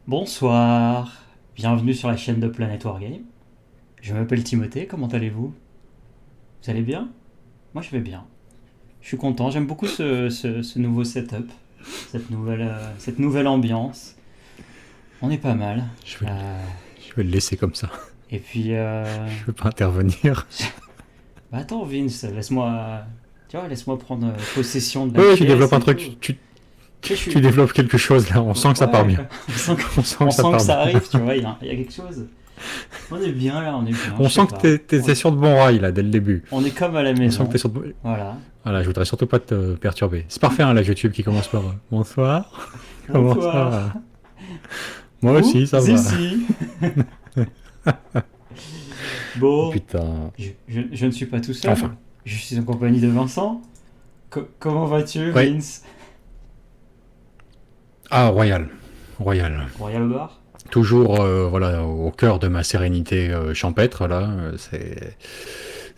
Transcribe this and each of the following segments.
Bonsoir, bienvenue sur la chaîne de Planet Wargame. Je m'appelle Timothée, comment allez-vous? Vous allez bien? Moi je vais bien. Je suis content, j'aime beaucoup ce nouveau setup, cette nouvelle ambiance. On est pas mal. Je vais, Euh, je vais le laisser comme ça. et puis, Je veux pas intervenir. bah attends Vince, laisse-moi prendre possession de la Oui, tu pièce développes un et truc. tout. Tu, Tu sais, je tu suis... développes quelque chose là. On sent que ça part Ouais, bien. On sent on que ça sent que part ça bien. arrive, tu vois, il y a quelque chose. On est bien là, on est bien, On je sais sent que pas. t'es sur de bons rails là dès le début. On est comme à la On sent que t'es maison, sur de... voilà. Voilà, je voudrais surtout pas te perturber. C'est parfait hein, la YouTube qui commence par bonsoir. Comment ça Bonsoir. va? Moi Vous aussi, ça va. ici. Bon, Putain. je ne suis pas tout seul. Enfin. Je suis en compagnie de Vincent. Comment vas-tu, Ouais. Vince? Ah, Royal. Royal. Royal Bar? Toujours voilà, au cœur de ma sérénité champêtre, là. C'est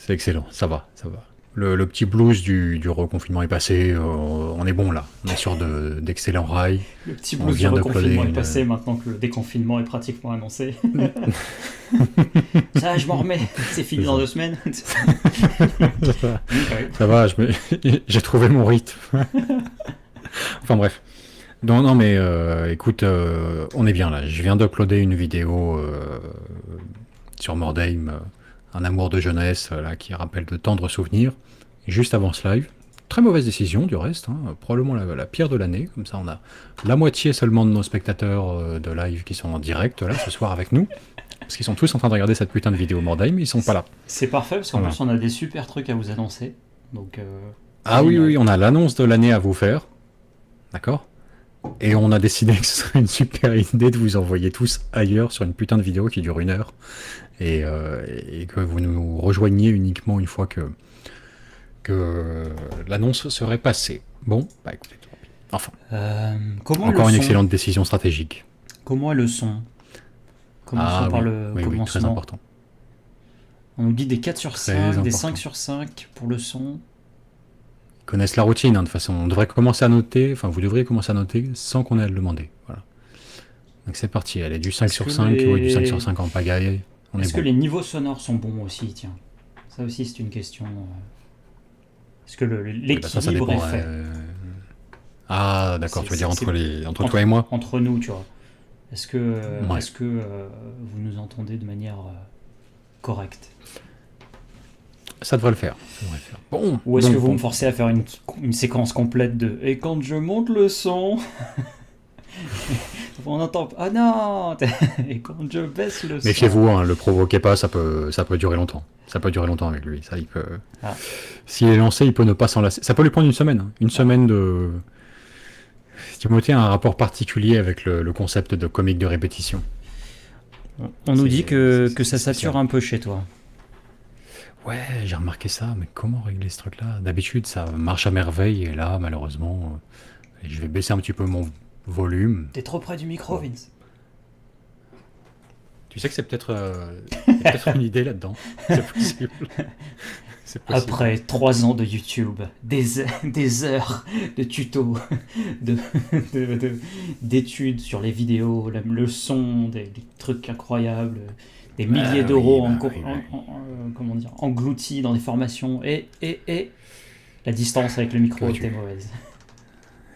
excellent. Ça va, ça va. Le petit blues du reconfinement est passé. On est bon là. On est sur d'excellents rails. Le petit On blues du vient de coller reconfinement est une. passé maintenant que le déconfinement est pratiquement annoncé. Ça, je m'en remets. C'est fini C'est dans ça. 2 semaines. Ça va, j'ai trouvé mon rythme. Enfin bref. Non, non, mais écoute, on est bien là. Je viens d'uploader une vidéo sur Mordheim, un amour de jeunesse là, qui rappelle de tendres souvenirs, juste avant ce live. Très mauvaise décision du reste, hein, probablement la pire de l'année. Comme ça, on a la moitié seulement de nos spectateurs de live qui sont en direct là ce soir avec nous. Parce qu'ils sont tous en train de regarder cette putain de vidéo Mordheim, ils sont pas là. C'est parfait parce qu'en Voilà. plus on a des super trucs à vous annoncer. Donc, Ah oui, génial. oui, on a l'annonce de l'année à vous faire. D'accord? Et on a décidé que ce serait une super idée de vous envoyer tous ailleurs sur une putain de vidéo qui dure 1 heure. Et que vous nous rejoigniez uniquement une fois que l'annonce serait passée. Bon, bah écoutez, tant pis. Enfin, Comment encore le une son? excellente décision stratégique. Comment est le son? Commençons Ah par oui, le oui, oui, très commencement. important. On nous dit des 4 sur Très 5, des important. 5 sur 5 pour le son. Ils connaissent la routine, hein, de toute façon. On devrait commencer à noter, enfin vous devriez commencer à noter sans qu'on ait à le demander. Voilà. Donc c'est parti, elle est du 5 Est-ce sur que 5 ou du 5 sur les... 5 en pagaille. On est Est-ce que bon. les niveaux sonores sont bons aussi, tiens? Ça aussi c'est une question. Est-ce que Oui, bah ça l'équilibre est dépend. fait? Ah, d'accord, tu veux dire entre toi et moi? Entre nous, tu vois. Ouais. Est-ce que vous nous entendez de manière correcte? Ça devrait le faire. Ça devrait le faire. Bon, Ou est-ce donc, que vous bon. me forcez à faire une séquence complète de "Et quand je monte le son, on entend... Ah non. Et quand je baisse le son..." Méfiez-vous, hein, le provoquez pas, ça peut durer longtemps. Ça peut durer longtemps avec lui. Ça, il peut. Ah. S'il est lancé, il peut ne pas s'en lasser. Ça peut lui prendre une semaine. Hein. Une semaine de. Timothée a un rapport particulier avec le concept de comique de répétition. On nous dit que c'est ça sature spécial. un peu chez toi. Ouais, j'ai remarqué ça, mais comment régler ce truc-là? D'habitude, ça marche à merveille, et là, malheureusement, je vais baisser un petit peu mon volume. T'es trop près du micro, Bon. Vince. Tu sais que c'est peut-être une idée là-dedans. C'est possible. C'est possible. Après 3 ans de YouTube, des heures de tutos, de- d'études sur les vidéos, le son, des trucs incroyables, des milliers d'euros comment dire, engloutis dans des formations, et la distance avec le micro Que était tu- mauvaise.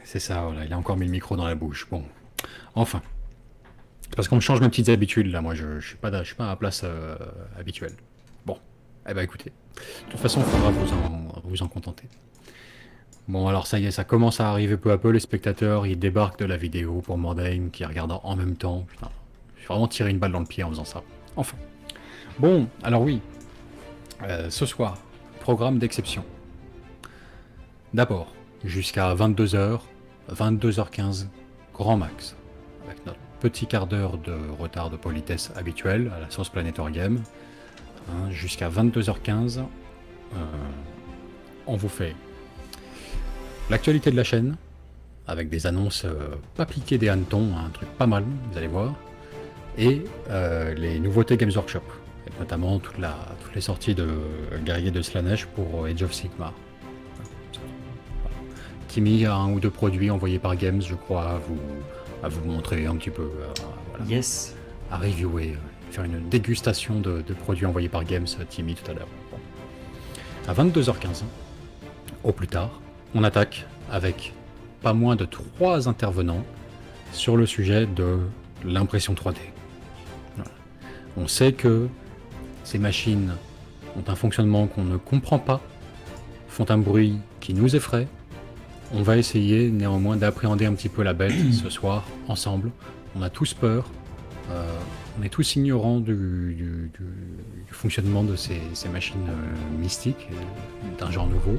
C'est ça, voilà, il a encore mis le micro dans la bouche. Bon, enfin. C'est parce qu'on me change mes petites habitudes, là. Moi, je suis pas à la place habituelle. Bon, eh ben écoutez. De toute façon, il faudra vous en contenter. Bon, alors ça y est, ça commence à arriver peu à peu. Les spectateurs, ils débarquent de la vidéo pour Mordheim, qui regardent en même temps. Putain, j'ai vraiment tiré une balle dans le pied en faisant ça. Enfin. Bon, alors oui. Ce soir, programme d'exception. D'abord, jusqu'à 22h, 22h15, grand max, avec notre petit quart d'heure de retard de politesse habituel à la sauce Planet Wargame. Hein, jusqu'à 22h15, on vous fait l'actualité de la chaîne, avec des annonces pas piquées des hannetons, hein, un truc pas mal, vous allez voir, et les nouveautés Games Workshop, et notamment toutes les sorties de guerriers de Slanesh pour Age of Sigmar. Timmy a un ou deux produits envoyés par Games, je crois, à vous montrer un petit peu, voilà, Yes. à reviewer, faire une dégustation de produits envoyés par Games, Timmy tout à l'heure. Bon. À 22h15, au plus tard, on attaque avec pas moins de 3 intervenants sur le sujet de l'impression 3D. Voilà. On sait que ces machines ont un fonctionnement qu'on ne comprend pas, font un bruit qui nous effraie. On va essayer néanmoins d'appréhender un petit peu la bête ce soir, ensemble. On a tous peur, on est tous ignorants du fonctionnement de ces machines mystiques, d'un genre nouveau.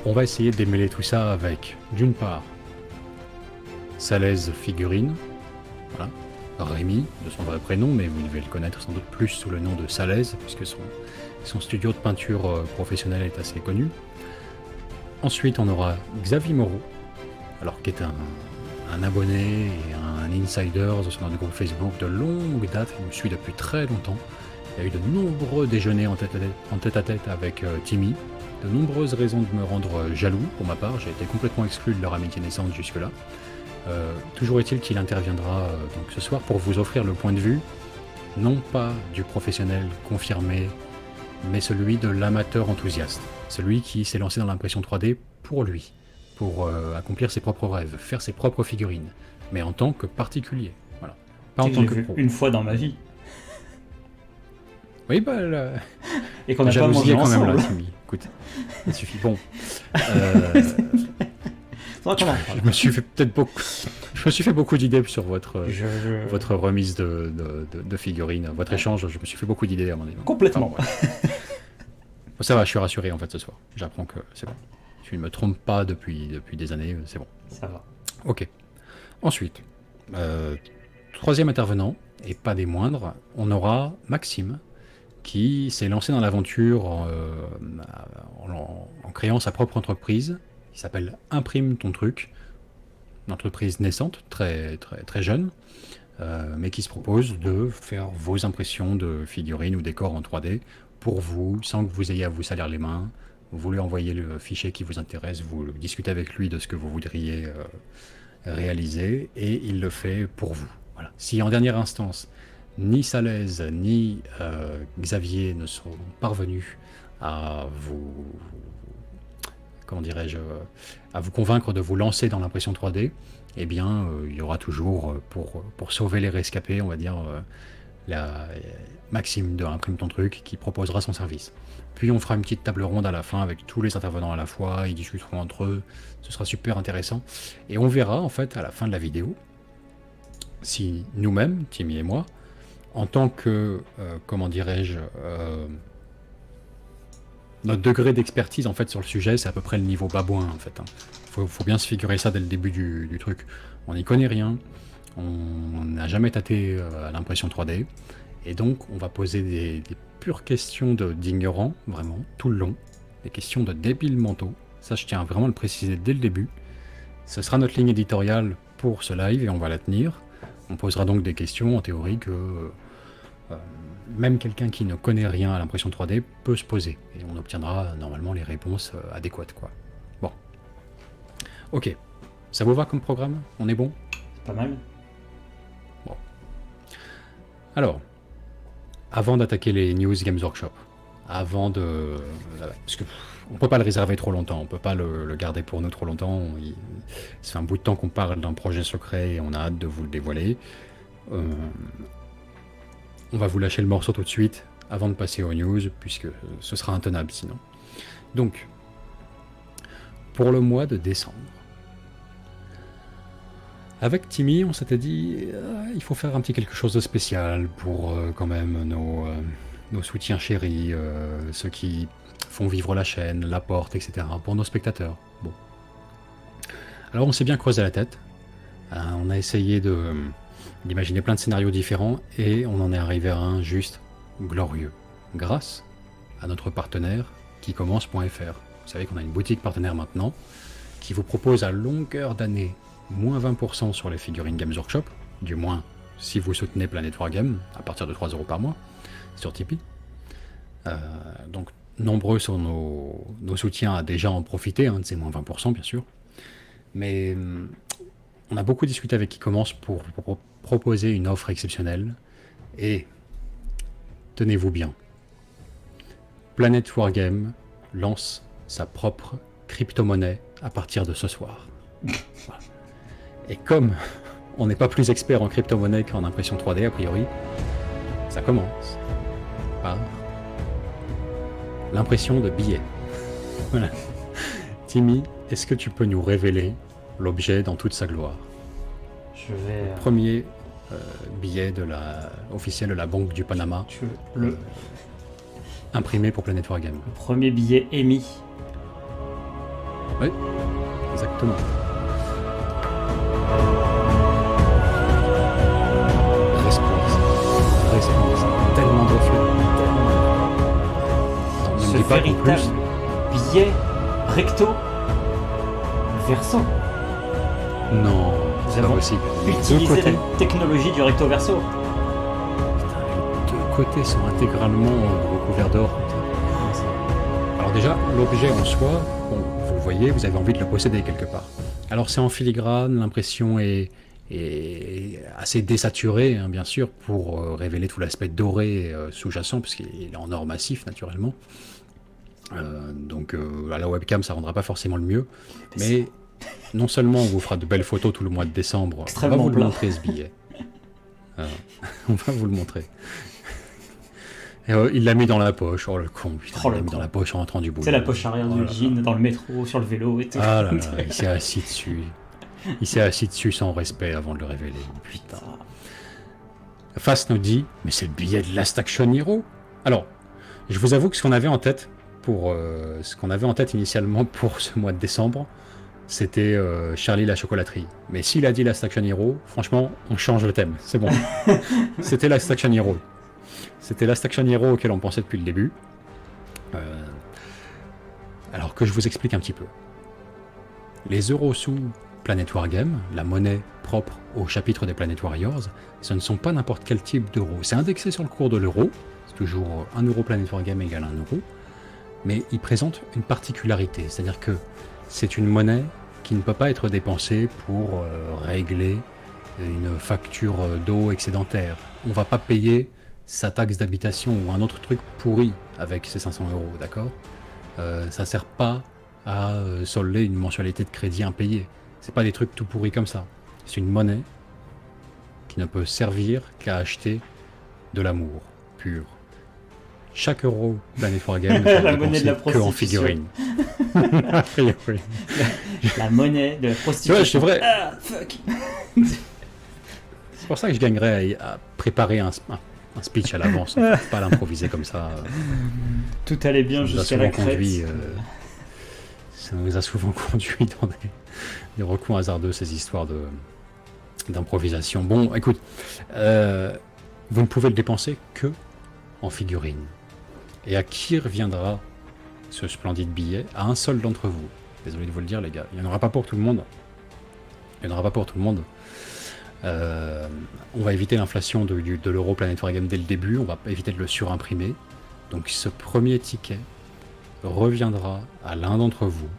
On va essayer de démêler tout ça avec, d'une part, Salaise Figurine, voilà, Rémi, de son vrai prénom, mais vous devez le connaître sans doute plus sous le nom de Salaise, puisque son studio de peinture professionnel est assez connu. Ensuite, on aura Xavier Moreau, alors qui est un abonné et un insider sur notre groupe Facebook de longue date. Il me suit depuis très longtemps. Il y a eu de nombreux déjeuners en tête à tête avec Timmy. De nombreuses raisons de me rendre jaloux pour ma part. J'ai été complètement exclu de leur amitié naissante jusque-là. Toujours est-il qu'il interviendra donc ce soir pour vous offrir le point de vue, non pas du professionnel confirmé, mais celui de l'amateur enthousiaste. Celui qui s'est lancé dans l'impression 3D pour lui, pour accomplir ses propres rêves, faire ses propres figurines, mais en tant que particulier. Voilà. Pas en C'est que tant j'ai que vu pro. une fois dans ma vie. Oui, bah, la Et qu'on n'a pas jalousie mangé est quand même ensemble. là, Timmy. Écoute, ça suffit. Bon. Faudra qu'on en parle. Je me suis fait beaucoup d'idées sur votre remise de figurines, votre échange. Je me suis fait beaucoup d'idées à mon avis. Complètement. Enfin, bon, ça va, je suis rassuré en fait ce soir. J'apprends que c'est bon. Je ne me trompe pas depuis des années, c'est bon. Ça va. Ok. Ensuite, troisième intervenant, et pas des moindres, on aura Maxime, qui s'est lancé dans l'aventure en créant sa propre entreprise, qui s'appelle Imprime ton truc, une entreprise naissante, très, très, très jeune, mais qui se propose de faire vos impressions de figurines ou décors en 3D pour vous, sans que vous ayez à vous salir les mains. Vous lui envoyez le fichier qui vous intéresse, vous discutez avec lui de ce que vous voudriez réaliser, et il le fait pour vous. Voilà. Si en dernière instance, ni Salaise ni Xavier ne sont parvenus à vous, comment dirais-je, à vous convaincre de vous lancer dans l'impression 3D, eh bien, il y aura toujours, pour sauver les rescapés, on va dire, Maxime de Imprime ton truc, qui proposera son service. Puis on fera une petite table ronde à la fin avec tous les intervenants à la fois, ils discuteront entre eux, ce sera super intéressant. Et on verra, en fait, à la fin de la vidéo, si nous-mêmes, Timmy et moi, en tant que, comment dirais-je, notre degré d'expertise en fait sur le sujet, c'est à peu près le niveau babouin en fait. Faut bien se figurer ça dès le début du truc. On n'y connaît rien, on n'a jamais tâté à l'impression 3D, et donc on va poser des pures questions d'ignorants, vraiment, tout le long, des questions de débiles mentaux. Ça, je tiens vraiment à le préciser dès le début. Ce sera notre ligne éditoriale pour ce live et on va la tenir. On posera donc des questions en théorie que même quelqu'un qui ne connaît rien à l'impression 3D peut se poser. Et on obtiendra normalement les réponses adéquates, quoi. Bon. Ok. Ça vous va comme programme? On est bon? Pas mal. Bon. Alors, avant d'attaquer les news Games Workshop, avant de... parce que on peut pas le réserver trop longtemps, on peut pas le garder pour nous trop longtemps. Ça fait un bout de temps qu'on parle d'un projet secret et on a hâte de vous le dévoiler. On va vous lâcher le morceau tout de suite, avant de passer aux news, puisque ce sera intenable sinon. Donc, pour le mois de décembre, avec Timmy, on s'était dit, il faut faire un petit quelque chose de spécial pour quand même nos soutiens chéris, ceux qui font vivre la chaîne, la porte, etc., pour nos spectateurs. Bon. Alors on s'est bien creusé la tête, on a essayé d'imaginer plein de scénarios différents, et on en est arrivé à un juste glorieux, grâce à notre partenaire Kikommence.fr. Vous savez qu'on a une boutique partenaire maintenant, qui vous propose à longueur d'année moins 20% sur les figurines Games Workshop, du moins si vous soutenez Planet Wargame, à partir de 3€ par mois, sur Tipeee. Donc nombreux sur nos soutiens à déjà en profiter, hein, de ces moins 20%, bien sûr. Mais on a beaucoup discuté avec qui commence pour proposer une offre exceptionnelle. Et tenez-vous bien, Planet Wargame lance sa propre crypto-monnaie à partir de ce soir. Voilà. Et comme on n'est pas plus expert en crypto-monnaie qu'en impression 3D a priori, ça commence par l'impression de billets. Voilà. Timmy, est-ce que tu peux nous révéler l'objet dans toute sa gloire? Je vais. Premier billet officiel de la Banque du Panama, imprimé pour Planet Wargame. Le premier billet émis. Oui, exactement. Resplendissant. Tellement de reflets. Ne Ce me dis pas qu'en véritable plus... billet recto verso. Non, Nous c'est pas avons possible. Les deux Utiliser côtés, la technologie du recto verso. putain, les deux côtés sont intégralement recouverts d'or. Alors déjà, l'objet en soi, bon, vous le voyez, vous avez envie de le posséder quelque part. Alors c'est en filigrane, l'impression est assez désaturée, hein, bien sûr, pour révéler tout l'aspect doré sous-jacent, puisqu'il est en or massif, naturellement. Donc à la webcam, ça rendra pas forcément le mieux. Mais non seulement on vous fera de belles photos tout le mois de décembre, on va vous le montrer ce billet. On va vous le montrer. Et, il l'a mis dans la poche, oh le con, putain, il l'a mis dans la poche en rentrant du boulot. C'est la poche arrière du jean, dans le métro, sur le vélo et tout. Ah là là, il s'est assis dessus. Il s'est assis dessus sans respect avant de le révéler. Putain. Face nous dit, mais c'est le billet de Last Action Hero. Alors, je vous avoue que ce qu'on avait en tête initialement pour ce mois de décembre, c'était Charlie la chocolaterie. Mais s'il a dit Last Action Hero, franchement, on change le thème. C'est bon. C'était Last Action Hero. C'était Last Action Hero auquel on pensait depuis le début. Alors que je vous explique un petit peu. Les euros sous Planet Wargame, la monnaie propre au chapitre des Planet Warriors, ce ne sont pas n'importe quel type d'euros. C'est indexé sur le cours de l'euro. C'est toujours 1 euro Planet Wargame égale 1 euro. Mais il présente une particularité. C'est-à-dire que c'est une monnaie qui ne peut pas être dépensée pour régler une facture d'eau excédentaire. On ne va pas payer sa taxe d'habitation ou un autre truc pourri avec ces 500 euros, d'accord? Ça sert pas à solder une mensualité de crédit impayée. C'est pas des trucs tout pourris comme ça. C'est une monnaie qui ne peut servir qu'à acheter de l'amour pur. Chaque euro Planet Wargame ne peut La monnaie de la que en prostitution. figurine. La monnaie de la prostitution. Ouais, c'est vrai. Ah, fuck. C'est pour ça que je gagnerais à préparer un speech à l'avance, en fait, pas l'improviser comme ça. Tout allait bien jusqu'à la crête. Ça nous a souvent conduit dans des recoins hasardeux, ces histoires d'improvisation. Bon, écoute, vous ne pouvez le dépenser que en figurines. Et à qui reviendra ce splendide billet? À un seul d'entre vous. Désolé de vous le dire, les gars. Il n'y en aura pas pour tout le monde. Il n'y en aura pas pour tout le monde. On va éviter l'inflation de l'euro Planet Wargame dès le début. On va éviter de le surimprimer. Donc ce premier ticket reviendra à l'un d'entre vous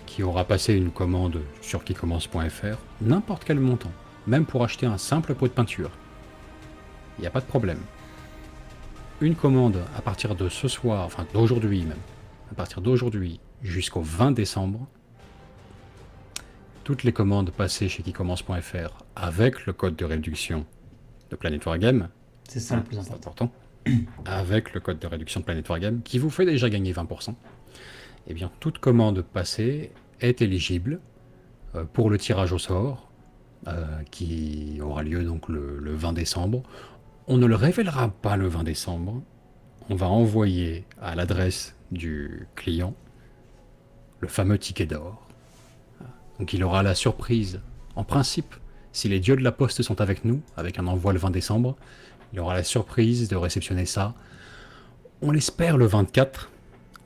qui aura passé une commande sur quicommence.fr, n'importe quel montant, même pour acheter un simple pot de peinture. Il n'y a pas de problème. Une commande à partir de ce soir, enfin d'aujourd'hui même, à partir d'aujourd'hui jusqu'au 20 décembre, toutes les commandes passées chez quicommence.fr avec le code de réduction de Planet Wargame, c'est ça le plus important, avec le code de réduction de Planet Wargame, qui vous fait déjà gagner 20%, eh bien toute commande passée est éligible pour le tirage au sort, qui aura lieu donc le 20 décembre. On ne le révélera pas le 20 décembre, on va envoyer à l'adresse du client le fameux ticket d'or. Donc il aura la surprise, en principe, si les dieux de la poste sont avec nous, avec un envoi le 20 décembre, il aura la surprise de réceptionner ça, on l'espère le 24,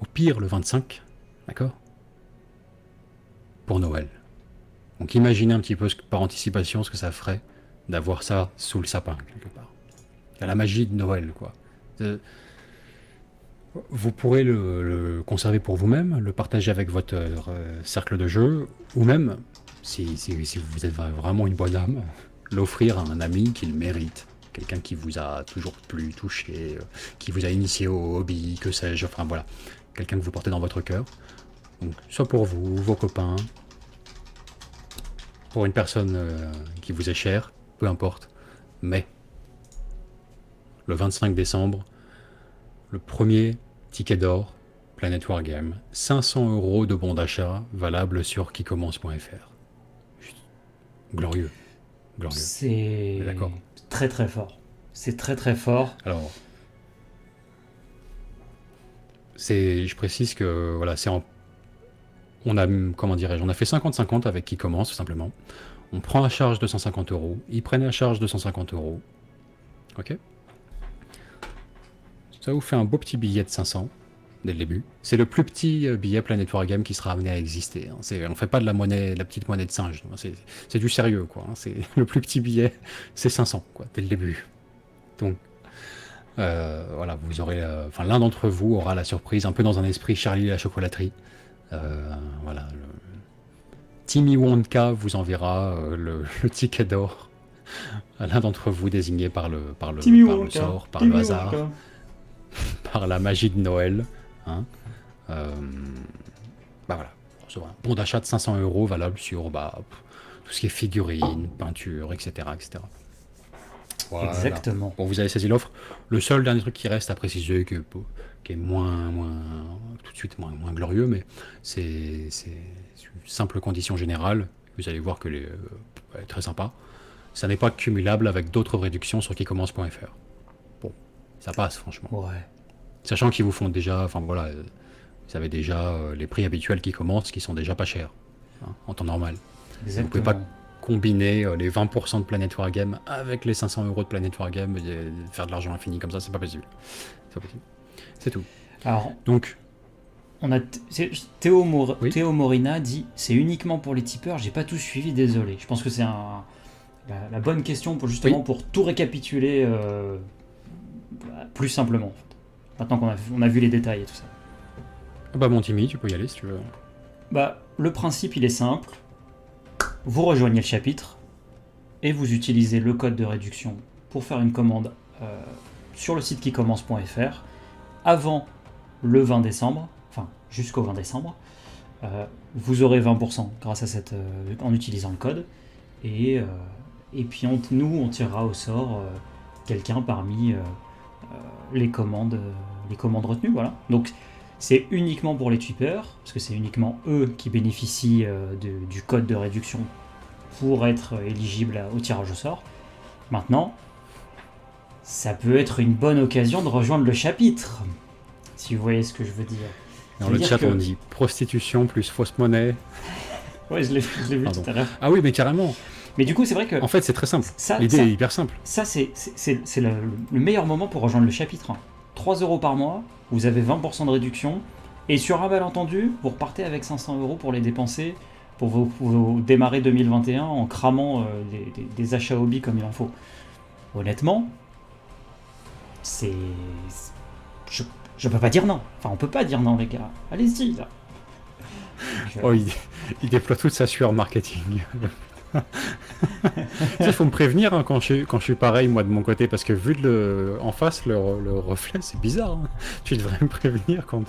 au pire le 25, d'accord? Pour Noël. Donc imaginez un petit peu par anticipation ce que ça ferait d'avoir ça sous le sapin, quelque part. Il y a la magie de Noël, quoi. Vous pourrez le conserver pour vous-même, le partager avec votre cercle de jeu, ou même, si vous êtes vraiment une bonne âme, l'offrir à un ami qui le mérite. Quelqu'un qui vous a toujours plu, touché, qui vous a initié au hobby, que sais-je, enfin voilà. Quelqu'un que vous portez dans votre cœur. Donc, soit pour vous, vos copains, pour une personne qui vous est chère, peu importe. Mais, le 25 décembre, le premier ticket d'or, Planet Wargame, 500 € de bon d'achat, valable sur quicommence.fr. Glorieux. Glorieux. C'est D'accord. très très fort. C'est très très fort. Alors, je précise que voilà, on a, comment dirais-je, on a fait 50-50 avec qui commence, tout simplement. On prend à charge 250 €, ils prennent à charge 250 €. Ok. Ça vous fait un beau petit billet de 500 dès le début. C'est le plus petit billet Planet Wargame qui sera amené à exister. Hein. On fait pas de la monnaie, la petite monnaie de singe. C'est du sérieux, quoi. Hein. C'est le plus petit billet, c'est 500, quoi, dès le début. Donc, voilà, vous aurez, enfin, l'un d'entre vous aura la surprise, un peu dans un esprit Charlie et la chocolaterie. Voilà, Timmy Wonka vous enverra le ticket d'or à l'un d'entre vous désigné par le sort, par le hasard, par la magie de Noël. Hein. Bah voilà, un bon d'achat de 500 € valable sur tout ce qui est figurines, peinture, etc. etc. Voilà. Exactement. Bon, vous avez saisi l'offre. Le seul dernier truc qui reste à préciser, qui est moins, tout de suite moins glorieux, mais c'est une simple condition générale. Vous allez voir que est très sympa. Ça n'est pas cumulable avec d'autres réductions sur quicommence.fr. Bon, ça passe franchement. Ouais. Sachant qu'ils vous font déjà, enfin voilà, vous avez déjà les prix habituels qui commencent, qui sont déjà pas chers, hein, en temps normal. Exactement. Vous pouvez pas combiner les 20% de Planet Wargame avec les 500 € de Planet Wargame et faire de l'argent infini comme ça, c'est pas possible. C'est pas possible. C'est tout. Alors, donc, on a Théo Morina dit c'est uniquement pour les tipeurs, j'ai pas tout suivi, désolé. Je pense que c'est la bonne question pour justement pour tout récapituler plus simplement. En fait. Maintenant qu'on a vu les détails et tout ça. Bah mon Timmy, tu peux y aller si tu veux. Bah, le principe il est simple. Vous rejoignez le chapitre et vous utilisez le code de réduction pour faire une commande sur le site quicommence.fr avant le 20 décembre, enfin jusqu'au 20 décembre. Vous aurez 20% grâce à en utilisant le code et puis on tirera au sort quelqu'un parmi les commandes retenues, voilà. Donc c'est uniquement pour les tipeurs, parce que c'est uniquement eux qui bénéficient du code de réduction pour être éligibles au tirage au sort. Maintenant, ça peut être une bonne occasion de rejoindre le chapitre, si vous voyez ce que je veux dire. Dans le chat, on dit prostitution plus fausse monnaie. Ouais, je l'ai vu tout à l'heure. Ah oui, mais carrément. Mais du coup, c'est vrai que... En fait, c'est très simple. L'idée est hyper simple. Ça, c'est le meilleur moment pour rejoindre le chapitre. 3 € par mois, vous avez 20% de réduction, et sur un malentendu, vous repartez avec 500 € pour les dépenser, pour vous démarrer 2021 en cramant des achats hobby comme il en faut. Honnêtement, je peux pas dire non. Enfin, on peut pas dire non, les gars. Allez-y, là. Donc, il déploie toute sa sueur marketing. Il faut me prévenir hein, quand je suis pareil moi de mon côté parce que vu en face le reflet c'est bizarre hein. Tu devrais me prévenir quand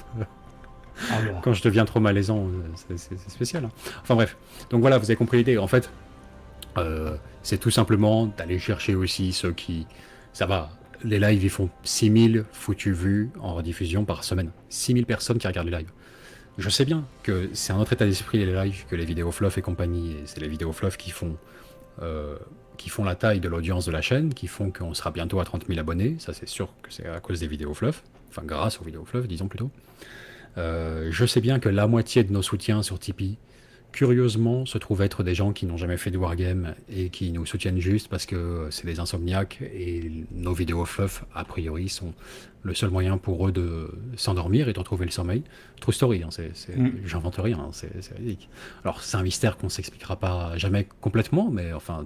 je deviens trop malaisant, c'est spécial hein. Enfin bref, donc voilà, vous avez compris l'idée en fait. C'est tout simplement d'aller chercher aussi ceux qui, ça va, les lives ils font 6000 foutues vues en rediffusion par semaine, 6000 personnes qui regardent les lives. Je sais bien que c'est un autre état d'esprit les lives que les vidéos fluff et compagnie, et c'est les vidéos fluff qui font la taille de l'audience de la chaîne, qui font qu'on sera bientôt à 30 000 abonnés, ça c'est sûr que c'est à cause des vidéos fluff, enfin grâce aux vidéos fluff disons plutôt. Je sais bien que la moitié de nos soutiens sur Tipeee, curieusement, se trouvent être des gens qui n'ont jamais fait de wargame et qui nous soutiennent juste parce que c'est des insomniaques et nos vidéos fluff, a priori, sont le seul moyen pour eux de s'endormir et de retrouver le sommeil. True story, hein, j'invente rien, hein, c'est ridicule. Alors c'est un mystère qu'on ne s'expliquera pas jamais complètement, mais enfin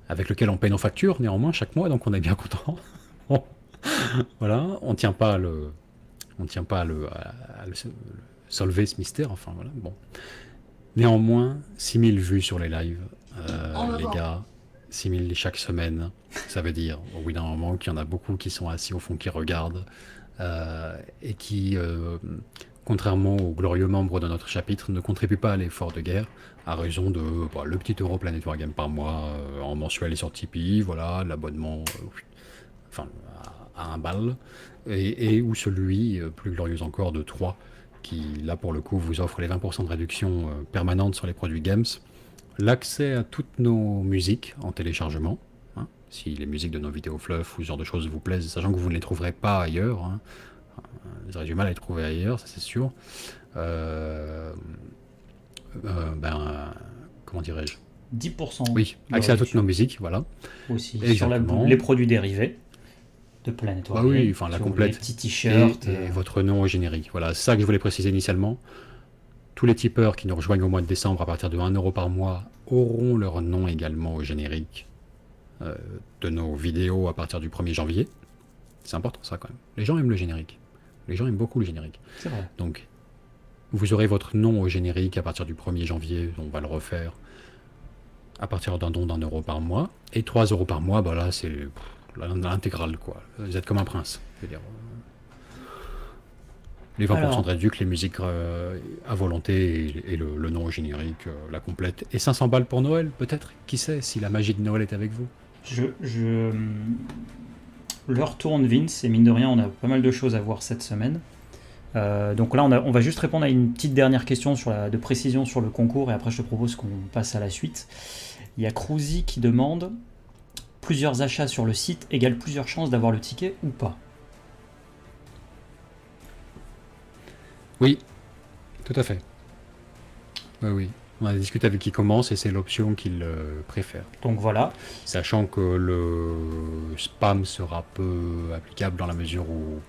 avec lequel on paye nos factures néanmoins chaque mois, donc on est bien content. Bon. Voilà, on tient pas On ne tient pas à le solver ce mystère, enfin voilà, bon. Néanmoins, 6000 vues sur les lives, les gars, 6000 chaque semaine, ça veut dire au bout d'un moment qu'il y en a beaucoup qui sont assis au fond, qui regardent, et qui, contrairement aux glorieux membres de notre chapitre, ne contribuent pas à l'effort de guerre, à raison de le petit euro Planet Wargame par mois, en mensuel et sur Tipeee, voilà, l'abonnement, enfin, à 1 balle, et ou celui, plus glorieux encore, de 3, qui, là, pour le coup, vous offre les 20% de réduction permanente sur les produits Games, l'accès à toutes nos musiques en téléchargement, hein, si les musiques de nos vidéos fluff ou ce genre de choses vous plaisent, sachant que vous ne les trouverez pas ailleurs, hein, vous aurez du mal à les trouver ailleurs, ça c'est sûr. Comment dirais-je? 10% Oui, de accès à toutes réduction nos musiques, voilà. aussi sur Exactement. les produits dérivés de Planet Bah Wargame. oui, enfin la sur les complète. petits t-shirts. Et votre nom au générique. Voilà, c'est ça que je voulais préciser initialement. Tous les tipeurs qui nous rejoignent au mois de décembre à partir de 1 euro par mois auront leur nom également au générique de nos vidéos à partir du 1er janvier. C'est important ça quand même. Les gens aiment le générique. Les gens aiment beaucoup le générique. C'est vrai. Donc, vous aurez votre nom au générique à partir du 1er janvier. On va le refaire à partir d'un don d'1 euro par mois. Et 3 euros par mois, bah là, c'est l'intégrale, quoi. Vous êtes comme un prince. Je veux dire, les 20% Alors, de réduc, les musiques à volonté et le nom au générique, la complète. Et 500 balles pour Noël, peut-être. Qui sait si la magie de Noël est avec vous. l'heure tourne, Vince, et mine de rien, on a pas mal de choses à voir cette semaine. Donc là, on va juste répondre à une petite dernière question de précision sur le concours, et après je te propose qu'on passe à la suite. Il y a Cruzy qui demande: plusieurs achats sur le site égale plusieurs chances d'avoir le ticket ou pas? Oui, tout à fait. Oui, oui. On a discuté avec qui commence et c'est l'option qu'il préfère. Donc voilà. Sachant que le spam sera peu applicable dans la mesure où,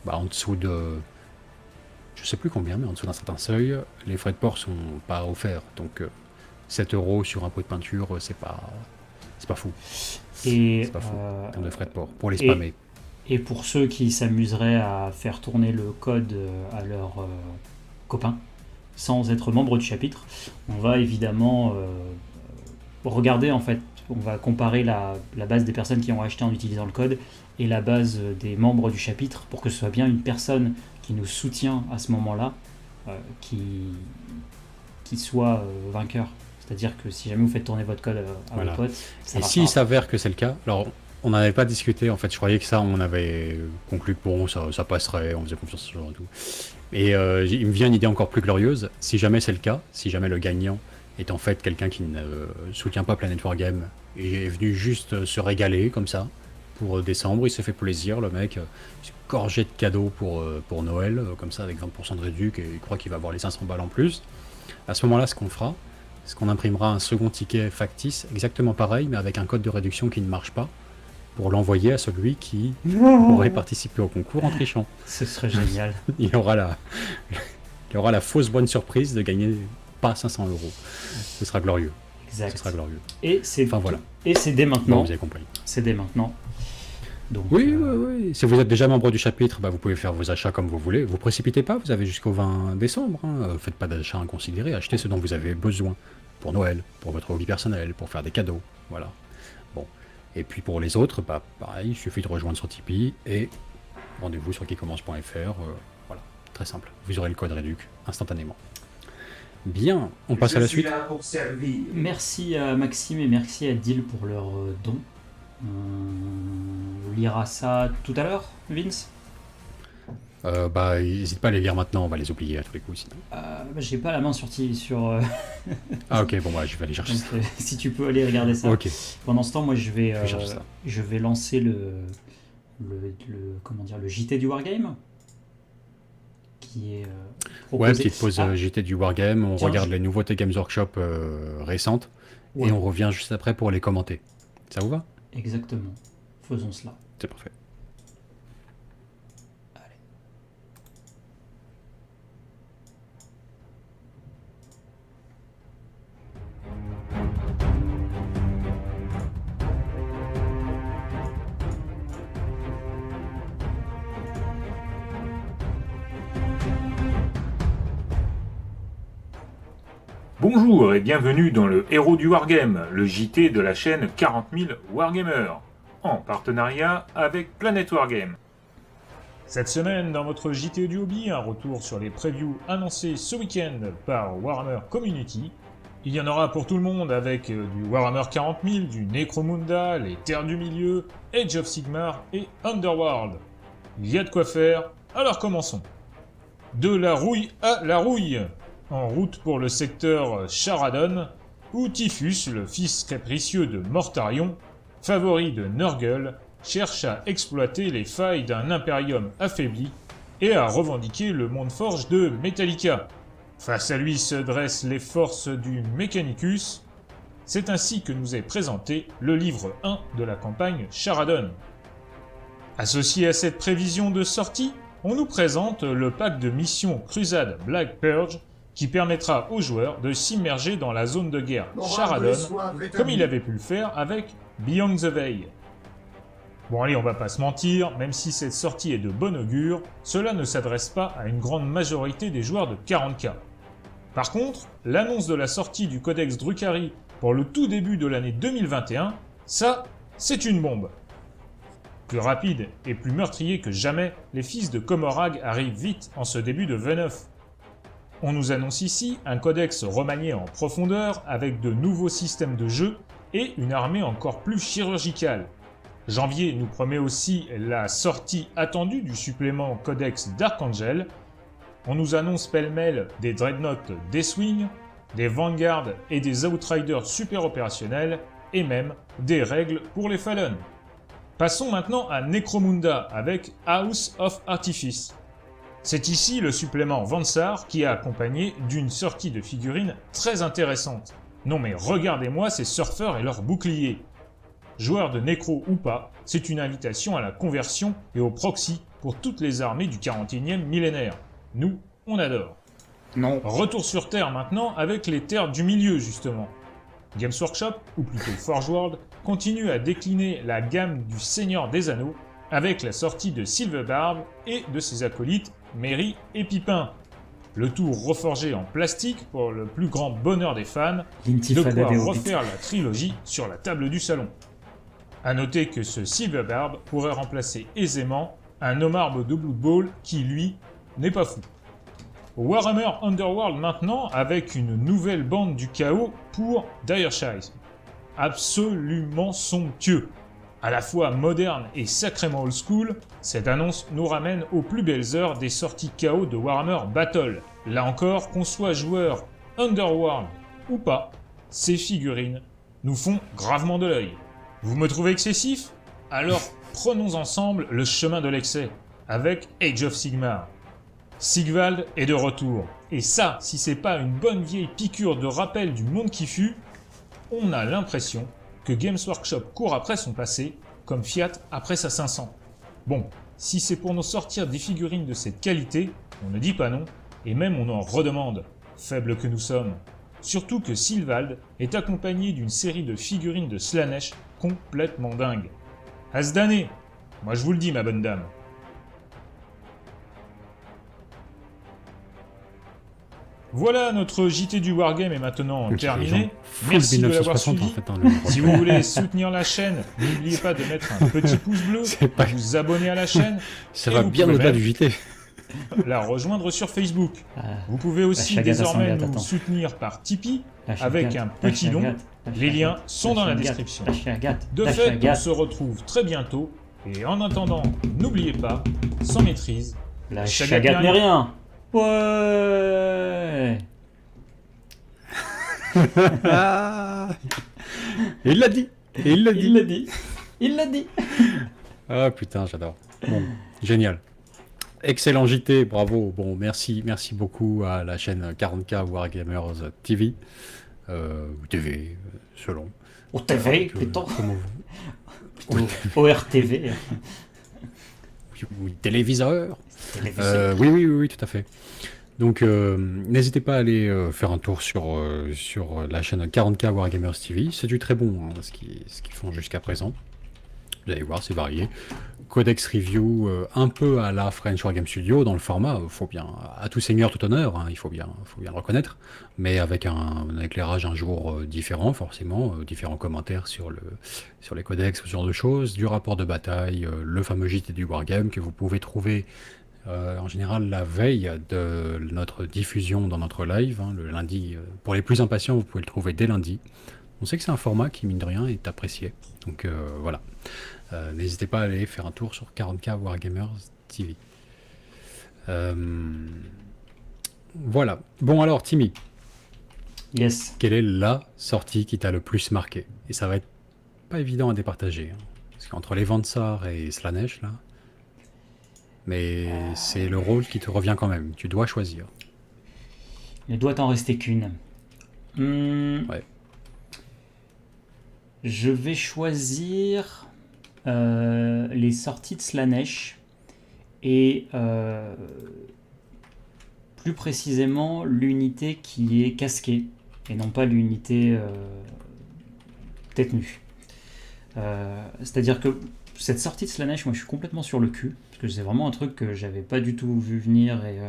en dessous de, je sais plus combien, mais en dessous d'un certain seuil, les frais de port sont pas offerts. Donc 7 euros sur un pot de peinture, c'est pas fou. Et, C'est pas fou en termes de frais de port pour les spammer. Et pour ceux qui s'amuseraient à faire tourner le code à leurs copains, sans être membre du chapitre, on va évidemment regarder, en fait, on va comparer la base des personnes qui ont acheté en utilisant le code et la base des membres du chapitre pour que ce soit bien une personne qui nous soutient à ce moment-là qui soit vainqueur. C'est-à-dire que si jamais vous faites tourner votre code à Voilà. vos potes, ça Et marchera. s'il s'avère que c'est le cas, alors on n'avait pas discuté, en fait, je croyais que ça, on avait conclu que bon, ça passerait, on faisait confiance à ce genre et tout. Et il me vient une idée encore plus glorieuse, si jamais c'est le cas, si jamais le gagnant est en fait quelqu'un qui ne soutient pas Planet Wargame et est venu juste se régaler comme ça pour décembre, il s'est fait plaisir, le mec, il s'est gorgé de cadeaux pour Noël, comme ça avec 20% de réduc et il croit qu'il va avoir les 500 balles en plus. À ce moment-là, ce qu'on fera, c'est qu'on imprimera un second ticket factice, exactement pareil, mais avec un code de réduction qui ne marche pas, pour l'envoyer à celui qui aurait participé au concours en trichant. Ce serait génial. Il aura la fausse bonne surprise de gagner pas 500 euros. Ce sera glorieux. Exact. Ce sera glorieux. Et c'est Enfin voilà. Et c'est dès Bon, maintenant. vous avez compris. C'est dès maintenant. Donc, Oui. Si vous êtes déjà membre du chapitre, vous pouvez faire vos achats comme vous voulez. Vous précipitez pas, vous avez jusqu'au 20 décembre. Faites pas d'achats inconsidérés. Achetez ce dont vous avez besoin. Pour Noël, pour votre hobby personnel, pour faire des cadeaux. Voilà. Bon. Et puis pour les autres, pareil, il suffit de rejoindre sur Tipeee et rendez-vous sur quicommence.fr. Voilà. Très simple. Vous aurez le code réduc instantanément. Bien, on passe à la suite. Là pour servir. merci à Maxime et merci à Dil pour leur don. On lira ça tout à l'heure, Vince. N'hésite pas à les lire maintenant, on va les oublier à tous les coups sinon. J'ai pas la main sur. Ah ok, bon je vais aller chercher donc, ça. si tu peux aller regarder ça. Ok. Pendant ce temps, moi je vais chercher ça. lancer le JT du Wargame qui est proposé. Ouais, petite pause JT du Wargame, on Tiens, regarde les nouveautés Games Workshop récentes Ouais. et on revient juste après pour les commenter. Ça vous va? Exactement. Faisons cela. C'est parfait. Bonjour et bienvenue dans le Héros du Wargame, le JT de la chaîne 40 000 Wargamers, en partenariat avec Planet Wargame. Cette semaine, dans votre JT du hobby, un retour sur les previews annoncés ce week-end par Warhammer Community. Il y en aura pour tout le monde avec du Warhammer 40 000, du Necromunda, les Terres du Milieu, Age of Sigmar et Underworld. Il y a de quoi faire, alors commençons. De la rouille à la rouille, en route pour le secteur Charadon, où Typhus, le fils capricieux de Mortarion, favori de Nurgle, cherche à exploiter les failles d'un Imperium affaibli et à revendiquer le monde forge de Metallica. Face à lui se dressent les forces du Mechanicus. C'est ainsi que nous est présenté le livre 1 de la campagne Charadon. Associé à cette prévision de sortie, on nous présente le pack de missions Crusade Black Purge qui permettra aux joueurs de s'immerger dans la zone de guerre Charadon comme il avait pu le faire avec Beyond the Veil. Bon allez, on va pas se mentir, même si cette sortie est de bon augure, cela ne s'adresse pas à une grande majorité des joueurs de 40K. Par contre, l'annonce de la sortie du Codex Drukhari pour le tout début de l'année 2021, ça, c'est une bombe. Plus rapide et plus meurtrier que jamais, les fils de Comorag arrivent vite en ce début de V9. On nous annonce ici un codex remanié en profondeur avec de nouveaux systèmes de jeu et une armée encore plus chirurgicale. Janvier nous promet aussi la sortie attendue du supplément Codex Dark-Angel. On nous annonce pêle-mêle des Dreadnoughts Deathwing, des Vanguard et des Outriders super opérationnels, et même des règles pour les Fallen. Passons maintenant à Necromunda avec House of Artifice. C'est ici le supplément Vansar qui est accompagné d'une sortie de figurines très intéressante. Non mais regardez-moi ces surfeurs et leurs boucliers. Joueur de Necro ou pas, c'est une invitation à la conversion et au proxy pour toutes les armées du 41e millénaire. Nous, on adore. Non. Retour sur Terre maintenant avec les Terres du Milieu justement. Games Workshop, ou plutôt Forge World, continue à décliner la gamme du Seigneur des Anneaux avec la sortie de Silverbarb et de ses acolytes Merry et Pipin. Le tout reforgé en plastique pour le plus grand bonheur des fans, de L'intifada quoi des Hobbits. refaire la trilogie sur la table du salon. A noter que ce Silverbarb pourrait remplacer aisément un Omarbe de Blood Bowl qui, lui, n'est pas fou. Warhammer Underworld maintenant avec une nouvelle bande du chaos pour Direshise. Absolument somptueux. À la fois moderne et sacrément old school, cette annonce nous ramène aux plus belles heures des sorties chaos de Warhammer Battle. Là encore, qu'on soit joueur Underworld ou pas, ces figurines nous font gravement de l'œil. Vous me trouvez excessif? Alors prenons ensemble le chemin de l'excès avec Age of Sigmar. Sigvald est de retour. Et ça, si c'est pas une bonne vieille piqûre de rappel du monde qui fut, on a l'impression que Games Workshop court après son passé, comme Fiat après sa 500. Bon, si c'est pour nous sortir des figurines de cette qualité, on ne dit pas non, et même on en redemande, faibles que nous sommes. Surtout que Sigvald est accompagné d'une série de figurines de Slaanesh complètement dingues. Asdané, moi je vous le dis ma bonne dame. Voilà, notre JT du Wargame est maintenant terminé. Merci de l'avoir suivi. En fait, hein, Si vous voulez soutenir la chaîne, n'oubliez pas de mettre un petit pouce bleu, pas- de vous abonner à la chaîne, Ça et va vous bien pouvez au-delà même du JT. la rejoindre sur Facebook. Ah, Vous pouvez aussi Chagata désormais Sangat, nous attends. soutenir par Tipeee la avec Chagat, un la petit don. Chagat, la Les Chagat, liens sont dans la Chagat, description. la Chagat, De la fait, Chagat, on se retrouve très bientôt. Et en attendant, n'oubliez pas, sans maîtrise, la Chagat Chagat n'est n'est rien. Ouais. Et il l'a dit. Et il l'a Il dit. l'a dit. Il l'a dit. Ah putain, j'adore. Bon, génial. Excellent JT, bravo. Bon, merci beaucoup à la chaîne 40K Wargamers TV. Ou TV, selon. Au TV, Que- plutôt. Comment vous... Au RTV. Oui, téléviseur. Télévision. Oui, tout à fait. Donc, n'hésitez pas à aller faire un tour sur la chaîne 40K Wargamers TV. C'est du très bon, hein, ce qu'ils font jusqu'à présent. Vous allez voir, c'est varié. Codex Review, un peu à la French Wargame Studio dans le format, faut bien, à tout seigneur, tout honneur, hein, faut bien le reconnaître, mais avec un éclairage un jour différent, forcément, différents commentaires sur les codex, ce genre de choses, du rapport de bataille, le fameux JT du Wargame que vous pouvez trouver en général la veille de notre diffusion dans notre live, hein, le lundi. Pour les plus impatients, vous pouvez le trouver dès lundi. On sait que c'est un format qui, mine de rien, est apprécié. Donc voilà. N'hésitez pas à aller faire un tour sur 40K Wargamers TV. Voilà. Bon alors, Timmy, Yes. quelle est la sortie qui t'a le plus marqué? Et ça va être pas évident à départager. Hein, parce qu'entre les Vansar et Slanesh, là... Mais c'est le rôle qui te revient quand même. Tu dois choisir. Il ne doit en rester qu'une. Ouais. Je vais choisir les sorties de Slanesh et plus précisément l'unité qui est casquée et non pas l'unité tête nue. C'est-à-dire que cette sortie de Slanesh, moi je suis complètement sur le cul parce que c'est vraiment un truc que j'avais pas du tout vu venir et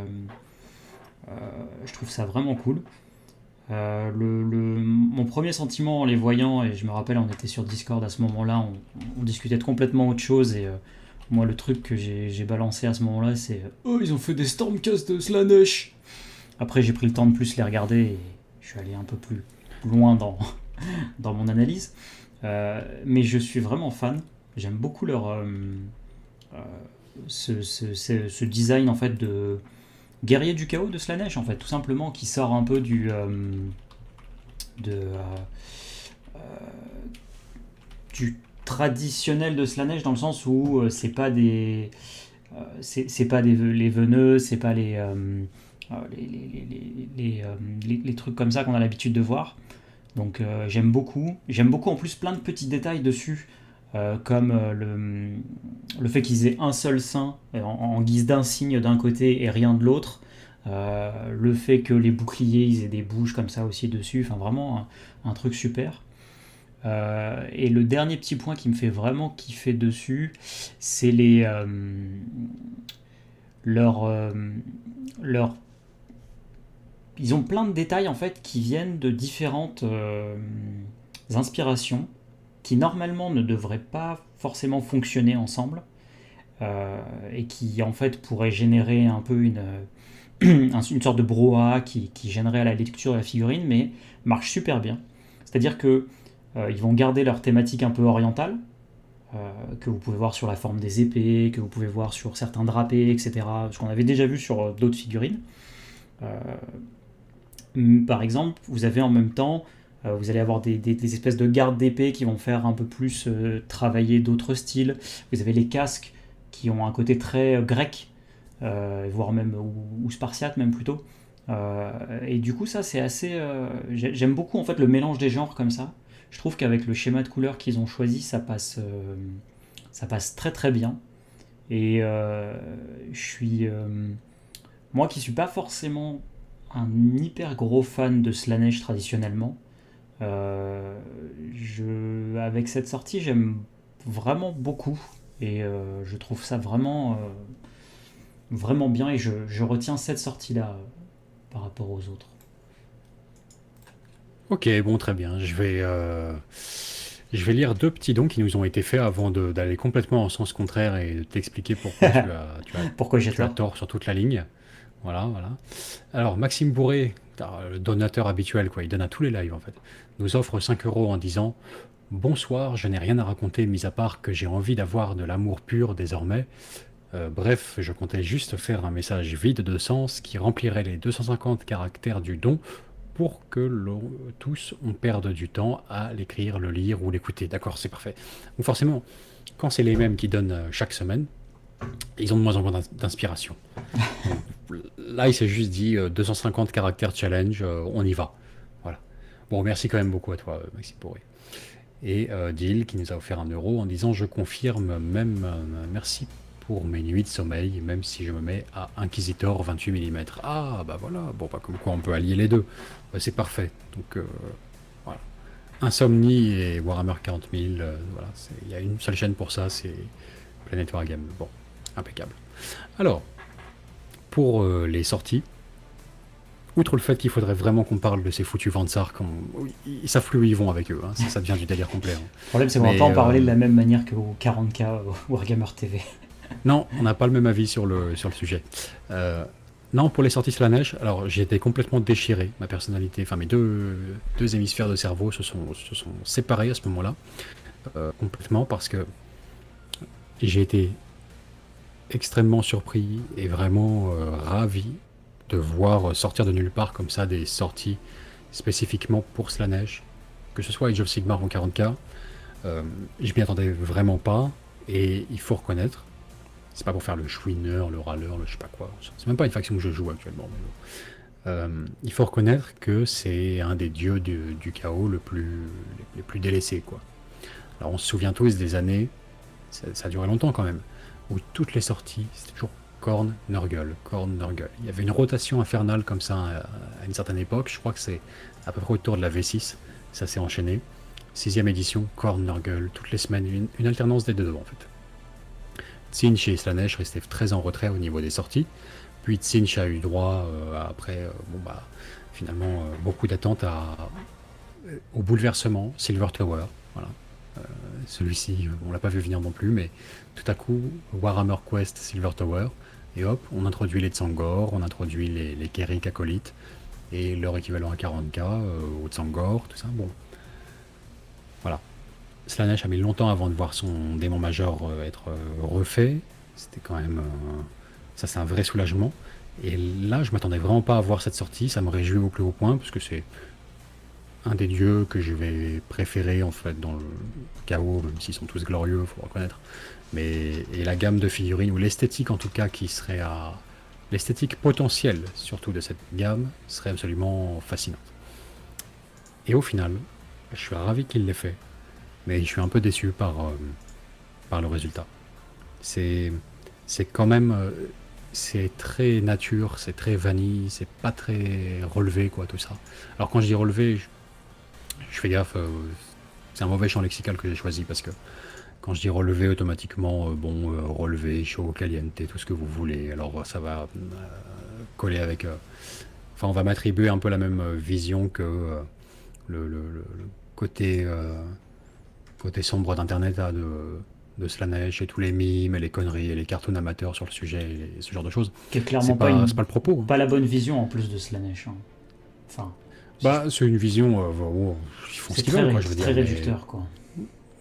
je trouve ça vraiment cool. Mon premier sentiment en les voyant, et je me rappelle, on était sur Discord à ce moment-là, on discutait de complètement autre chose, et moi le truc que j'ai balancé à ce moment-là, c'est oh, ils ont fait des Stormcast de Slanesh. Après j'ai pris le temps de plus les regarder, et je suis allé un peu plus loin dans mon analyse, mais je suis vraiment fan. J'aime beaucoup leur ce design en fait de guerrier du chaos de Slanesh, en fait, tout simplement, qui sort un peu du traditionnel de Slanesh, dans le sens où c'est pas des les veneux, c'est pas les trucs comme ça qu'on a l'habitude de voir. Donc j'aime beaucoup en plus plein de petits détails dessus, comme le fait qu'ils aient un seul sein en guise d'insigne d'un côté et rien de l'autre, le fait que les boucliers ils aient des bouches comme ça aussi dessus, enfin vraiment un truc super. Et le dernier petit point qui me fait vraiment kiffer dessus, c'est leur ils ont plein de détails en fait qui viennent de différentes inspirations qui normalement ne devraient pas forcément fonctionner ensemble, et qui en fait pourraient générer un peu une sorte de brouhaha qui gênerait à la lecture de la figurine, mais marche super bien. C'est-à-dire que ils vont garder leur thématique un peu orientale, que vous pouvez voir sur la forme des épées, que vous pouvez voir sur certains drapés, etc. Ce qu'on avait déjà vu sur d'autres figurines. Par exemple, vous avez en même temps, vous allez avoir des espèces de gardes d'épée qui vont faire un peu plus travailler d'autres styles. Vous avez les casques qui ont un côté très grec, voire même ou spartiate même plutôt. Et du coup ça c'est assez... j'aime beaucoup en fait le mélange des genres comme ça. Je trouve qu'avec le schéma de couleurs qu'ils ont choisi, ça passe très très bien. Et je suis... moi qui suis pas forcément un hyper gros fan de Slanesh traditionnellement, avec cette sortie j'aime vraiment beaucoup, et je trouve ça vraiment vraiment bien, et je retiens cette sortie là par rapport aux autres. Ok, bon, très bien. Je vais lire deux petits dons qui nous ont été faits avant d'aller complètement en sens contraire et de t'expliquer pourquoi Pourquoi j'ai tu as tort. tort sur toute la ligne. Voilà. Alors, Maxime Bourré, le donateur habituel, quoi, il donne à tous les lives en fait, nous offre 5 € en disant « Bonsoir, je n'ai rien à raconter, mis à part que j'ai envie d'avoir de l'amour pur désormais. Bref, je comptais juste faire un message vide de sens qui remplirait les 250 caractères du don pour que tous on perde du temps à l'écrire, le lire ou l'écouter. » D'accord, c'est parfait. Donc forcément, quand c'est les mêmes qui donnent chaque semaine, ils ont de moins en moins d'inspiration. Là, il s'est juste dit 250 caractères challenge, on y va. Voilà. Bon, merci quand même beaucoup à toi, Maxime Pourré. Et Dil qui nous a offert 1 € en disant « Je confirme même, merci pour mes nuits de sommeil, même si je me mets à Inquisitor 28 mm. » Ah, bah voilà, bon, bah, comme quoi on peut allier les deux. Bah, c'est parfait. Donc, voilà. Insomnie et Warhammer 40 000, voilà, il y a une seule chaîne pour ça, c'est Planet Wargame. Bon, impeccable. Alors, pour les sorties, outre le fait qu'il faudrait vraiment qu'on parle de ces foutus Vansar, ils savent plus où ils vont avec eux, hein, ça devient du délire complet. Hein. Le problème, c'est qu'on va Mais, pas en parler de la même manière que au 40K Warhammer TV. Non, on n'a pas le même avis sur le sujet. Non, pour les sorties Slanesh, alors j'ai été complètement déchiré, ma personnalité, enfin mes deux hémisphères de cerveau se sont séparés à ce moment-là, complètement, parce que j'ai été extrêmement surpris et vraiment ravi de voir sortir de nulle part comme ça des sorties spécifiquement pour Slanesh, que ce soit Age of Sigmar en 40K, je m'y attendais vraiment pas, et il faut reconnaître, c'est pas pour faire le chouineur, le râleur, le je sais pas quoi, c'est même pas une faction que je joue actuellement, mais bon. Il faut reconnaître que c'est un des dieux du chaos les plus délaissés, quoi. Alors on se souvient tous des années, ça a duré longtemps quand même, où toutes les sorties, c'était toujours Khorne, Nurgle, Khorne, Nurgle. Il y avait une rotation infernale comme ça à une certaine époque, je crois que c'est à peu près autour de la V6, ça s'est enchaîné. 6ème édition, Khorne, Nurgle, toutes les semaines, une alternance des deux en fait. Tzeentch et Slanesh restaient très en retrait au niveau des sorties, puis Tzeentch a eu droit après, finalement, beaucoup d'attentes au bouleversement, Silver Tower, voilà. Celui-ci, on l'a pas vu venir non plus, mais tout à coup, Warhammer Quest Silver Tower, et hop, on introduit les Tsaangor, on introduit les Kherik acolytes, et leur équivalent à 40K, au Tsaangor, tout ça, bon. Voilà. Slanesh a mis longtemps avant de voir son démon major être refait, c'était quand même... ça c'est un vrai soulagement, et là je m'attendais vraiment pas à voir cette sortie, ça me réjouit au plus haut point, parce que c'est un des dieux que je vais préférer en fait dans le chaos, même s'ils sont tous glorieux, faut reconnaître. Mais et la gamme de figurines, ou l'esthétique en tout cas, qui serait à l'esthétique potentielle surtout de cette gamme, serait absolument fascinante. Et au final, je suis ravi qu'il l'ait fait, mais je suis un peu déçu par le résultat. C'est quand même c'est très nature, c'est très vanille, c'est pas très relevé quoi tout ça. Alors quand je dis relevé, je fais gaffe, c'est un mauvais champ lexical que j'ai choisi parce que quand je dis relevé, automatiquement, relevé, chaud, caliente, tout ce que vous voulez, alors ça va coller avec... Enfin, on va m'attribuer un peu la même vision que le côté, côté sombre d'Internet de Slanesh et tous les mimes et les conneries et les cartoons amateurs sur le sujet et ce genre de choses. Qui est clairement C'est pas pas le propos. Hein. pas la bonne vision en plus de Slanesh. Hein. Enfin, C'est une vision, ils font ce c'est qu'ils très, veulent, quoi, je veux très dire. réducteur, quoi.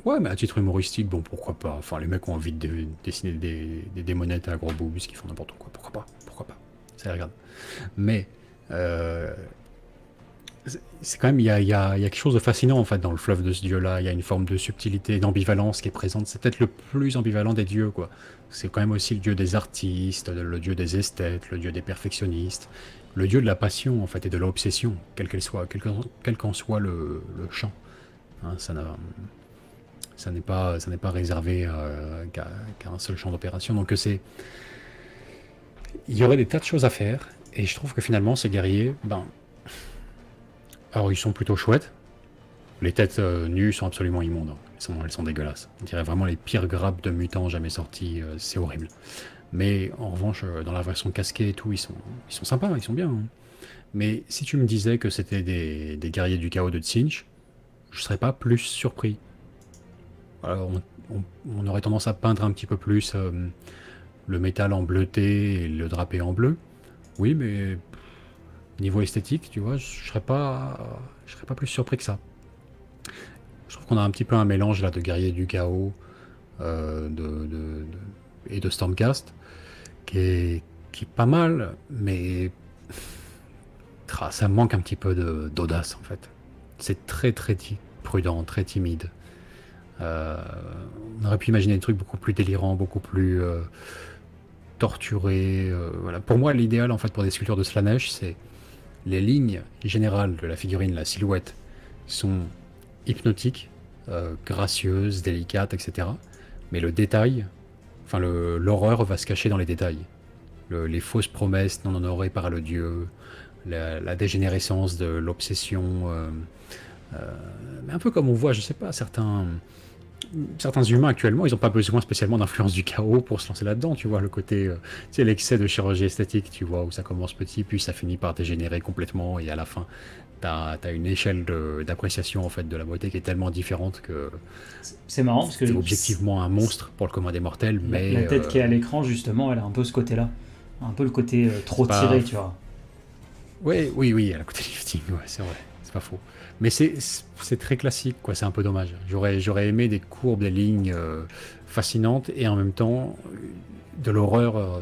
Ouais, mais à titre humoristique, bon, pourquoi pas. Enfin, les mecs ont envie de dessiner des démonettes à gros boobs qui font n'importe quoi. Pourquoi pas. Ça les regarde. Mais, c'est quand même, il y a quelque chose de fascinant, en fait, dans le fleuve de ce dieu-là. Il y a une forme de subtilité, d'ambivalence qui est présente. C'est peut-être le plus ambivalent des dieux, quoi. C'est quand même aussi le dieu des artistes, le dieu des esthètes, le dieu des perfectionnistes, le dieu de la passion, en fait, et de l'obsession, quelle qu'en soit le champ. Hein, ça n'est pas réservé qu'à un seul champ d'opération. Donc il y aurait des tas de choses à faire, et je trouve que finalement ces guerriers, alors ils sont plutôt chouettes. Les têtes nues sont absolument immondes, hein. Elles sont dégueulasses. On dirait vraiment les pires grappes de mutants jamais sortis, c'est horrible. Mais en revanche, dans la version casquée et tout, ils sont sympas, ils sont bien. Hein. Mais si tu me disais que c'était des guerriers du chaos de Tzeentch, je serais pas plus surpris. Alors, on aurait tendance à peindre un petit peu plus le métal en bleuté et le drapé en bleu. Oui, mais niveau esthétique, tu vois, je serais pas plus surpris que ça. Je trouve qu'on a un petit peu un mélange là de guerriers du chaos et de Stormcast qui est pas mal, mais ça manque un petit peu d'audace en fait. C'est très prudent, très timide. On aurait pu imaginer des trucs beaucoup plus délirants, beaucoup plus torturés. Voilà. Pour moi, l'idéal en fait pour des sculptures de Slanesh, c'est les lignes générales de la figurine, la silhouette, sont hypnotiques, gracieuses, délicates, etc. Mais le détail, enfin l'horreur va se cacher dans les détails. Les fausses promesses non honorées par le dieu, la dégénérescence de l'obsession Mais un peu comme on voit, je sais pas, certains humains actuellement, ils n'ont pas besoin spécialement d'influence du chaos pour se lancer là-dedans, tu vois, le côté, tu sais, l'excès de chirurgie esthétique, tu vois, où ça commence petit, puis ça finit par dégénérer complètement, et à la fin, t'as une échelle d'appréciation, en fait, de la beauté qui est tellement différente que C'est marrant parce que c'est objectivement un monstre pour le commun des mortels, mais la tête qui est à l'écran, justement, elle a un peu ce côté-là. Un peu le côté trop c'est pas... tiré, tu vois. Oui, à la côté lifting, ouais, c'est vrai, c'est pas faux. Mais c'est très classique, quoi, c'est un peu dommage. J'aurais aimé des courbes, des lignes fascinantes, et en même temps, de l'horreur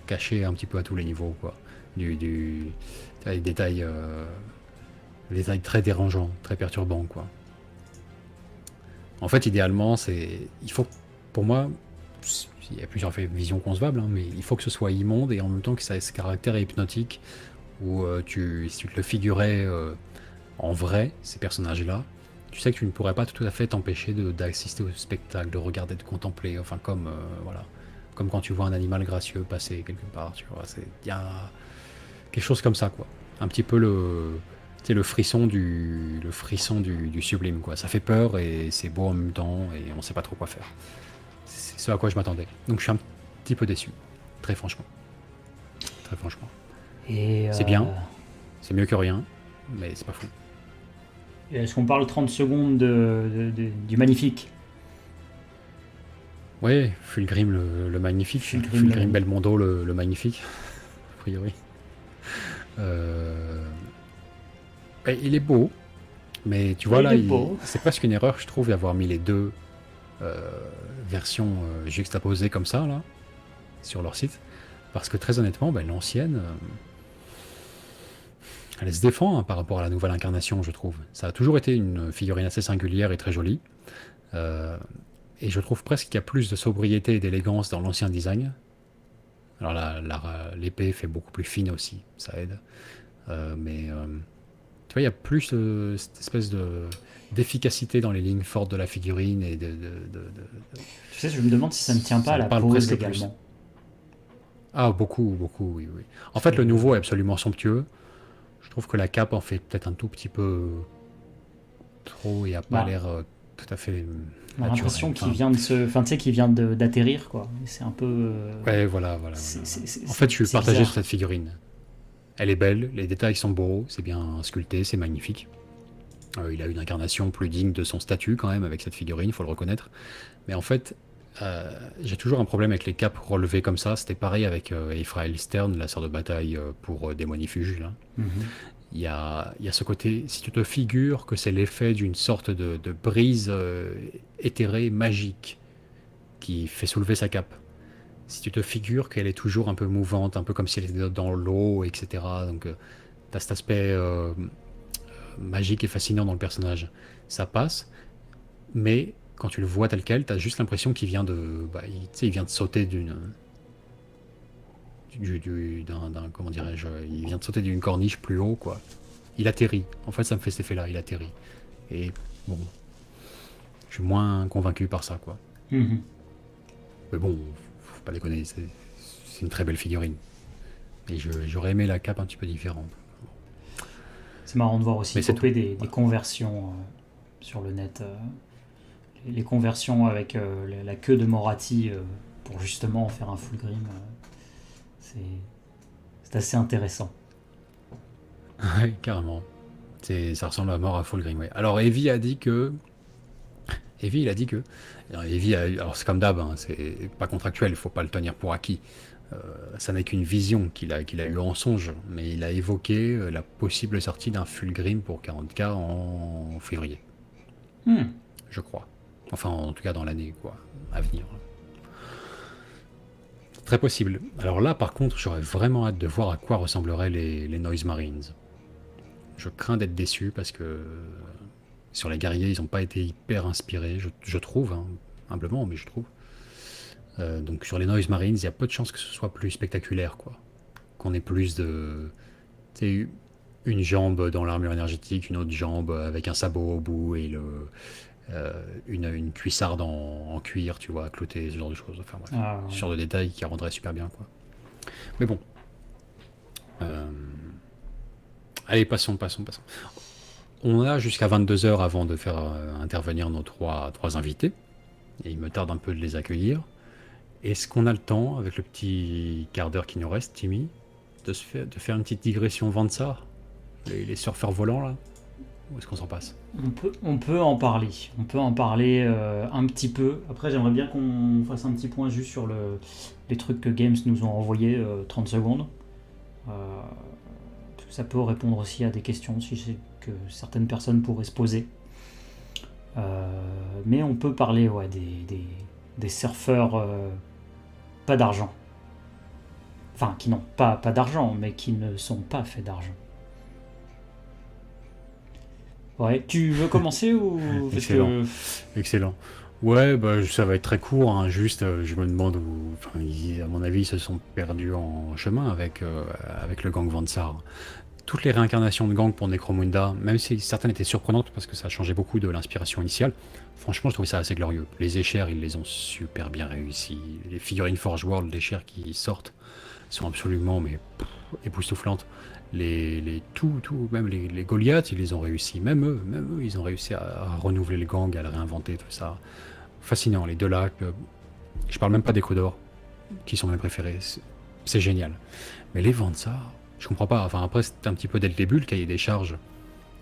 cachée un petit peu à tous les niveaux, quoi. Avec des détails très dérangeants, très perturbants, quoi. En fait, idéalement, il faut, pour moi, il y a plusieurs visions concevables, hein, mais il faut que ce soit immonde et en même temps que ça ait ce caractère hypnotique où si tu te le figurais en vrai, ces personnages-là, tu sais que tu ne pourrais pas tout à fait t'empêcher d'assister au spectacle, de regarder, de contempler, enfin comme voilà, comme quand tu vois un animal gracieux passer quelque part, tu vois, il y a quelque chose comme ça, quoi. Un petit peu tu sais, le frisson du sublime, quoi. Ça fait peur et c'est beau en même temps et on sait pas trop quoi faire. C'est ce à quoi je m'attendais. Donc je suis un petit peu déçu, très franchement. Très franchement. Et C'est bien, c'est mieux que rien, mais c'est pas fou. est-ce qu'on parle 30 secondes du magnifique? Ouais, Fulgrim le magnifique, Fulgrim Belmondo le magnifique, a priori. Il est beau, mais tu vois Oui, là, il est beau. c'est presque une erreur, je trouve, d'avoir mis les deux versions juxtaposées comme ça, là, sur leur site. Parce que très honnêtement, l'ancienne, elle se défend hein, par rapport à la nouvelle incarnation, je trouve. Ça a toujours été une figurine assez singulière et très jolie. Et je trouve presque qu'il y a plus de sobriété et d'élégance dans l'ancien design. Alors l'épée fait beaucoup plus fine aussi, ça aide. Mais tu vois, il y a plus cette espèce d'efficacité dans les lignes fortes de la figurine et Tu sais, je me demande si ça ne tient pas ça à me la parle pose presque plus. également. Ah, beaucoup, oui. En fait, le nouveau est absolument somptueux. Je trouve que la cape en fait peut-être un tout petit peu trop et a pas Bah, l'air tout à fait On a naturel. l'impression qu'il vient de se, enfin, tu sais, qu'il vient d'atterrir, quoi. C'est un peu. Ouais, voilà. En fait, je suis c'est partagé bizarre. sur cette figurine. Elle est belle, les détails sont beaux, c'est bien sculpté, c'est magnifique. Il a une incarnation plus digne de son statut quand même avec cette figurine, il faut le reconnaître. Mais en fait, j'ai toujours un problème avec les capes relevées comme ça. C'était pareil avec Ephraël Stern, la sœur de bataille pour Démonifuge. Là. Mhm. Il y a ce côté, si tu te figures que c'est l'effet d'une sorte de brise éthérée, magique, qui fait soulever sa cape. Si tu te figures qu'elle est toujours un peu mouvante, un peu comme si elle était dans l'eau, etc. Donc tu as cet aspect magique et fascinant dans le personnage. Ça passe, mais quand tu le vois tel quel, tu as juste l'impression qu'il vient de, il vient de sauter comment dirais-je, il vient de sauter d'une corniche plus haut, quoi. Il atterrit. En fait, ça me fait cet effet-là, il atterrit. Et bon, je suis moins convaincu par ça, quoi. Mhm. Mais bon, faut pas déconner, c'est une très belle figurine. Et j'aurais aimé la cape un petit peu différente. C'est marrant de voir aussi Mais c'est popper tout. des conversions sur le net. Les conversions avec la queue de Moratti pour justement en faire un Fulgrim. C'est assez intéressant. Ouais, carrément. Ça ressemble à mort à Fulgrim, ouais. Alors, Evie a dit que... Evie, il a dit que... Alors, c'est comme d'hab, hein, c'est pas contractuel, il faut pas le tenir pour acquis. Ça n'est qu'une vision qu'il a eue en songe, mais il a évoqué la possible sortie d'un Fulgrim pour 40K en février, Hmm. je crois. Enfin, en tout cas, dans l'année, quoi, à venir. Très possible. Alors là, par contre, j'aurais vraiment hâte de voir à quoi ressembleraient les Noise Marines. Je crains d'être déçu parce que sur les guerriers, ils n'ont pas été hyper inspirés, je trouve, hein, humblement, mais je trouve. Donc sur les Noise Marines, il y a peu de chances que ce soit plus spectaculaire, quoi. Qu'on ait plus de... Tu sais, une jambe dans l'armure énergétique, une autre jambe avec un sabot au bout et une cuissarde en cuir, tu vois, cloutée, ce genre de choses. Enfin bref, Ah, ce genre de détails qui rendraient super bien, quoi. Mais bon. Allez, passons. On a jusqu'à 22 heures avant de faire intervenir nos trois invités. Et il me tarde un peu de les accueillir. Est-ce qu'on a le temps, avec le petit quart d'heure qui nous reste, Timmy, de faire une petite digression Vansar, les surfeurs volants là? Où est-ce qu'on s'en passe? On peut en parler. On peut en parler un petit peu. Après, j'aimerais bien qu'on fasse un petit point juste sur les trucs que Games nous ont envoyés 30 secondes. Parce que ça peut répondre aussi à des questions si c'est que certaines personnes pourraient se poser. Mais on peut parler des surfeurs pas d'argent. Enfin, qui n'ont pas d'argent, mais qui ne sont pas faits d'argent. Ouais, tu veux commencer ou parce Excellent. Excellent. Ouais, bah, ça va être très court, hein, juste je me demande où, enfin, à mon avis, ils se sont perdus en chemin avec le gang Vansar. Toutes les réincarnations de gang pour Necromunda, même si certaines étaient surprenantes parce que ça a changé beaucoup de l'inspiration initiale, franchement, je trouvais ça assez glorieux. Les échères, ils les ont super bien réussis. Les figurines Forge World d'échères qui sortent sont absolument époustouflantes. Même les Goliaths, ils les ont réussi. Même eux, ils ont réussi à renouveler le gang, à le réinventer, tout ça. Fascinant, les deux lacs. Je parle même pas des Kodor, qui sont mes préférés. C'est génial. Mais les Vansar, je comprends pas. Enfin, après, c'était un petit peu dès le début, le cahier des charges.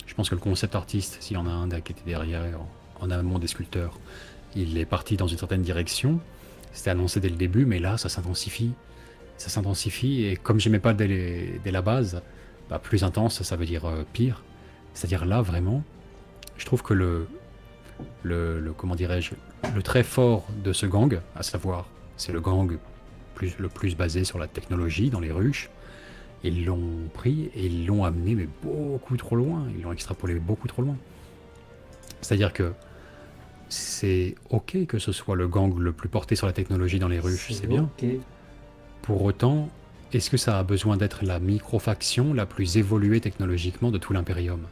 Je pense que le concept artiste, s'il y en a un qui était derrière, en amont des sculpteurs, il est parti dans une certaine direction. C'était annoncé dès le début, mais là, ça s'intensifie. Ça s'intensifie, et comme j'aimais pas dès la base, bah, plus intense, ça veut dire pire. C'est-à-dire là, vraiment, je trouve que comment dirais-je, le trait fort de ce gang, à savoir, c'est le gang le plus basé sur la technologie dans les ruches. Ils l'ont pris et ils l'ont amené mais beaucoup trop loin. Ils l'ont extrapolé beaucoup trop loin. C'est-à-dire que c'est ok que ce soit le gang le plus porté sur la technologie dans les ruches, c'est bien. Ok. Pour autant, est-ce que ça a besoin d'être la micro-faction la plus évoluée technologiquement de tout l'Imperium?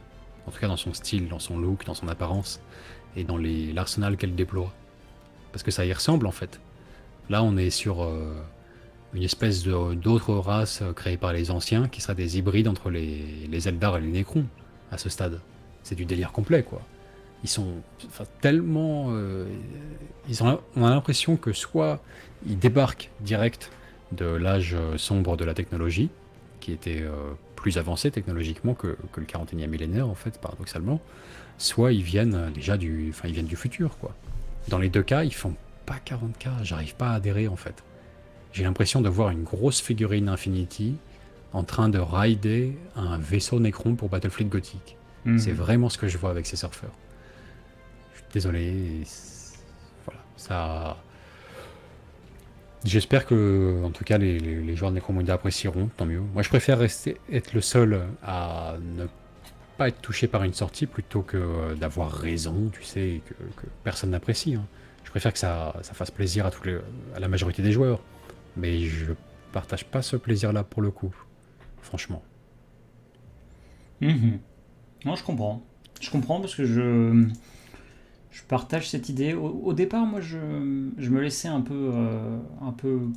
En tout cas dans son style, dans son look, dans son apparence, et dans l'arsenal qu'elle déploie. Parce que ça y ressemble en fait. Là on est sur une espèce d'autre race créée par les anciens, qui sera des hybrides entre les Eldar et les Necrons, à ce stade. C'est du délire complet quoi. Ils sont tellement... on a l'impression que soit ils débarquent direct de l'âge sombre de la technologie, qui était plus avancé technologiquement que le 41e millénaire, en fait, paradoxalement, soit ils viennent ils viennent du futur, quoi. Dans les deux cas, ils font pas 40K, j'arrive pas à adhérer, en fait. J'ai l'impression de voir une grosse figurine Infinity en train de rider un vaisseau Necron pour Battlefleet Gothic. C'est vraiment ce que je vois avec ces surfeurs. Je suis désolé, voilà, ça... J'espère que, en tout cas, les joueurs de Necromunda apprécieront, tant mieux. Moi, je préfère être le seul à ne pas être touché par une sortie plutôt que d'avoir raison, tu sais, et que personne n'apprécie. Hein. Je préfère que ça fasse plaisir à la majorité des joueurs. Mais je partage pas ce plaisir-là pour le coup, franchement. Non, je comprends. Je comprends parce que je partage cette idée. Au départ, moi, je me laissais un peu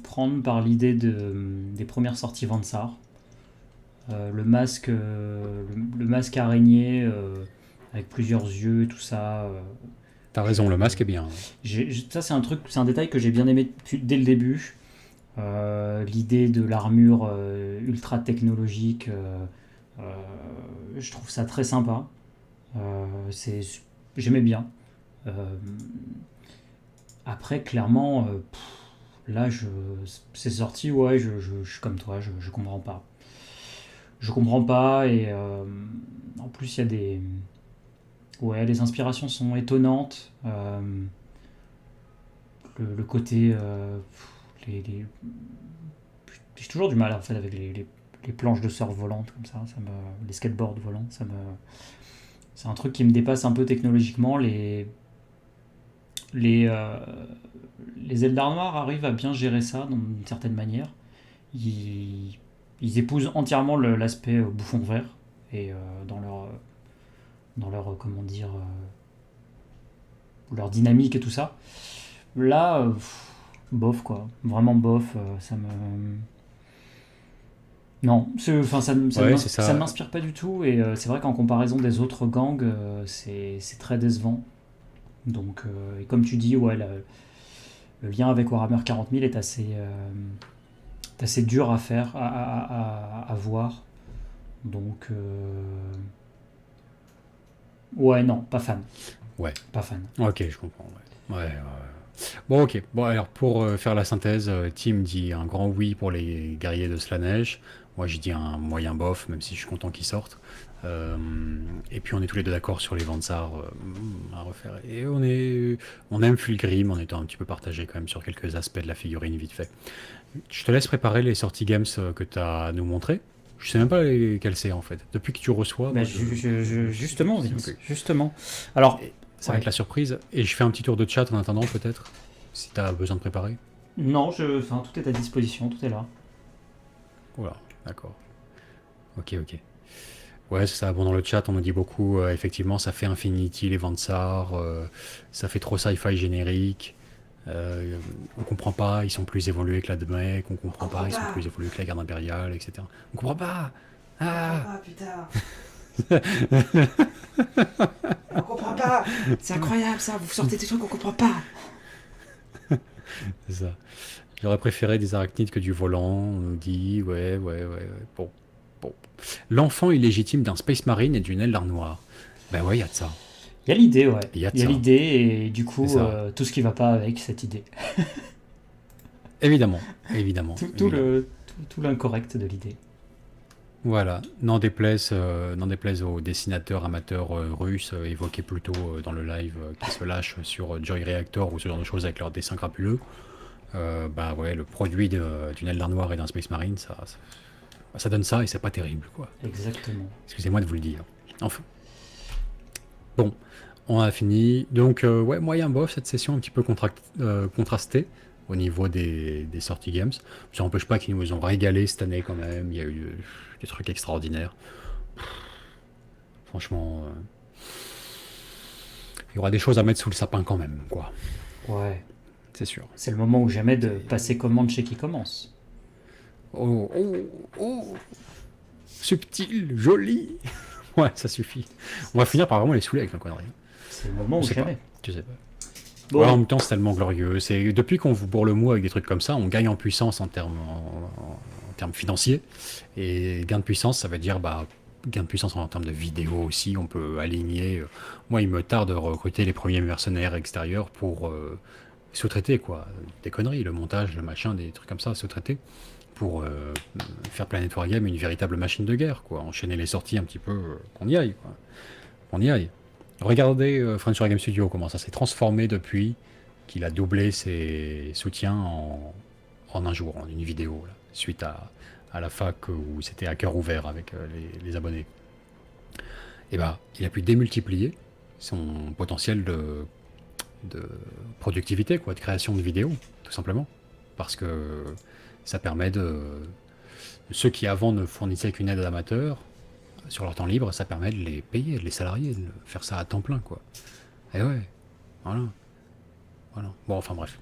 prendre par l'idée des premières sorties Vansar. Le masque araignée avec plusieurs yeux, tout ça. T'as raison, le masque est bien. Ça, c'est un détail que j'ai bien aimé dès le début. L'idée de l'armure ultra technologique, je trouve ça très sympa. J'aimais bien. Après, clairement, là, c'est sorti, ouais, je suis comme toi, je comprends pas. Je comprends pas, et en plus, il y a ouais, les inspirations sont étonnantes. Le côté. J'ai toujours du mal, en fait, avec les planches de surf volantes, comme ça, les skateboards volants, c'est un truc qui me dépasse un peu technologiquement. Les Eldar noirs arrivent à bien gérer ça d'une certaine manière. Ils épousent entièrement l'aspect bouffon vert et dans leur comment dire leur dynamique et tout ça. Là, bof quoi, vraiment bof. Non, enfin, Ouais, c'est ça ça. ne m'inspire pas du tout, et c'est vrai qu'en comparaison des autres gangs, c'est très décevant. Donc, et comme tu dis, ouais, le lien avec Warhammer 40 000 est assez dur à faire, à voir. Donc, ouais, non, pas fan. Ouais. Pas fan. Ok, je comprends. Ouais. Ouais, ouais, ouais. Bon, ok. Bon, alors pour faire la synthèse, Tim dit un grand oui pour les guerriers de Slanesh. Moi, j'ai dit un moyen bof, même si je suis content qu'ils sortent. Euh, et puis, on est tous les deux d'accord sur les Vansar à refaire. Et on aime Fulgrim en étant un petit peu partagé quand même sur quelques aspects de la figurine vite fait. Je te laisse préparer les sorties games que tu as à nous montrer. Je sais même pas lesquelles c'est en fait. Depuis que tu reçois, Bah, moi, justement, je sais même Vince, plus. justement. Alors, Et ça va ouais. être la surprise. Et je fais un petit tour de chat en attendant, peut-être, si tu as besoin de préparer. Non, enfin, tout est à disposition, tout est là. Voilà, d'accord. Ok, ok. Ouais, c'est ça. Bon, dans le chat, on nous dit beaucoup, effectivement, ça fait Infinity, les Vansar, ça fait trop sci-fi générique. On comprend pas, ils sont plus évolués que la Dmec, on comprend pas, ils sont plus évolués que la garde impériale, etc. On comprend pas. Ah. Ah putain. On comprend pas. C'est incroyable ça, vous sortez des trucs qu'on comprend pas. C'est ça. J'aurais préféré des arachnides que du volant, on nous dit, ouais, ouais, ouais, ouais. Bon, bon. L'enfant illégitime d'un Space Marine et d'une Eldar noire. Ben ouais, il y a de ça. Il y a l'idée, ouais. Il y a de Il y a ça. l'idée et du C'est coup, ça. tout ce qui va pas avec cette idée. Évidemment, évidemment, Tout évidemment. tout l'incorrect de l'idée. Voilà, n'en déplaise aux dessinateurs amateurs russes évoqués plus tôt dans le live qui se lâchent sur Joy Reactor ou ce genre de choses avec leurs dessins crapuleux. Bah ouais, le produit d'une Eldar noire et d'un Space Marine, ça donne ça et c'est pas terrible, quoi. Exactement. Excusez-moi de vous le dire. Enfin, bon, on a fini. Donc, ouais, moyen bof cette session un petit peu contrastée au niveau des sorties games. Ça n'empêche pas qu'ils nous ont régalé cette année quand même. Il y a eu des trucs extraordinaires. Franchement, il y aura des choses à mettre sous le sapin quand même, quoi. Ouais. C'est sûr. C'est le moment ou jamais de passer commande chez qui commence. Oh, oh, oh, subtil, joli. Ouais, ça suffit. On va finir par vraiment les saouler avec nos conneries. C'est le moment Je ou sais pas. jamais. Je sais pas. Bon, Ouais, en même temps, c'est tellement glorieux. C'est depuis qu'on vous bourre le mou avec des trucs comme ça, on gagne en puissance en termes financiers. Et gain de puissance, ça veut dire gain de puissance en termes de vidéo aussi. On peut aligner. Moi, il me tarde de recruter les premiers mercenaires extérieurs pour sous-traiter quoi. Des conneries, le montage, le machin, des trucs comme ça, sous-traiter pour faire Planet Wargame une véritable machine de guerre, quoi. Enchaîner les sorties un petit peu, qu'on y aille, quoi. Qu'on y aille. Regardez French Wargame Studio, comment ça s'est transformé depuis qu'il a doublé ses soutiens en un jour, en une vidéo, là, suite à la fac où c'était à cœur ouvert avec les abonnés. Et bah, il a pu démultiplier son potentiel de productivité, quoi, de création de vidéos, tout simplement. Parce que ça permet ceux qui avant ne fournissaient qu'une aide à l'amateur, sur leur temps libre, ça permet de les payer, de les salarier, de faire ça à temps plein, quoi. Et ouais, voilà. Voilà. Bon, enfin bref.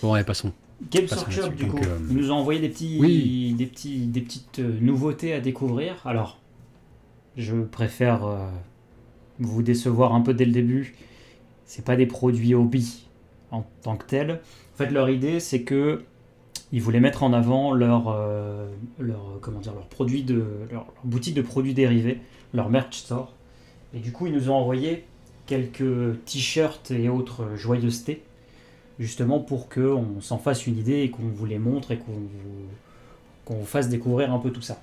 Bon, allez, passons. Games Passons Workshop, là-dessus. du Donc, coup, ils nous ont envoyé oui. des petites nouveautés à découvrir. Alors, je préfère vous décevoir un peu dès le début. C'est pas des produits hobby en tant que tels. En fait, leur idée, c'est que ils voulaient mettre en avant leur boutique de produits dérivés, leur merch store. Et du coup, ils nous ont envoyé quelques t-shirts et autres joyeusetés, justement pour qu'on s'en fasse une idée et qu'on vous les montre et qu'on vous fasse découvrir un peu tout ça.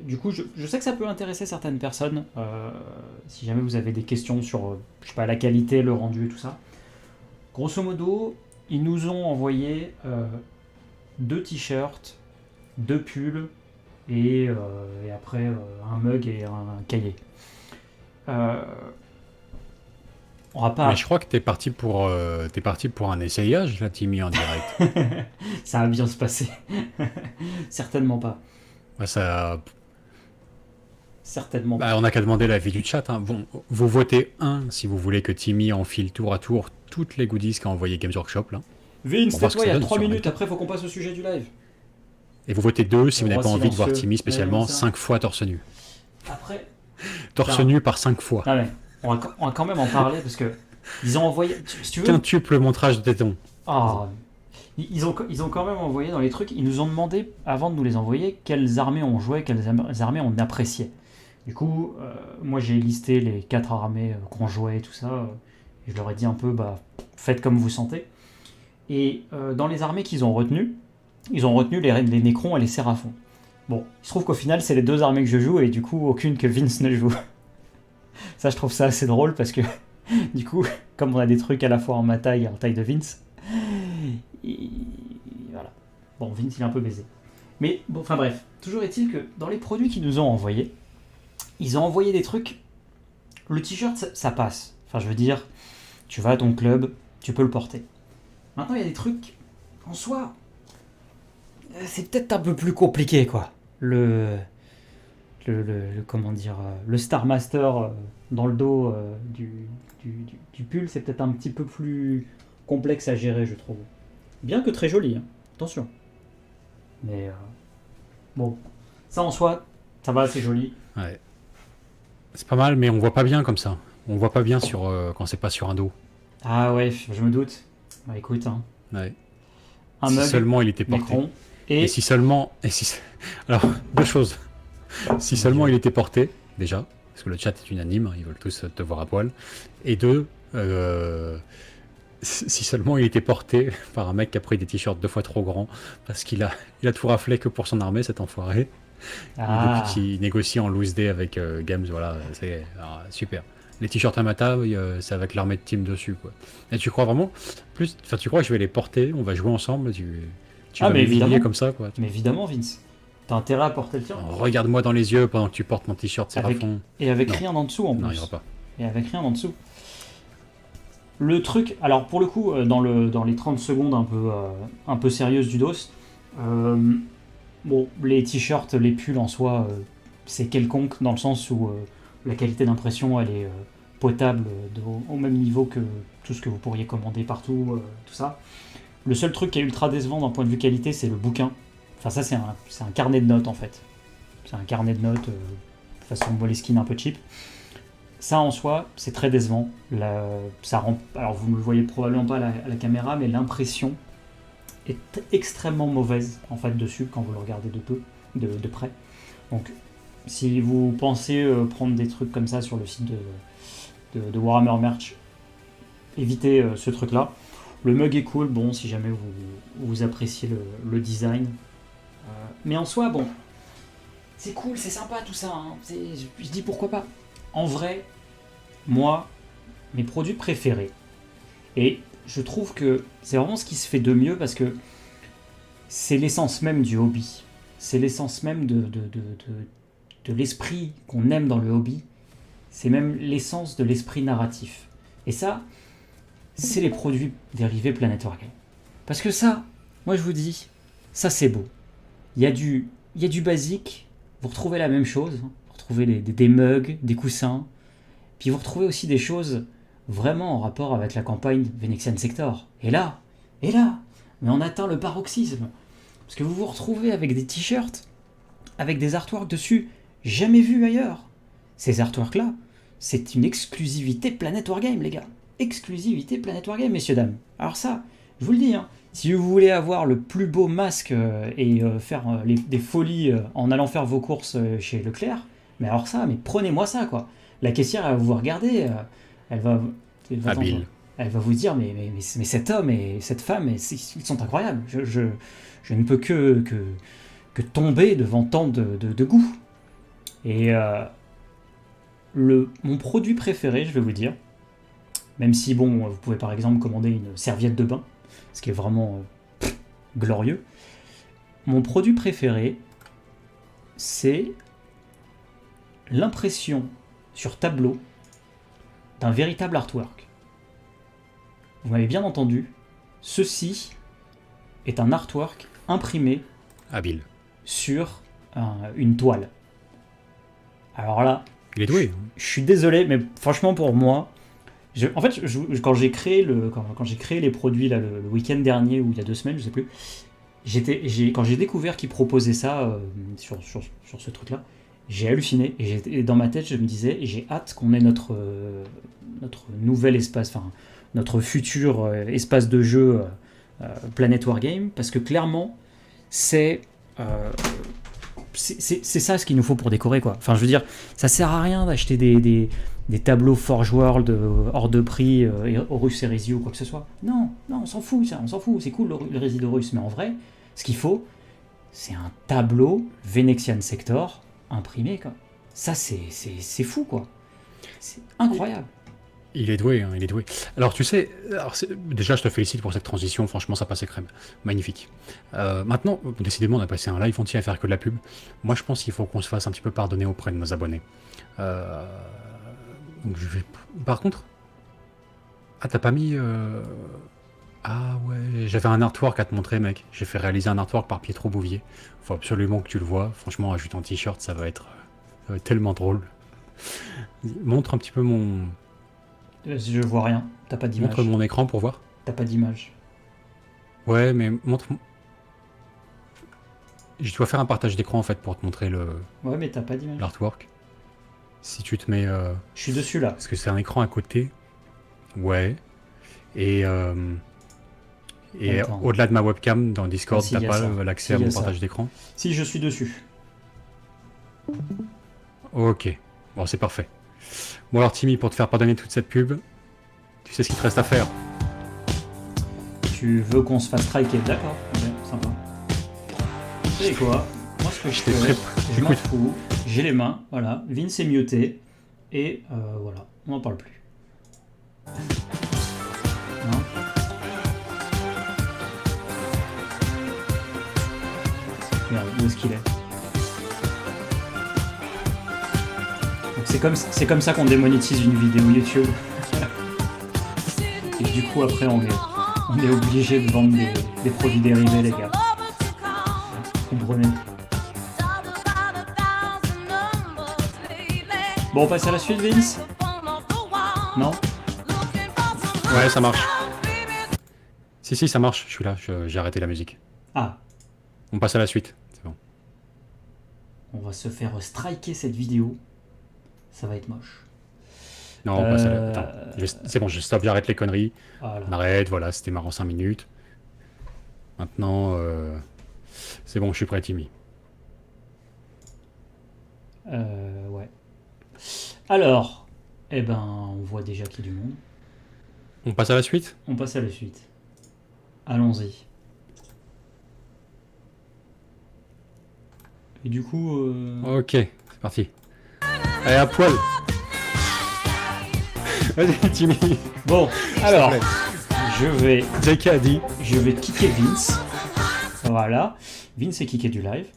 Du coup, je sais que ça peut intéresser certaines personnes, si jamais vous avez des questions sur je sais pas, la qualité, le rendu et tout ça. Grosso modo, ils nous ont envoyé 2 t-shirts, 2 pulls et après un mug et un cahier. On va pas. Mais je crois que t'es parti pour un essayage, là, Timmy, en direct. Ça va bien se passer. Certainement pas. Ouais, ça, Certainement pas. on n'a qu'à demander l'avis du chat, hein. Bon, vous votez 1 si vous voulez que Timmy enfile tour à tour toutes les goodies qu'a envoyé Games Workshop, là. Vince, On va voir ce que tais-toi, il y ça a donne 3 sur minutes, Internet. après faut qu'on passe au sujet du live. Et vous votez 2 si Le vous n'avez roi pas envie de voir silencieux. Timmy spécialement Ouais, ça. 5 fois torse nu. Après, Torse Putain. nu par 5 fois. non mais, on va quand même en parler parce que ils ont envoyé, si tu veux, Quintuple montrage de tétons. ah, ils ont quand même envoyé dans les trucs, ils nous ont demandé, avant de nous les envoyer, quelles armées on jouait, quelles armées on appréciait. Du coup, moi j'ai listé les 4 armées qu'on jouait et tout ça, et je leur ai dit un peu, bah, faites comme vous sentez. Et dans les armées qu'ils ont retenues, ils ont retenu les Nécrons et les Séraphons. Bon, il se trouve qu'au final, c'est les 2 armées que je joue, et du coup, aucune que Vince ne joue. Ça, je trouve ça assez drôle, parce que, du coup, comme on a des trucs à la fois en ma taille et en taille de Vince, et voilà. Bon, Vince, il est un peu baisé. Mais, bon, enfin bref, toujours est-il que dans les produits qu'ils nous ont envoyés, ils ont envoyé des trucs... Le t-shirt, ça passe. Enfin, je veux dire, tu vas à ton club, tu peux le porter. Maintenant, il y a des trucs, en soi, c'est peut-être un peu plus compliqué, quoi. Comment dire, le Star Master dans le dos du pull, c'est peut-être un petit peu plus complexe à gérer, je trouve. Bien que très joli, hein. Attention. Mais bon, ça en soi, ça va, c'est joli. Ouais. C'est pas mal, mais on voit pas bien comme ça. On voit pas bien sur quand c'est pas sur un dos. Ah ouais, je me doute. Bah écoute, hein. Ouais. Un Si mug, seulement il était porté. Necron, Et et si seulement. Alors, 2 choses. Si seulement il était porté, déjà, parce que le chat est unanime, ils veulent tous te voir à poil. Et 2, si seulement il était porté par un mec qui a pris des t-shirts 2 fois trop grands, parce qu'il a tout raflé que pour son armée, cet enfoiré. Et ah, depuis qu'il négocie en loose day avec Games, voilà, c'est super. Les t-shirts à ma table, c'est avec l'armée de team dessus, quoi. Et tu crois vraiment tu crois que je vais les porter, on va jouer ensemble, tu Ah, vas mais m'humilier évidemment. comme ça, quoi. mais évidemment, Vince, t'as intérêt à porter le tien. Regarde-moi dans les yeux pendant que tu portes mon t-shirt Avec- Séraphon. Et avec Non. rien en dessous en Non, il plus. n'y aura pas. Et avec rien en dessous. Le truc, alors pour le coup, dans les 30 secondes un peu sérieuses du DOS, bon, les t-shirts, les pulls en soi, c'est quelconque dans le sens où la qualité d'impression, elle est potable au même niveau que tout ce que vous pourriez commander partout, tout ça. Le seul truc qui est ultra décevant d'un point de vue qualité, c'est le bouquin. Enfin, ça, c'est un carnet de notes en fait. C'est un carnet de notes façon Moleskine un peu cheap. Ça en soi, c'est très décevant. Ça rend, alors vous ne le voyez probablement pas à la caméra, mais l'impression est extrêmement mauvaise en fait dessus quand vous le regardez de près. Donc, si vous pensez prendre des trucs comme ça sur le site de Warhammer Merch, évitez ce truc-là. Le mug est cool, bon, si jamais vous appréciez le design. Mais en soi, bon, c'est cool, c'est sympa tout ça. Hein. Je dis pourquoi pas. En vrai, moi, mes produits préférés, et je trouve que c'est vraiment ce qui se fait de mieux parce que c'est l'essence même du hobby. C'est l'essence même de l'esprit qu'on aime dans le hobby. C'est même l'essence de l'esprit narratif. Et ça, c'est les produits dérivés Planet Wargame. Parce que ça, moi je vous dis, ça c'est beau. Il y a du basique, vous retrouvez la même chose. Vous retrouvez des mugs, des coussins. Puis vous retrouvez aussi des choses vraiment en rapport avec la campagne Venexian Sector. Et là, mais on atteint le paroxysme. Parce que vous vous retrouvez avec des t-shirts, avec des artworks dessus, jamais vus ailleurs. Ces artworks-là, c'est une exclusivité Planet Wargame, les gars. Exclusivité Planet Wargame, messieurs, dames. Alors ça, je vous le dis, hein, si vous voulez avoir le plus beau masque et faire des folies en allant faire vos courses chez Leclerc, mais alors ça, mais prenez-moi ça, quoi. La caissière, elle va vous regarder, elle va vous dire, mais cet homme et cette femme, ils sont incroyables. Je ne peux que tomber devant tant de goût. Et mon produit préféré, je vais vous dire, même si, bon, vous pouvez par exemple commander une serviette de bain, ce qui est vraiment glorieux. Mon produit préféré, c'est l'impression sur tableau d'un véritable artwork. Vous m'avez bien entendu, ceci est un artwork imprimé Habile. sur une toile. Alors là, Il est doué. je suis désolé, mais franchement pour moi, en fait, quand j'ai créé les produits là, le week-end dernier ou il y a 2 semaines, je sais plus, Quand j'ai découvert qu'ils proposaient ça sur ce truc-là, j'ai halluciné. Et dans ma tête, je me disais, j'ai hâte qu'on ait notre nouvel espace, enfin, notre futur espace de jeu Planet Wargame, parce que clairement, c'est ça ce qu'il nous faut pour décorer, quoi. Enfin, je veux dire, ça sert à rien d'acheter des tableaux Forge World hors de prix, Horus Heresy ou quoi que ce soit. Non, on s'en fout, ça, on s'en fout. C'est cool le Rési d'Horus, mais en vrai, ce qu'il faut, c'est un tableau Venexian Sector imprimé, quoi. Ça, c'est fou, quoi. C'est incroyable. Il est doué, hein, il est doué. Alors tu sais, déjà je te félicite pour cette transition, franchement ça passait crème. Magnifique. Maintenant, décidément on a passé un live entier à faire que de la pub. Moi je pense qu'il faut qu'on se fasse un petit peu pardonner auprès de nos abonnés. Donc je vais... Par contre... Ah t'as pas mis... Ah ouais, j'avais un artwork à te montrer mec. J'ai fait réaliser un artwork par Pietro Bouvier. Faut absolument que tu le vois. Franchement, ajouter un t-shirt, ça va être tellement drôle. Montre un petit peu mon... Je vois rien, t'as pas d'image. Montre mon écran pour voir. T'as pas d'image. Ouais, mais montre... Je dois faire un partage d'écran en fait pour te montrer Ouais, mais t'as pas d'image. l'artwork. Si tu te mets... Je suis dessus là. Parce que c'est un écran à côté. Ouais. Et Attends. au-delà de ma webcam, dans Discord, Ah, si, t'as y a pas ça. l'accès Si, à y a mon ça. partage d'écran. Si, je suis dessus. Ok. Bon, c'est parfait. Bon alors Timmy, pour te faire pardonner toute cette pub, tu sais ce qu'il te reste à faire. Tu veux qu'on se fasse striker, d'accord. Ok, sympa. Tu sais quoi? Moi, ce que je T'es fais, prêt. je m'en Écoute. fous. J'ai les mains, voilà. Vince est muté. Et voilà, on n'en parle plus. Non. Merde, où est-ce qu'il est? Donc c'est comme ça qu'on démonétise une vidéo YouTube. Et du coup, après, on est obligé de vendre des produits dérivés, les gars. Vous comprenez? Bon, on passe à la suite, Vince? Non? Ouais, ça marche. Si, ça marche. Je suis là, j'ai arrêté la musique. Ah, On passe à la suite. C'est bon. on va se faire striker cette vidéo. Ça va être moche. Non, on passe à la... Attends, c'est bon, je stoppe, j'arrête les conneries. Voilà. On arrête, voilà, c'était marrant 5 minutes. Maintenant, c'est bon, je suis prêt, Timmy. Ouais. Alors, eh ben, on voit déjà qu'il y a du monde. On passe à la suite? On passe à la suite. Allons-y. Et du coup... Ok, c'est parti. Allez, à poil. Vas-y, Timmy. Bon, alors, plaît. je JK a dit. vais kicker Vince. Voilà. Vince est kické du live.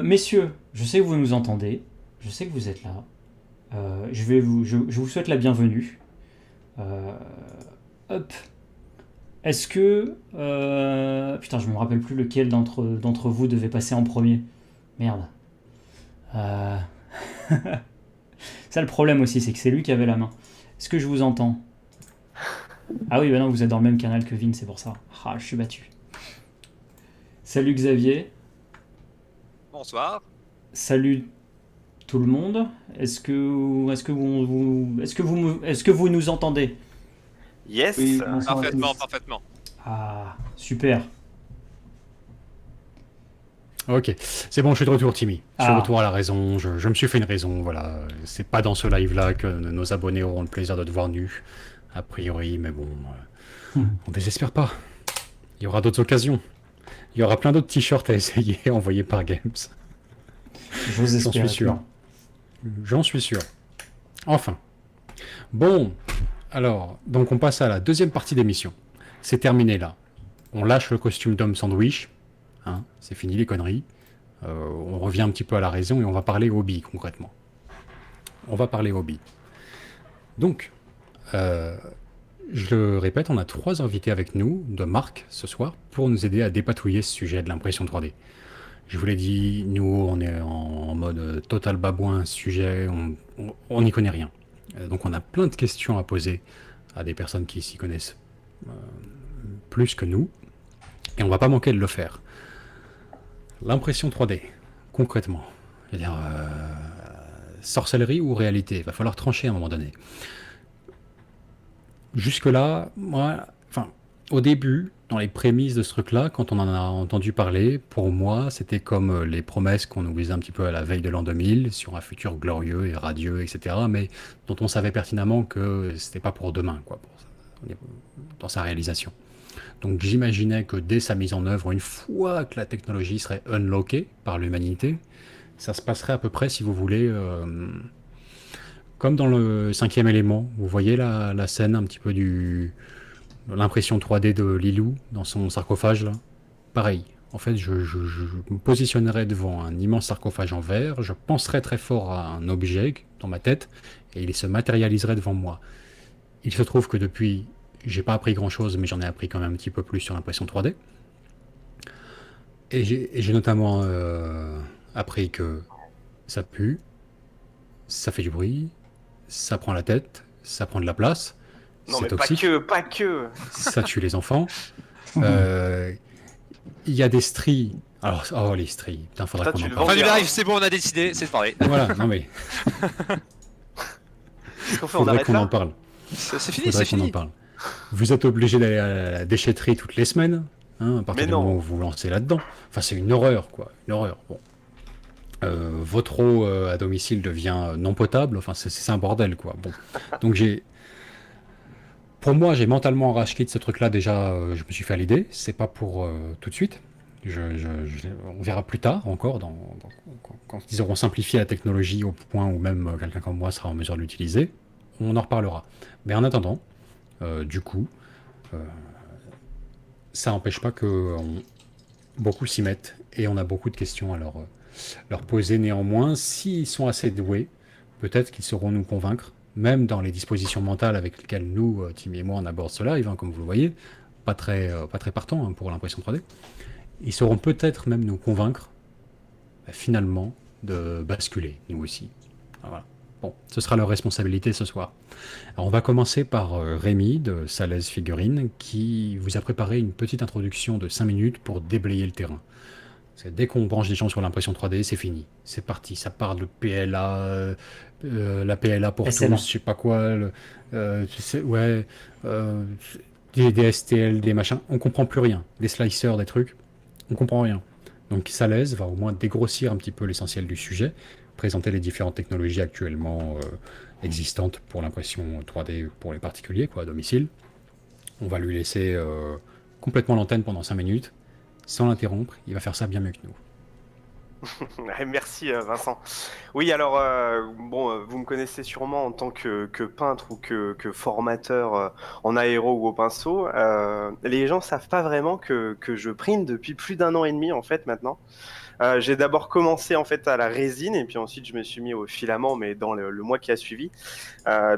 Messieurs, je sais que vous nous entendez. Je sais que vous êtes là. Je vous souhaite la bienvenue. Hop. Est-ce que... putain, je me rappelle plus lequel d'entre vous devait passer en premier. Merde. Ça, le problème aussi, c'est que c'est lui qui avait la main. Est-ce que je vous entends? Ah oui, bah non, vous êtes dans le même canal que Vin, c'est pour ça. Ah, je suis battu. Salut Xavier. Bonsoir. Salut tout le monde. Est-ce que vous nous entendez? Yes, Oui, bonsoir à parfaitement, tous. parfaitement. Ah, super. Ok, c'est bon, je suis de retour, Timmy. Je suis Ah. de retour à la raison, je me suis fait une raison, voilà. C'est pas dans ce live-là que nos abonnés auront le plaisir de te voir nu, a priori, mais bon, on désespère pas. Il y aura d'autres occasions. Il y aura plein d'autres t-shirts à essayer, envoyés par Games. J'ose J'en espérer. suis sûr. J'en suis sûr. Enfin. Bon, alors, donc on passe à la deuxième partie d'émission. C'est terminé là. On lâche le costume d'homme sandwich. Hein, c'est fini les conneries. On revient un petit peu à la raison et on va parler hobby concrètement. On va parler hobby. Donc, je le répète, on a 3 invités avec nous de marque ce soir pour nous aider à dépatouiller ce sujet de l'impression 3D. Je vous l'ai dit, nous on est en mode total babouin sujet, on n'y connaît rien. Donc on a plein de questions à poser à des personnes qui s'y connaissent plus que nous. Et on va pas manquer de le faire. L'impression 3D, concrètement. Je veux dire, sorcellerie ou réalité? Il va falloir trancher à un moment donné. Jusque-là, moi, enfin, au début, dans les prémices de ce truc-là, quand on en a entendu parler, pour moi, c'était comme les promesses qu'on nous faisait un petit peu à la veille de l'an 2000 sur un futur glorieux et radieux, etc., mais dont on savait pertinemment que c'était pas pour demain, quoi, dans sa réalisation. Donc j'imaginais que dès sa mise en œuvre, une fois que la technologie serait unlockée par l'humanité, ça se passerait à peu près, si vous voulez, comme dans le cinquième élément. Vous voyez la scène un petit peu de l'impression 3D de Lilou dans son sarcophage là. Pareil. En fait, je me positionnerais devant un immense sarcophage en verre, je penserais très fort à un objet dans ma tête, et il se matérialiserait devant moi. Il se trouve que depuis, j'ai pas appris grand chose, mais j'en ai appris quand même un petit peu plus sur l'impression 3D. Et j'ai notamment appris que ça pue, ça fait du bruit, ça prend la tête, ça prend de la place, Non, c'est mais toxique, pas que. ça tue les enfants. Euh, Il y a des stries. Alors, oh les stries, putain, faudrait Ça, qu'on tu en le parle. Fin du bien. live, c'est bon, on a décidé, c'est pareil. Voilà, non mais, Qu'est-ce qu'on fait? On faudrait arrête qu'on en là? parle. C'est fini, Faudrait c'est qu'on en fini. parle. Vous êtes obligé d'aller à la déchetterie toutes les semaines, hein, à partir Mais du non. moment où vous vous lancez là-dedans. Enfin, c'est une horreur, quoi, une horreur. Bon. Votre eau à domicile devient non potable. Enfin, c'est un bordel, quoi. Bon, donc pour moi, j'ai mentalement racheté de ce truc-là déjà. Je me suis fait à l'idée. C'est pas pour tout de suite. On verra plus tard encore quand ils auront simplifié la technologie au point où même quelqu'un comme moi sera en mesure de l'utiliser. On en reparlera. Mais en attendant, du coup, ça n'empêche pas que beaucoup s'y mettent et on a beaucoup de questions à leur poser. Néanmoins, s'ils sont assez doués, peut-être qu'ils sauront nous convaincre, même dans les dispositions mentales avec lesquelles nous, Timmy et moi, on aborde ce live, hein, comme vous le voyez, pas très partant hein, pour l'impression 3D. Ils sauront peut-être même nous convaincre, finalement, de basculer, nous aussi. Voilà. Bon, ce sera leur responsabilité ce soir. Alors, on va commencer par Rémi de Salaise Figurine, qui vous a préparé une petite introduction de 5 minutes pour déblayer le terrain. Parce que dès qu'on branche des gens sur l'impression 3D, c'est fini. C'est parti. Ça parle de PLA, la PLA pour SLA. tous, je sais pas quoi. Ouais, des STL, des machins. On comprend plus rien. Des slicers, des trucs. On comprend rien. Donc Salaise va au moins dégrossir un petit peu l'essentiel du sujet, présenter les différentes technologies actuellement existantes pour l'impression 3D pour les particuliers, quoi, à domicile. On va lui laisser complètement l'antenne pendant 5 minutes, sans l'interrompre. Il va faire ça bien mieux que nous. Merci Vincent. Oui, alors bon, vous me connaissez sûrement en tant que peintre ou que formateur en aéro ou au pinceau. Les gens savent pas vraiment que je print depuis plus d'1 an et demi en fait maintenant. J'ai d'abord commencé en fait à la résine et puis ensuite je me suis mis au filament, mais dans le mois qui a suivi.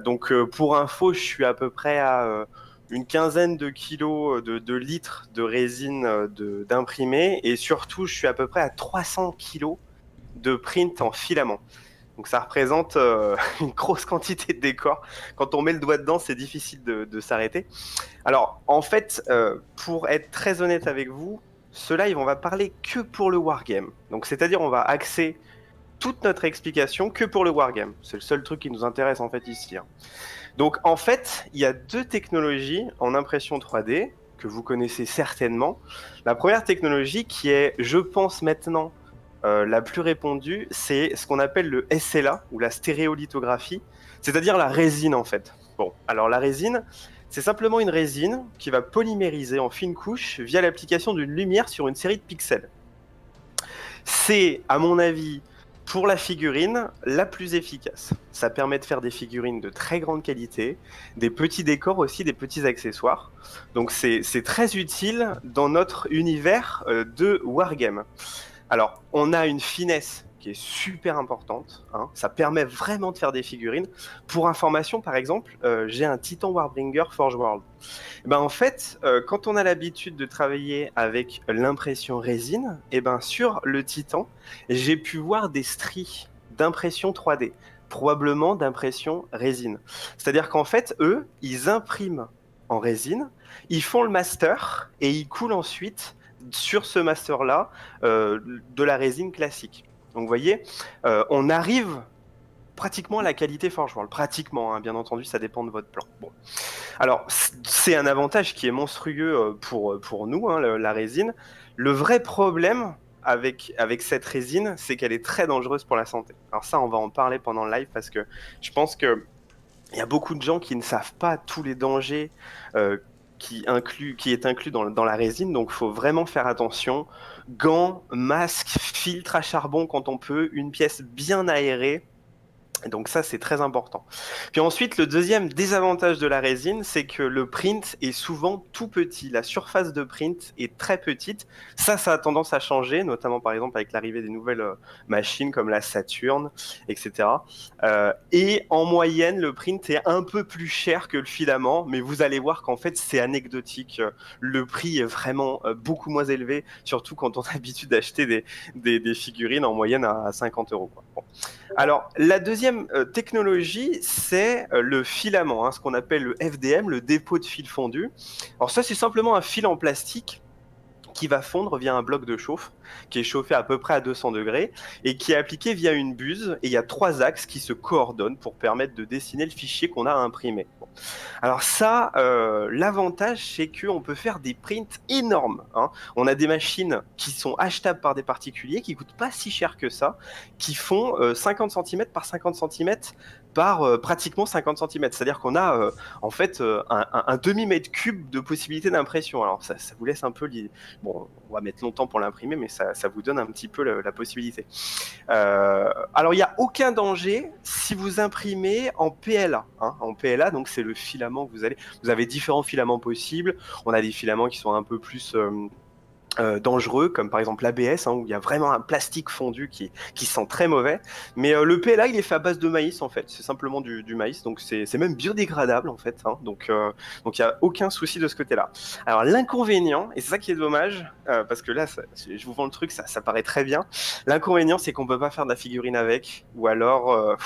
Donc pour info, je suis à peu près à une quinzaine de kilos de litres de résine d'imprimé et surtout je suis à peu près à 300 kilos de print en filament. Donc ça représente une grosse quantité de décor. Quand on met le doigt dedans, c'est difficile de s'arrêter. Alors en fait, pour être très honnête avec vous, ce live on va parler que pour le wargame. Donc c'est-à-dire on va axer toute notre explication que pour le wargame. C'est le seul truc qui nous intéresse en fait ici. Hein. Donc en fait, il y a 2 technologies en impression 3D que vous connaissez certainement. La première technologie qui est, je pense maintenant, la plus répandue, c'est ce qu'on appelle le SLA ou la stéréolithographie, c'est-à-dire la résine en fait. Bon, alors la résine, c'est simplement une résine qui va polymériser en fines couches via l'application d'une lumière sur une série de pixels. C'est, à mon avis, pour la figurine, la plus efficace. Ça permet de faire des figurines de très grande qualité, des petits décors aussi, des petits accessoires. Donc c'est très utile dans notre univers de Wargame. Alors, on a une finesse qui est super importante. Hein. Ça permet vraiment de faire des figurines. Pour information, par exemple, j'ai un Titan Warbringer Forge World. Et ben, en fait, quand on a l'habitude de travailler avec l'impression résine, et ben, sur le Titan, j'ai pu voir des stries d'impression 3D, probablement d'impression résine. C'est-à-dire qu'en fait, eux, ils impriment en résine, ils font le master et ils coulent ensuite sur ce master-là de la résine classique. Donc vous voyez, on arrive pratiquement à la qualité Forge World. Pratiquement, hein, bien entendu, ça dépend de votre plan. Bon. Alors, c'est un avantage qui est monstrueux pour nous, hein, la résine. Le vrai problème avec cette résine, c'est qu'elle est très dangereuse pour la santé. Alors ça, on va en parler pendant le live parce que je pense que il y a beaucoup de gens qui ne savent pas tous les dangers qui est inclus dans la résine, donc il faut vraiment faire attention. Gants, masques, filtre à charbon quand on peut, une pièce bien aérée. Donc ça, c'est très important. Puis ensuite, le deuxième désavantage de la résine, c'est que le print est souvent tout petit. La surface de print est très petite. Ça a tendance à changer, notamment par exemple avec l'arrivée des nouvelles machines comme la Saturn, etc. Et en moyenne, le print est un peu plus cher que le filament, mais vous allez voir qu'en fait, c'est anecdotique. Le prix est vraiment beaucoup moins élevé, surtout quand on a l'habitude d'acheter des figurines en moyenne à 50 €. Quoi. Bon. Alors, la deuxième technologie, c'est le filament, hein, ce qu'on appelle le FDM, le dépôt de fil fondu. Alors ça, c'est simplement un fil en plastique qui va fondre via un bloc de chauffe, qui est chauffé à peu près à 200 degrés, et qui est appliqué via une buse, et il y a 3 axes qui se coordonnent pour permettre de dessiner le fichier qu'on a à imprimer. Bon. Alors ça, l'avantage, c'est qu'on peut faire des prints énormes. Hein. On a des machines qui sont achetables par des particuliers, qui coûtent pas si cher que ça, qui font 50 cm par 50 cm par pratiquement 50 cm. C'est-à-dire qu'on a en fait un demi-mètre cube de possibilités d'impression. Alors ça vous laisse un peu... Bon, on va mettre longtemps pour l'imprimer, mais ça vous donne un petit peu la possibilité. Alors il n'y a aucun danger si vous imprimez en PLA. Hein. En PLA, donc c'est le filament que vous avez différents filaments possibles. On a des filaments qui sont un peu plus... dangereux, comme par exemple l'ABS, hein, où il y a vraiment un plastique fondu qui sent très mauvais. Mais le PLA, il est fait à base de maïs, en fait. C'est simplement du maïs, donc c'est même biodégradable, en fait. Hein, donc il n'y a aucun souci de ce côté-là. Alors l'inconvénient, et c'est ça qui est dommage, parce que là, je vous vends le truc, ça paraît très bien. L'inconvénient, c'est qu'on peut pas faire de la figurine avec, ou alors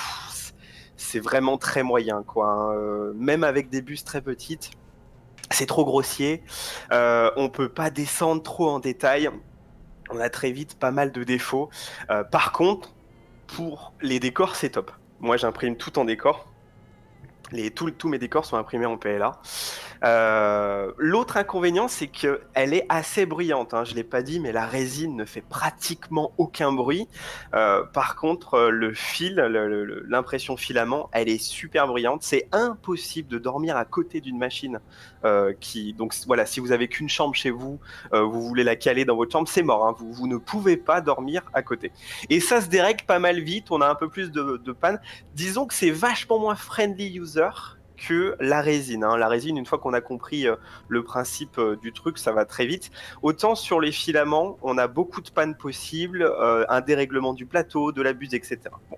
c'est vraiment très moyen, quoi. Hein, même avec des bustes très petites, c'est trop grossier, on peut pas descendre trop en détail, on a très vite pas mal de défauts. Par contre, pour les décors, c'est top. Moi, j'imprime tout en décor. Tous mes décors sont imprimés en PLA. L'autre inconvénient, c'est qu'elle est assez bruyante. Hein. Je ne l'ai pas dit, mais la résine ne fait pratiquement aucun bruit. Par contre, le fil, l'impression filament, elle est super bruyante. C'est impossible de dormir à côté d'une machine. Donc voilà, si vous avez qu'une chambre chez vous, vous voulez la caler dans votre chambre, c'est mort. Hein. Vous ne pouvez pas dormir à côté. Et ça se dérègle pas mal vite. On a un peu plus de panne. Disons que c'est vachement moins friendly user que la résine. Hein. La résine, une fois qu'on a compris le principe du truc, ça va très vite. Autant sur les filaments, on a beaucoup de pannes possibles, un dérèglement du plateau, de la buse, etc. Bon.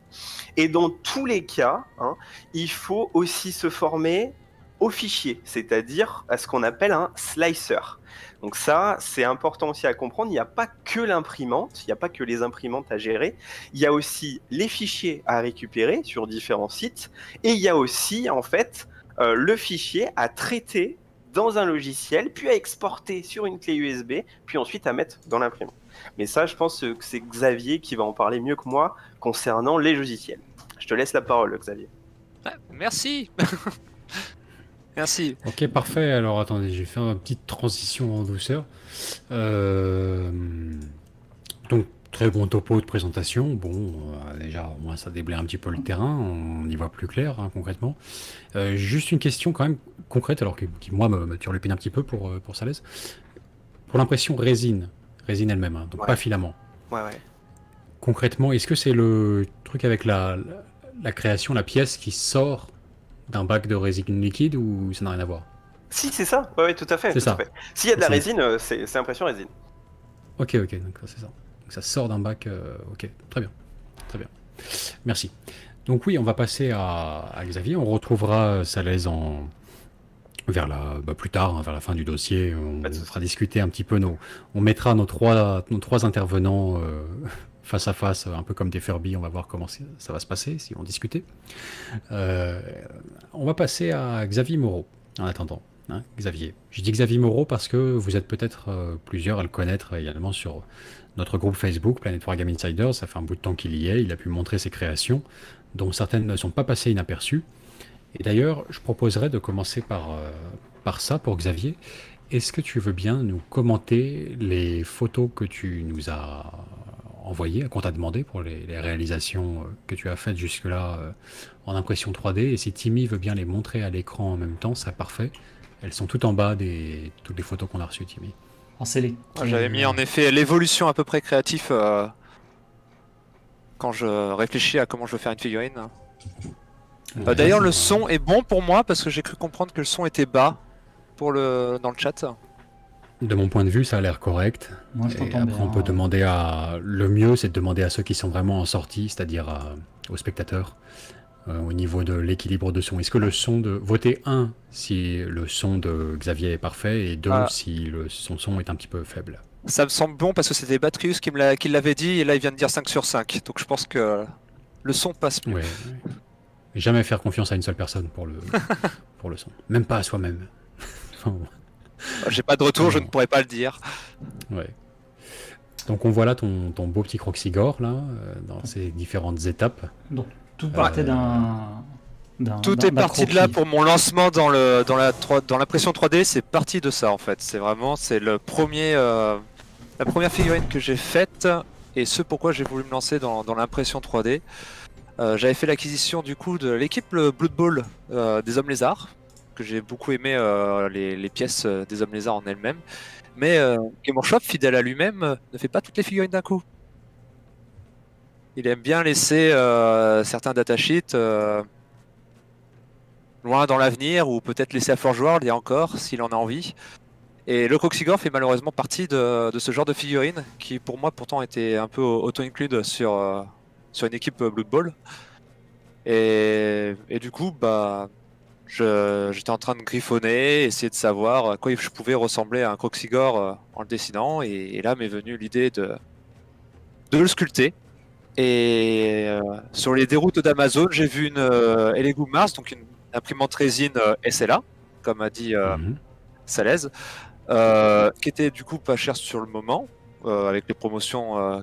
Et dans tous les cas, hein, il faut aussi se former au fichier, c'est-à-dire à ce qu'on appelle un slicer. Donc ça, c'est important aussi à comprendre. Il n'y a pas que l'imprimante, il n'y a pas que les imprimantes à gérer. Il y a aussi les fichiers à récupérer sur différents sites. Et il y a aussi, en fait, le fichier à traiter dans un logiciel, puis à exporter sur une clé USB, puis ensuite à mettre dans l'imprimante. Mais ça, je pense que c'est Xavier qui va en parler mieux que moi concernant les logiciels. Je te laisse la parole, Xavier. Ah, merci. Merci. Ok, parfait. Alors attendez, j'ai fait une petite transition en douceur. Donc, très bon topo de présentation. Bon, déjà, au moins ça déblaye un petit peu le terrain. On y voit plus clair, hein, concrètement. Juste une question quand même concrète, alors qui moi, me turlupine un petit peu pour Salès. Pour l'impression résine elle-même, hein, donc Ouais. pas filament. Ouais. Concrètement, est-ce que c'est le truc avec la création, la pièce qui sort d'un bac de résine liquide ou ça n'a rien à voir? Si, c'est ça. Ouais, tout à fait. C'est tout à ça. fait. S'il y a de la C'est- résine, c'est impression résine. Ok, d'accord, c'est ça. Donc ça sort d'un bac. Ok, très bien. Merci. Donc oui, on va passer à Xavier. On retrouvera Salès plus tard, hein, vers la fin du dossier. On Pas de souci. fera discuter un petit peu on mettra nos trois intervenants face à face, un peu comme des Furby. On va voir comment ça va se passer, si on discutait. On va passer à Xavier Moreau, en attendant. hein, Xavier. J'ai dit Xavier Moreau parce que vous êtes peut-être plusieurs à le connaître également sur notre groupe Facebook, Planet Wargame Insiders. Ça fait un bout de temps qu'il y est. Il a pu montrer ses créations, dont certaines ne sont pas passées inaperçues. Et d'ailleurs, je proposerais de commencer par ça pour Xavier. Est-ce que tu veux bien nous commenter les photos que tu nous as envoyées, qu'on t'a demandé pour les réalisations que tu as faites jusque-là en impression 3D? Et si Timmy veut bien les montrer à l'écran en même temps, c'est parfait. Elles sont tout en bas toutes les photos qu'on a reçues, Timmy. Alors, c'est les... J'avais mis en effet l'évolution à peu près créatif quand je réfléchis à comment je veux faire une figurine. Ouais, D'ailleurs, le c'est- son est bon pour moi parce que j'ai cru comprendre que le son était bas dans le chat. De mon point de vue, ça a l'air correct. Moi, je Et t'entends après, bien. on peut demander le mieux, c'est de demander à ceux qui sont vraiment en sortie, c'est-à-dire aux spectateurs, au niveau de l'équilibre de son. Est-ce que le son de... Votez 1 si le son de Xavier est parfait, et 2 Ah. si son son est un petit peu faible. Ça me semble bon parce que c'était Batrius qui l'avait dit et là il vient de dire 5 sur 5. Donc je pense que le son passe mieux. Ouais. Jamais faire confiance à une seule personne pour le son. Même pas à soi-même. Enfin, bon. J'ai pas de retour, je ne pourrais pas le dire. Ouais. Donc on voit là ton beau petit Croxigore là, dans ses différentes étapes. Donc, tout partait Tout est parti de là pour mon lancement dans l'impression 3D, c'est parti de ça en fait. C'est la première figurine que j'ai faite et ce pourquoi j'ai voulu me lancer dans l'impression 3D. J'avais fait l'acquisition du coup de l'équipe Blood Bowl des Hommes Lézards, que j'ai beaucoup aimé les pièces des Hommes Lézards en elles-mêmes. Mais Game Workshop, fidèle à lui-même, ne fait pas toutes les figurines d'un coup. Il aime bien laisser certains datasheets loin dans l'avenir, ou peut-être laisser à Forge World, il y a encore, s'il en a envie. Et le Croxigore fait malheureusement partie de ce genre de figurine, qui pour moi pourtant était un peu auto-include sur une équipe Blood Bowl. Et du coup, j'étais en train de griffonner, essayer de savoir à quoi je pouvais ressembler à un Croxigore en le dessinant, et là m'est venue l'idée de le sculpter. Et sur les déroutes d'Amazon, j'ai vu une Elegoo Mars, donc une imprimante résine SLA, comme a dit Salaise, qui était du coup pas cher sur le moment, avec les promotions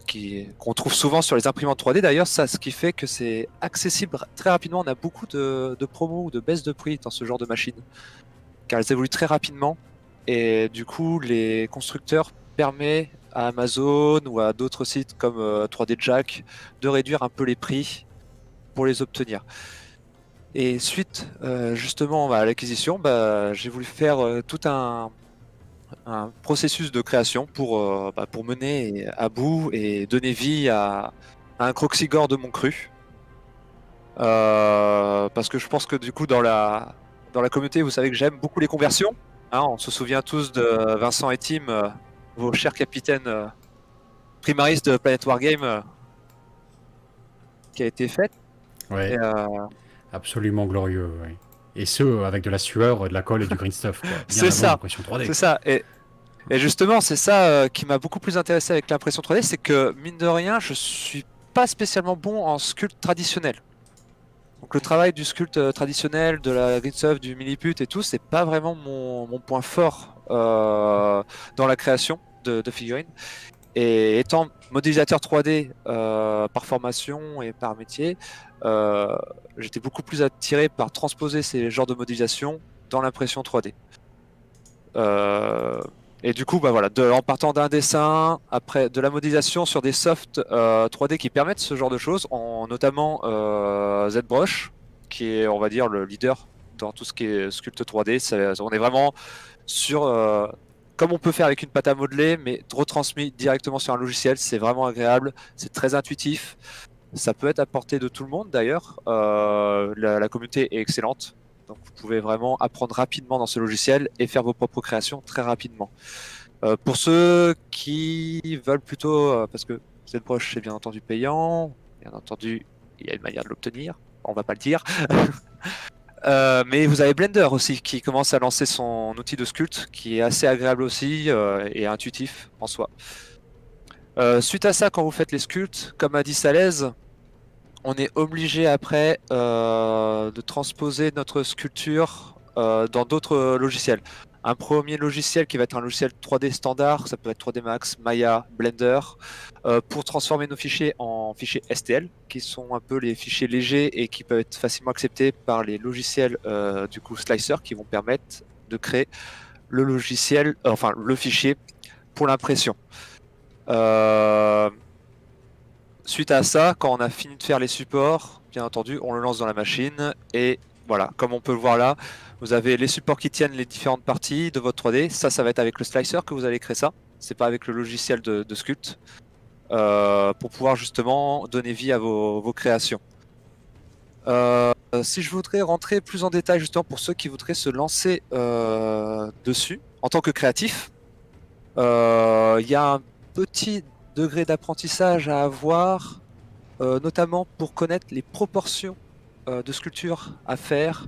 qu'on trouve souvent sur les imprimantes 3D. D'ailleurs, ça, ce qui fait que c'est accessible très rapidement. On a beaucoup de promos ou de baisses de prix dans ce genre de machines, car elles évoluent très rapidement. Et du coup, les constructeurs permettent à Amazon ou à d'autres sites comme 3D Jack de réduire un peu les prix pour les obtenir. Et suite justement à l'acquisition, j'ai voulu faire tout un processus de création pour mener à bout et donner vie à un Croxigore de mon cru. Parce que je pense que du coup dans la communauté, vous savez que j'aime beaucoup les conversions. Hein, on se souvient tous de Vincent et Tim, vos chers capitaines primaristes de Planet Wargame, qui a été faite. Ouais. Et, Absolument glorieux, ouais. Et ce, avec de la sueur, de la colle et du green stuff, quoi. Bien C'est avant ça. l'impression 3D. C'est ça. Et justement, c'est ça qui m'a beaucoup plus intéressé avec l'impression 3D, c'est que mine de rien, je suis pas spécialement bon en sculpte traditionnel. Donc le travail du sculpte traditionnel, de la green stuff, du milliput et tout, c'est pas vraiment mon point fort dans la création de figurines. Et étant modélisateur 3D par formation et par métier, j'étais beaucoup plus attiré par transposer ces genres de modélisation dans l'impression 3D. Et du coup, en partant d'un dessin, après de la modélisation sur des softs 3D qui permettent ce genre de choses, notamment ZBrush, qui est, on va dire, le leader dans tout ce qui est sculpte 3D. On est vraiment sur, comme on peut faire avec une pâte à modeler, mais retransmis directement sur un logiciel. C'est vraiment agréable, c'est très intuitif. Ça peut être à portée de tout le monde d'ailleurs. La communauté est excellente. Donc vous pouvez vraiment apprendre rapidement dans ce logiciel et faire vos propres créations très rapidement. Pour ceux qui veulent plutôt, parce que ZBrush c'est bien entendu payant, bien entendu il y a une manière de l'obtenir, on va pas le dire. Mais vous avez Blender aussi qui commence à lancer son outil de sculpte qui est assez agréable aussi et intuitif en soi. Suite à ça, quand vous faites les sculptes, comme a dit Salaise, on est obligé après de transposer notre sculpture dans d'autres logiciels. Un premier logiciel qui va être un logiciel 3D standard, ça peut être 3D Max, Maya, Blender, pour transformer nos fichiers en fichiers STL, qui sont un peu les fichiers légers et qui peuvent être facilement acceptés par les logiciels du coup Slicer, qui vont permettre de créer le logiciel, enfin le fichier pour l'impression. Suite à ça, quand on a fini de faire les supports, bien entendu, on le lance dans la machine et voilà, comme on peut le voir là, vous avez les supports qui tiennent les différentes parties de votre 3D. Ça va être avec le slicer que vous allez créer ça. C'est pas avec le logiciel de Sculpt pour pouvoir justement donner vie à vos créations. Si je voudrais rentrer plus en détail justement pour ceux qui voudraient se lancer dessus en tant que créatif, il y a un petit degré d'apprentissage à avoir, notamment pour connaître les proportions de sculpture à faire.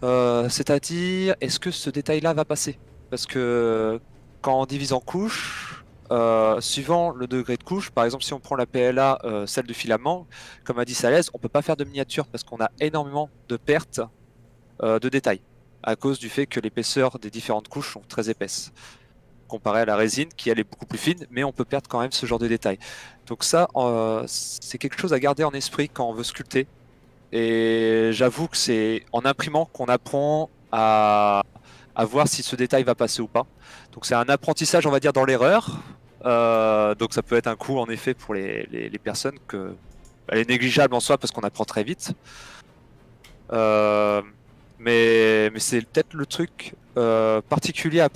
C'est-à-dire, est-ce que ce détail-là va passer? Parce que quand on divise en couches, suivant le degré de couche, par exemple si on prend la PLA, celle de filament, comme a dit Salès, on peut pas faire de miniature parce qu'on a énormément de pertes de détails à cause du fait que l'épaisseur des différentes couches sont très épaisses comparé à la résine qui elle est beaucoup plus fine, mais on peut perdre quand même ce genre de détails. Donc ça, c'est quelque chose à garder en esprit quand on veut sculpter. Et j'avoue que c'est en imprimant qu'on apprend à voir si ce détail va passer ou pas. Donc c'est un apprentissage, on va dire, dans l'erreur. Donc ça peut être un coût en effet pour les personnes que elle est négligeable en soi parce qu'on apprend très vite. Mais c'est peut-être le truc particulier à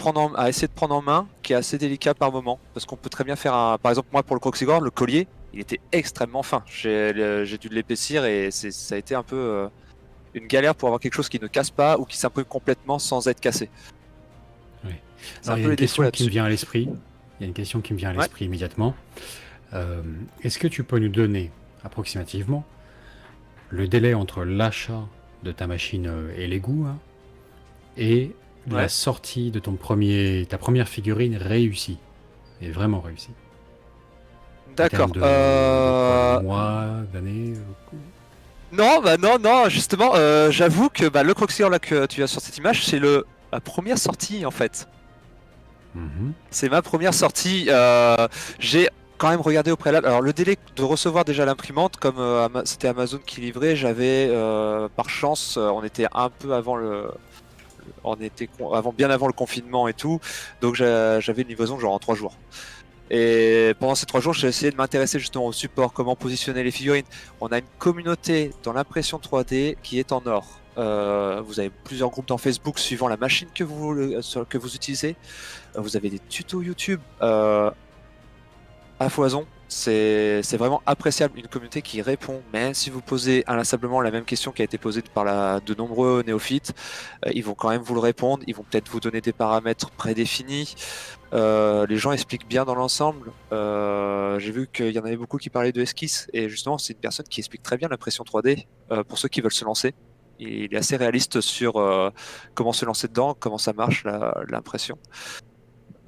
essayer de prendre en main qui est assez délicat par moment parce qu'on peut très bien faire par exemple moi pour le Croxigore, le collier il était extrêmement fin, j'ai dû l'épaissir et ça a été un peu une galère pour avoir quelque chose qui ne casse pas ou qui s'imprime complètement sans être cassé. Oui. C'est un Alors, il y peu a les une question défauts qui me là-dessus. vient à l'esprit. Il y a une question qui me vient à l'esprit immédiatement. Est-ce que tu peux nous donner approximativement le délai entre l'achat de ta machine et l'égout et la Ouais. sortie de ta première figurine réussie et vraiment réussie? En D'accord. termes de quoi, de mois, d'années Non, justement, j'avoue que le Croxigore là que tu as sur cette image, c'est la première sortie en fait. Mhm. C'est ma première sortie. J'ai quand même regardé au préalable. Alors le délai de recevoir déjà l'imprimante, comme c'était Amazon qui livrait, j'avais par chance, on était un peu avant bien avant le confinement et tout, donc j'avais une livraison genre en 3 jours. Et pendant ces 3 jours, j'ai essayé de m'intéresser justement au support, comment positionner les figurines. On a une communauté dans l'impression 3D qui est en or. Vous avez plusieurs groupes dans Facebook suivant la machine que vous utilisez. Vous avez des tutos YouTube à foison. C'est vraiment appréciable, une communauté qui répond. Mais si vous posez inlassablement la même question qui a été posée par de nombreux néophytes, ils vont quand même vous le répondre. Ils vont peut-être vous donner des paramètres prédéfinis. Les gens expliquent bien dans l'ensemble. J'ai vu qu'il y en avait beaucoup qui parlaient de esquisse. Et justement, c'est une personne qui explique très bien l'impression 3D pour ceux qui veulent se lancer. Il est assez réaliste sur comment se lancer dedans, comment ça marche l'impression.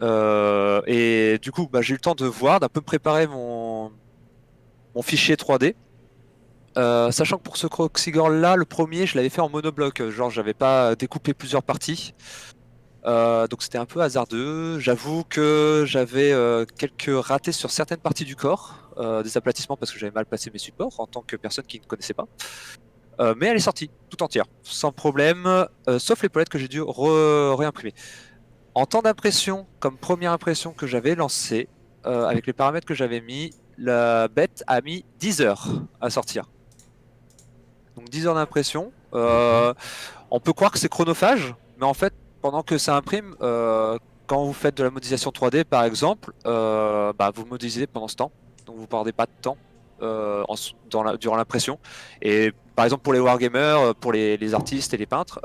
Et du coup, j'ai eu le temps de voir, d'un peu préparer mon fichier 3D. Sachant que pour ce Croxigore là, le premier, je l'avais fait en monobloc, genre j'avais pas découpé plusieurs parties. Donc c'était un peu hasardeux. J'avoue que j'avais quelques ratés sur certaines parties du corps, des aplatissements parce que j'avais mal placé mes supports en tant que personne qui ne connaissait pas. Mais elle est sortie tout entière, sans problème, sauf l'épolette que j'ai dû réimprimer. En temps d'impression, comme première impression que j'avais lancée, avec les paramètres que j'avais mis, la bête a mis 10 heures à sortir. Donc 10 heures d'impression. On peut croire que c'est chronophage, mais en fait, pendant que ça imprime, quand vous faites de la modélisation 3D par exemple, vous modélisez pendant ce temps, donc vous ne perdez pas de temps durant l'impression. Et par exemple pour les wargamers, pour les artistes et les peintres,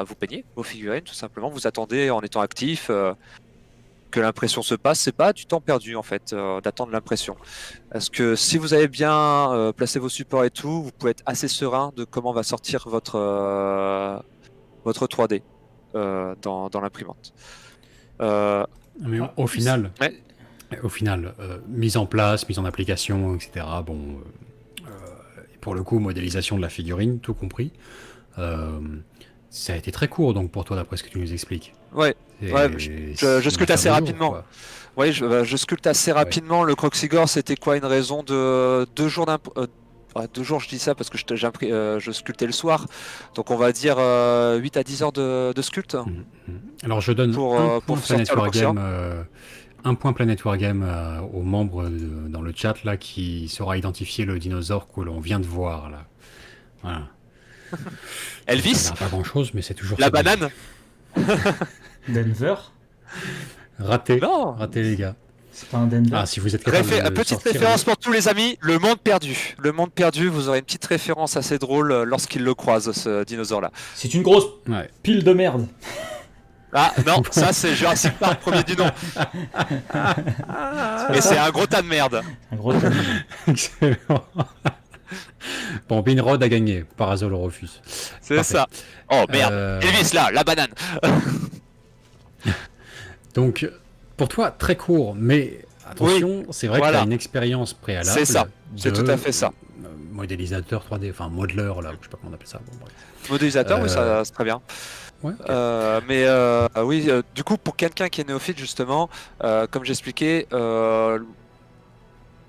vous peignez vos figurines tout simplement, vous attendez en étant actif que l'impression se passe, c'est pas du temps perdu en fait d'attendre l'impression. Parce que si vous avez bien placé vos supports et tout, vous pouvez être assez serein de comment va sortir votre 3D dans l'imprimante. Mais au final, Ouais. mise en place, mise en application, etc. Pour le coup, modélisation de la figurine, tout compris. Ça a été très court donc pour toi d'après ce que tu nous expliques. Ouais, Et ouais, je sculpte assez rapidement. Quoi. Ouais, je sculpte assez rapidement. Le Croxigore, c'était quoi? Une raison de 2 jours 2 jours, je dis ça parce que je sculptais le soir. Donc on va dire 8 à 10 heures de sculpte Alors je donne pour, un point sortir Planet le Croxigore. Wargame, un point Planet Wargame aux membres dans le chat là qui saura identifier le dinosaure que l'on vient de voir là. Voilà. Elvis, Ça n'a pas grand chose, mais c'est toujours la ça. banane. Denver? Raté. Non. Raté les gars. C'est pas un Denver? Ah, si vous êtes capable de Petite sortir référence pour tous les amis, le monde perdu. Le monde perdu, vous aurez une petite référence assez drôle lorsqu'il le croise, ce dinosaure-là. C'est une grosse Ouais. pile de merde. Ah non, ça c'est Jurassic Park, premier du nom. Et c'est un gros tas de merde. Un gros tas de merde. Excellent. Bon, Binrod a gagné. Parasol le refuse. C'est Parfait. ça. Oh merde. Euh, Elvis là, la banane. Donc, pour toi, très court, mais attention, c'est vrai que voilà. tu as une expérience préalable. C'est ça. C'est de, tout à fait ça. Modélisateur 3D, enfin modeleur, là, je sais pas comment on appelle ça. Bon, bref. Modélisateur, oui, ça c'est très bien. Ouais, ok. Oui, du coup, pour quelqu'un qui est néophyte, justement, comme j'expliquais,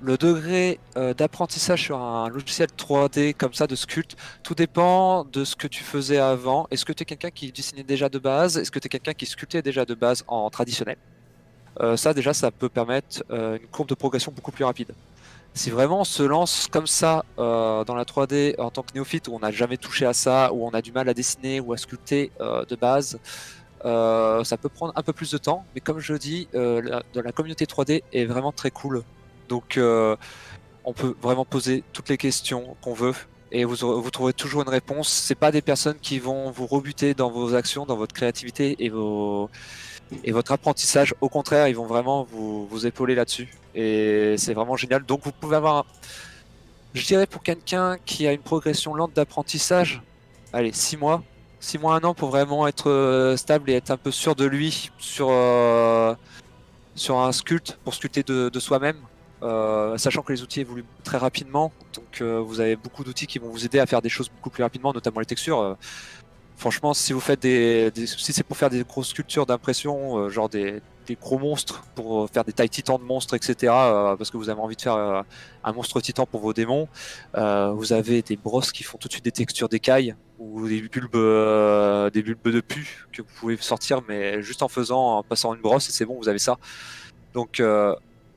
le degré d'apprentissage sur un logiciel 3D comme ça de sculpte, tout dépend de ce que tu faisais avant. Est-ce que tu es quelqu'un qui dessinait déjà de base? Est-ce que tu es quelqu'un qui sculptait déjà de base en traditionnel? Ça, déjà, ça peut permettre une courbe de progression beaucoup plus rapide. Si vraiment on se lance comme ça dans la 3D en tant que néophyte, où on n'a jamais touché à ça, où on a du mal à dessiner ou à sculpter de base, ça peut prendre un peu plus de temps. Mais comme je dis, la communauté 3D est vraiment très cool. Donc on peut vraiment poser toutes les questions qu'on veut et vous trouverez toujours une réponse. C'est pas des personnes qui vont vous rebuter dans vos actions, dans votre créativité et votre apprentissage. Au contraire, ils vont vraiment vous épauler là-dessus. Et c'est vraiment génial. Donc vous pouvez avoir, je dirais pour quelqu'un qui a une progression lente d'apprentissage, allez, 6 mois, 1 an pour vraiment être stable et être un peu sûr de lui sur un sculpte, pour sculpter de soi-même. Sachant que les outils évoluent très rapidement, donc vous avez beaucoup d'outils qui vont vous aider à faire des choses beaucoup plus rapidement, notamment les textures. Franchement, si vous faites si c'est pour faire des grosses sculptures d'impression, genre des gros monstres, pour faire des tailles titans de monstres, etc., parce que vous avez envie de faire un monstre titan pour vos démons, vous avez des brosses qui font tout de suite des textures d'écailles ou des bulbes de pu que vous pouvez sortir, mais juste en passant une brosse et c'est bon, vous avez ça. Donc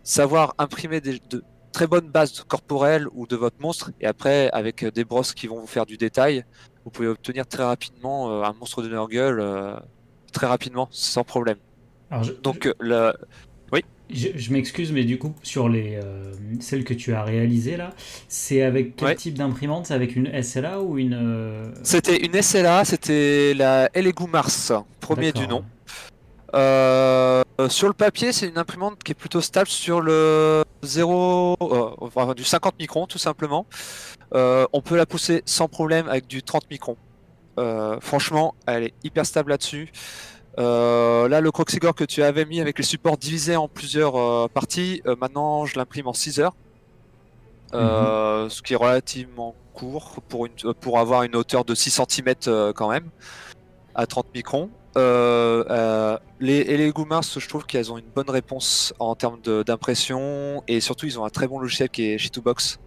savoir imprimer de très bonnes bases corporelles ou de votre monstre, et après avec des brosses qui vont vous faire du détail, vous pouvez obtenir très rapidement un monstre de Nurgle très rapidement, sans problème. Alors, Donc je m'excuse, mais du coup, sur celles que tu as réalisées là, c'est avec quel type d'imprimante? C'est avec une SLA ou une. C'était une SLA, c'était la Elegoo Mars, premier du nom. Sur le papier, c'est une imprimante qui est plutôt stable sur le du 50 microns tout simplement. On peut la pousser sans problème avec du 30 microns. Franchement, elle est hyper stable là-dessus. Là, le Croxigore que tu avais mis avec les supports divisés en plusieurs parties, maintenant je l'imprime en 6 heures. Ce qui est relativement court pour avoir une hauteur de 6 cm quand même, à 30 microns. Les Goomars, je trouve qu'elles ont une bonne réponse en termes d'impression, et surtout ils ont un très bon logiciel qui est Shittobox.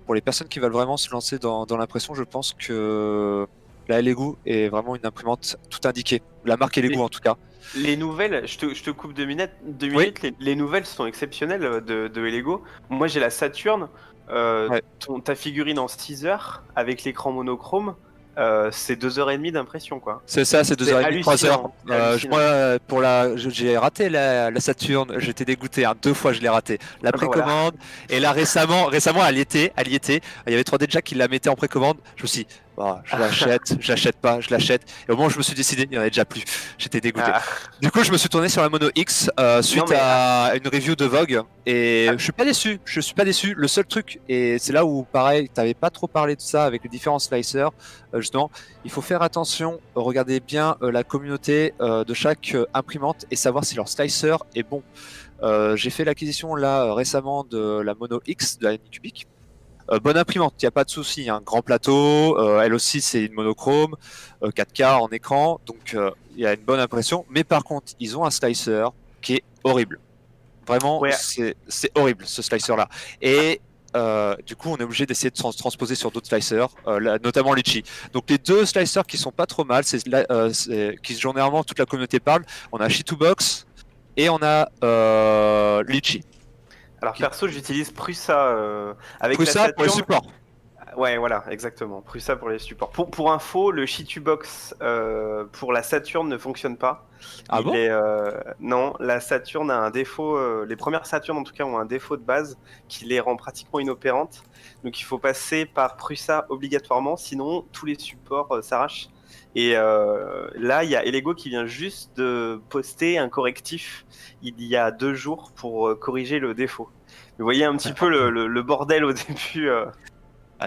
Pour les personnes qui veulent vraiment se lancer dans l'impression, je pense que la Elegoo est vraiment une imprimante tout indiquée. La marque Elegoo en tout cas. Les nouvelles, je te coupe 2 minutes. Oui. Les nouvelles sont exceptionnelles de Elegoo. Moi j'ai la Saturn, ta figurine en 6 heures avec l'écran monochrome. C'est 2h30 d'impression quoi. C'est ça, c'est 2h30, 3h. Moi, j'ai raté la Saturn, j'étais dégoûté, 2 fois je l'ai raté. La précommande, et là récemment elle y était. Il y avait 3D Jack qui la mettait en précommande. Je me suis dit, je l'achète pas, je l'achète. Et au moment où je me suis décidé, il n'y en avait déjà plus. J'étais dégoûté. Du coup, je me suis tourné sur la Mono X suite à une review de Vogue. Et je suis pas déçu. Le seul truc, et c'est là où pareil, t'avais pas trop parlé de ça avec les différents slicers, justement, il faut faire attention, regarder bien la communauté de chaque imprimante et savoir si leur slicer est bon. J'ai fait l'acquisition là récemment de la Mono X de la Anycubic. Bonne imprimante, il n'y a pas de souci. Un grand plateau, elle aussi c'est une monochrome, 4K en écran, donc il y a une bonne impression. Mais par contre, ils ont un slicer qui est horrible. Vraiment, Ouais. c'est horrible ce slicer-là. Et du coup, on est obligé d'essayer de transposer sur d'autres slicers, notamment Litchi. Donc les deux slicers qui sont pas trop mal, qui généralement toute la communauté parle. On a Shitubox et on a Litchi. Alors perso, j'utilise Prusa avec Prusa la pour les Saturn. supports. Ouais, voilà, exactement. Prusa pour les supports. Pour info, le Shitubox pour la Saturn ne fonctionne pas. Ah bon Non, la Saturn a un défaut. Les premières Saturn en tout cas ont un défaut de base qui les rend pratiquement inopérantes. Donc il faut passer par Prusa obligatoirement, sinon tous les supports s'arrachent. Et là, il y a Elego qui vient juste de poster un correctif il y a 2 jours pour corriger le défaut. Vous voyez un petit peu le bordel au début.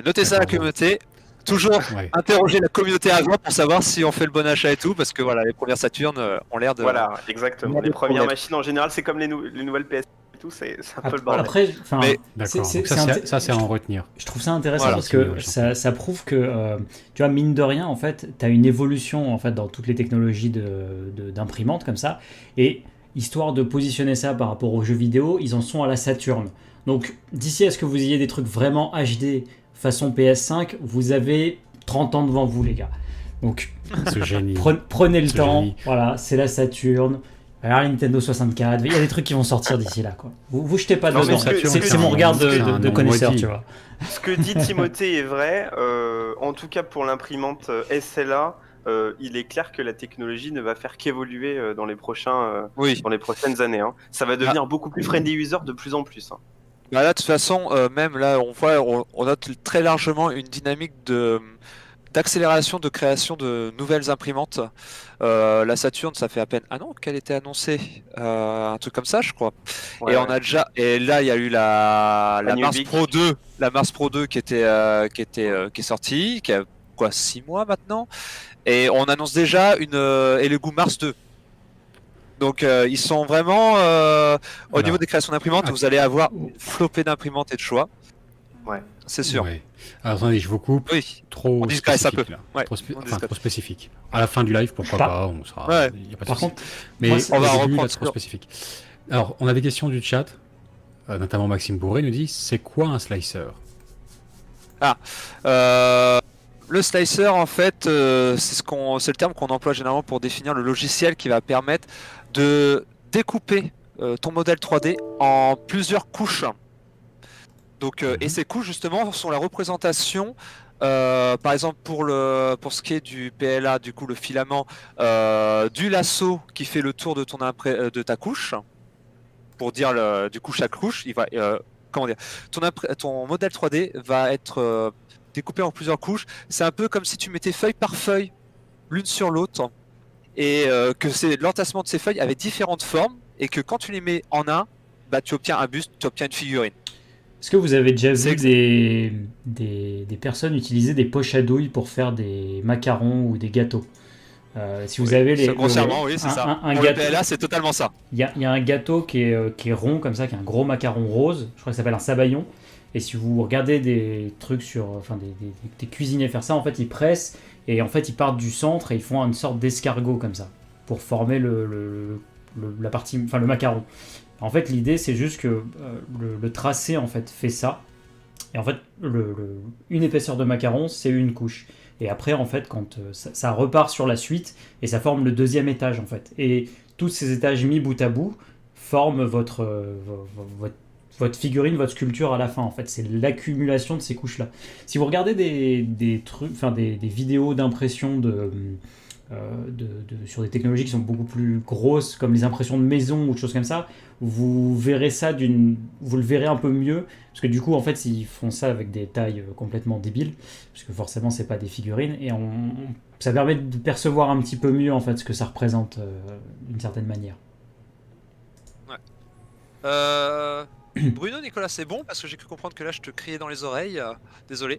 Notez ça à la communauté. Toujours Ouais. interroger la communauté avant pour savoir si on fait le bon achat et tout, parce que voilà, les premières Saturn ont l'air de. Voilà, exactement. Il y a Les des premières problèmes. machines en général, c'est comme les nouvelles PS et tout, c'est un peu le bordel. Après, enfin, Mais- D'accord. c'est- Donc c'est ça, inté- c'est à en retenir. je trouve ça intéressant Voilà, parce c'est que intéressant. ça prouve que, tu vois, mine de rien, en fait, tu as une évolution en fait, dans toutes les technologies d'imprimante comme ça. Et histoire de positionner ça par rapport aux jeux vidéo, ils en sont à la Saturn. Donc, d'ici à ce que vous ayez des trucs vraiment HD façon PS5, vous avez 30 ans devant vous, les gars. Donc, Ce génie. prenez le Ce temps. génie. Voilà, c'est la Saturn. Alors, la Nintendo 64, il y a des trucs qui vont sortir d'ici là, quoi. Vous jetez pas Non, mais dedans. ce que- C'est ce que mon dit- regard ce que- de un nom connaisseur, maudit. tu vois. Ce que dit Timothée est vrai, en tout cas pour l'imprimante SLA, il est clair que la technologie ne va faire qu'évoluer dans les Oui. dans les prochaines années. Hein. Ça va devenir beaucoup plus friendly user de plus en plus. Hein. Bah là, de toute façon, même là, on note très largement une dynamique d'accélération de création de nouvelles imprimantes. La Saturn, ça fait à peine un an qu'elle était annoncée, un truc comme ça, je crois. Ouais, Et ouais. on a déjà, et là, il y a eu la La Mars Nubik. Pro 2, la Mars Pro 2 qui est sortie, qui a quoi, 6 mois maintenant. Et on annonce déjà et le goût Mars 2. Donc ils sont vraiment au Voilà. niveau des créations d'imprimantes, vous allez avoir une flopée d'imprimantes et de choix. Ouais. C'est sûr. Ouais. Alors, attendez, je vous coupe. Oui. Trop On disgrace un spécifique, peu. là. Ouais, Trop, on disgrace. trop spécifique. À la fin du live, pourquoi Par- pas, on sera. Ouais. Y a pas de Par souci. contre, Mais moi, au on va début, reprendre là, trop sur- spécifique. Alors, on a des questions du chat, notamment Maxime Bourré nous dit c'est quoi un slicer? Le slicer, en fait, c'est le terme qu'on emploie généralement pour définir le logiciel qui va permettre de découper ton modèle 3D en plusieurs couches. Donc, et ces couches, justement, sont la représentation, par exemple, pour ce qui est du PLA, du coup, le filament, du lasso qui fait le tour de de ta couche. Pour dire, du coup, chaque couche, il va, comment dire, ton modèle 3D va être découpé en plusieurs couches. C'est un peu comme si tu mettais feuille par feuille, l'une sur l'autre, et que l'entassement de ces feuilles avait différentes formes, et que quand tu les mets en un, bah, tu obtiens un buste, tu obtiens une figurine. est-ce que vous avez déjà C'est vu des personnes utiliser des poches à douille pour faire des macarons ou des gâteaux? Si vous Oui, avez les, grossièrement, oui, c'est ça. un Pour le gâteau, PLA, c'est totalement ça. il y a un gâteau qui est rond comme ça, qui est un gros macaron rose, je crois que ça s'appelle un sabayon. Et si vous regardez des trucs enfin des cuisiniers faire ça, en fait ils pressent et en fait ils partent du centre et ils font une sorte d'escargot comme ça pour former la partie, enfin le macaron. En fait l'idée c'est juste que le tracé en fait fait ça et en fait une épaisseur de macaron c'est une couche. Et après, en fait, quand ça repart sur la suite et ça forme le deuxième étage, en fait. Et tous ces étages mis bout à bout forment votre figurine, votre sculpture à la fin, en fait. C'est l'accumulation de ces couches-là. Si vous regardez des trucs, enfin des vidéos d'impression sur des technologies qui sont beaucoup plus grosses, comme les impressions de maison ou des choses comme ça, vous verrez ça vous le verrez un peu mieux, parce que du coup, en fait, ils font ça avec des tailles complètement débiles, parce que forcément, c'est pas des figurines, et ça permet de percevoir un petit peu mieux, en fait, ce que ça représente d'une certaine manière. Bruno, Nicolas, c'est bon parce que j'ai cru comprendre que là je te criais dans les oreilles. Désolé.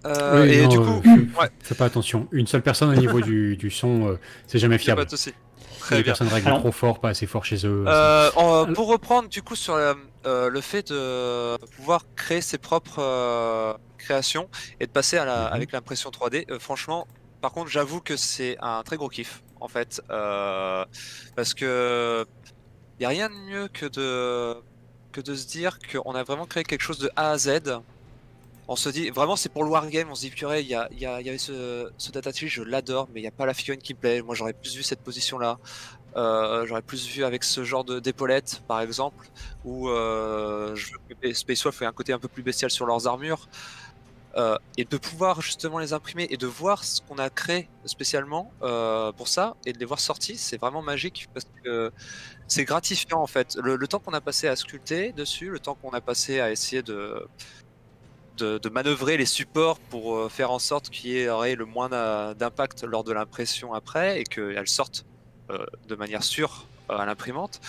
Oui, Et non, du coup, ouais, fais pas attention. Une seule personne au niveau du son, c'est jamais y a fiable. pas de souci. Très Les bien. personnes règlent Alors- trop fort, pas assez fort chez eux. Pour reprendre du coup sur le fait de pouvoir créer ses propres créations et de passer avec l'impression 3D, franchement, par contre, j'avoue que c'est un très gros kiff, en fait, parce que il n'y a rien de mieux que de se dire qu'on a vraiment créé quelque chose de A à Z. On se dit, vraiment, c'est pour le wargame, on se dit, purée, il y avait ce Datachi, je l'adore, mais il n'y a pas la figurine qui me plaît. Moi, j'aurais plus vu cette position-là. J'aurais plus vu avec ce genre d'épaulette, par exemple, où je veux que Space Wolf ait un côté un peu plus bestial sur leurs armures. Et de pouvoir justement les imprimer et de voir ce qu'on a créé spécialement pour ça et de les voir sortis, c'est vraiment magique parce que c'est gratifiant en fait. Le temps qu'on a passé à sculpter dessus, le temps qu'on a passé à essayer de manœuvrer les supports pour faire en sorte qu'il y aurait le moins d'impact lors de l'impression après et qu'elles sortent de manière sûre à l'imprimante,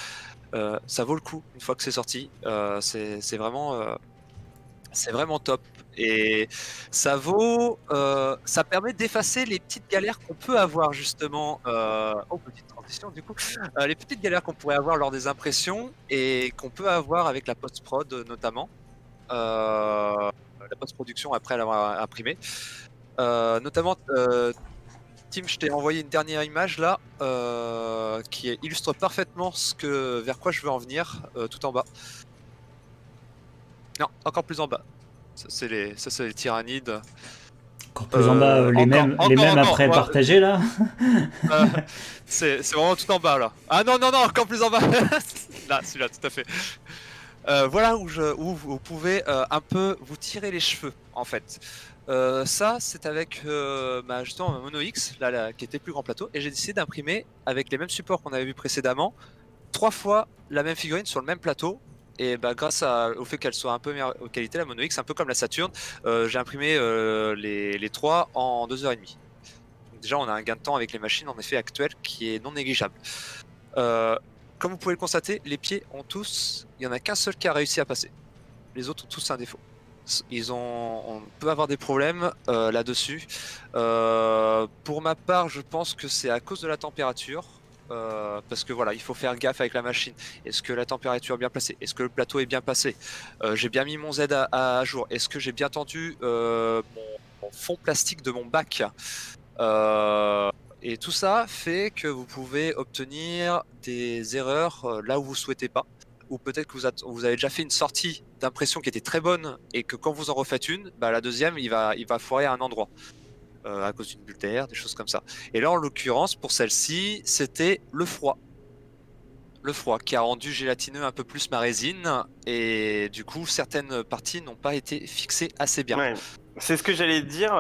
ça vaut le coup une fois que c'est sorti. C'est vraiment top. Et ça permet d'effacer les petites galères qu'on peut avoir justement. Petite transition du coup. Les petites galères qu'on pourrait avoir lors des impressions et qu'on peut avoir avec la post-prod notamment. La post-production après l'avoir imprimé. Notamment, Tim, je t'ai envoyé une dernière image là qui illustre parfaitement vers quoi je veux en venir, tout en bas. Non, encore plus en bas. Ça, c'est les tyrannides. Encore plus en bas, les mêmes après partagés là. C'est vraiment tout en bas là. Ah non, encore plus en bas. Là, celui-là, tout à fait. Voilà où vous pouvez un peu vous tirer les cheveux en fait. Ça, c'est avec justement un Mono X, là, qui était plus grand plateau, et j'ai décidé d'imprimer avec les mêmes supports qu'on avait vu précédemment, 3 fois la même figurine sur le même plateau. Et grâce au fait qu'elle soit un peu meilleure qualité, la Mono X, un peu comme la Saturn, j'ai imprimé les 3 en 2h30. Donc déjà, on a un gain de temps avec les machines en effet actuelles qui est non négligeable. Comme vous pouvez le constater, les pieds il n'y en a qu'un seul qui a réussi à passer. Les autres ont tous un défaut. On peut avoir des problèmes là-dessus. Pour ma part, je pense que c'est à cause de la température. Parce que voilà, il faut faire gaffe avec la machine. Est-ce que la température est bien placée? Est-ce que le plateau est bien passé? J'ai bien mis mon Z à jour? Est-ce que j'ai bien tendu mon fond plastique de mon bac? Et tout ça fait que vous pouvez obtenir des erreurs là où vous souhaitez pas. Ou peut-être que vous avez déjà fait une sortie d'impression qui était très bonne et que quand vous en refaites une, la deuxième il va foirer à un endroit. À cause d'une bulle d'air, des choses comme ça. Et là, en l'occurrence, pour celle-ci, c'était le froid. Le froid qui a rendu gélatineux un peu plus ma résine, et du coup, certaines parties n'ont pas été fixées assez bien. Ouais. C'est ce que j'allais dire.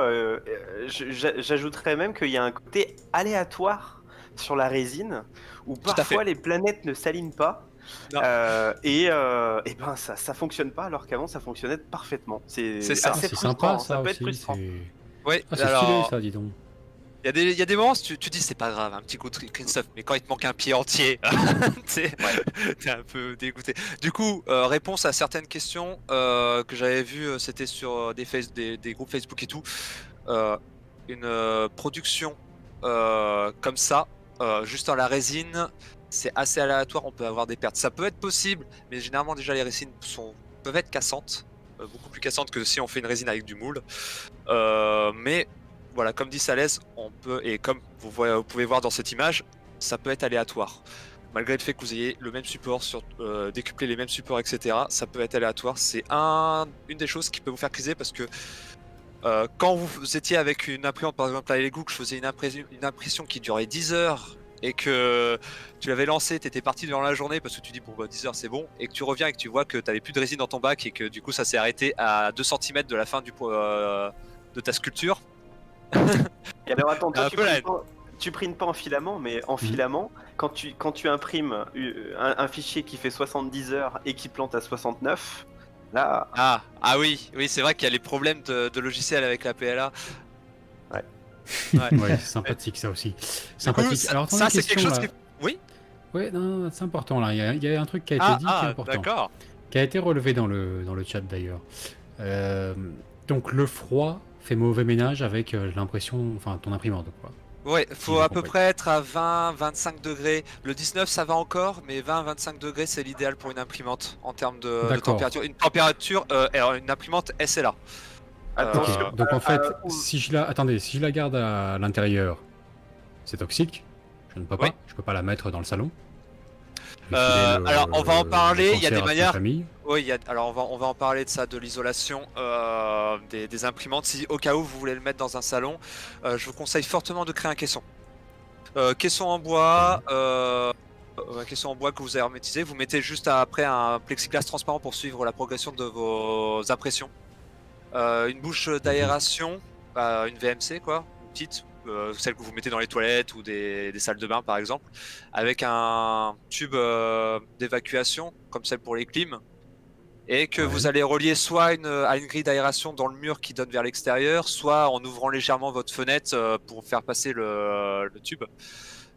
J'ajouterais même qu'il y a un côté aléatoire sur la résine, où parfois les planètes ne s'alignent pas. Et ça fonctionne pas alors qu'avant ça fonctionnait parfaitement. C'est assez frustrant, sympa, ça peut aussi, être frustrant. Ouais, c'est stylé ça, dis donc. Il y a des moments où tu dis c'est pas grave, un petit coup de clean stuff, mais quand il te manque un pied entier, t'es un peu dégoûté. Du coup, réponse à certaines questions que j'avais vues, c'était sur des groupes Facebook et tout. Une production comme ça, juste en la résine, c'est assez aléatoire, on peut avoir des pertes. Ça peut être possible, mais généralement déjà les résines peuvent être cassantes. Beaucoup plus cassantes que si on fait une résine avec du moule. Mais voilà, comme dit Salès, on peut, et comme vous pouvez voir dans cette image, ça peut être aléatoire. Malgré le fait que vous ayez le même support, décupler les mêmes supports, etc., ça peut être aléatoire. C'est une des choses qui peut vous faire criser parce que quand vous étiez avec une imprimante, par exemple à Lego, que je faisais une impression qui durait 10 heures et que tu l'avais lancé, tu étais parti durant la journée parce que tu dis 10 heures c'est bon, et que tu reviens et que tu vois que tu n'avais plus de résine dans ton bac et que du coup ça s'est arrêté à 2 cm de la fin de ta sculpture. Et alors attends, toi, tu primes pas en filament, mais en filament, quand tu imprimes un fichier qui fait 70 heures et qui plante à 69, là... Ah oui, c'est vrai qu'il y a les problèmes de logiciel avec la PLA. Ouais, c'est sympathique ça aussi. Sympathique. Alors, ça c'est quelque chose qui... Oui. Ouais, non, c'est important là. Il y a un truc qui a été dit qui est important. D'accord. Qui a été relevé dans le chat d'ailleurs. Donc le froid fait mauvais ménage avec l'impression, enfin ton imprimante quoi. Ouais, Si faut j'ai à peu compris. près être à 20-25 degrés. Le 19 ça va encore, mais 20-25 degrés c'est l'idéal pour une imprimante en termes de D'accord. température. Une température, alors une imprimante SLA. Ok, Attention. donc en fait, Ouh. attendez, si je la garde à l'intérieur, c'est toxique. Je ne peux Oui. pas. Je peux pas la mettre dans le salon. Je vais filer Alors on va en le parler, il y a des cancer à toute ma manières. famille. Oui, alors on va en parler de ça, de l'isolation des imprimantes. Si au cas où vous voulez le mettre dans un salon, je vous conseille fortement de créer un caisson. Caisson en bois, un caisson en bois que vous hermétisez. Vous mettez juste après un plexiglas transparent pour suivre la progression de vos impressions. Une bouche d'aération, une VMC quoi, une petite, celle que vous mettez dans les toilettes ou des salles de bain par exemple, avec un tube d'évacuation comme celle pour les clims, et que vous Ouais. allez relier soit à une grille d'aération dans le mur qui donne vers l'extérieur, soit en ouvrant légèrement votre fenêtre pour faire passer le tube.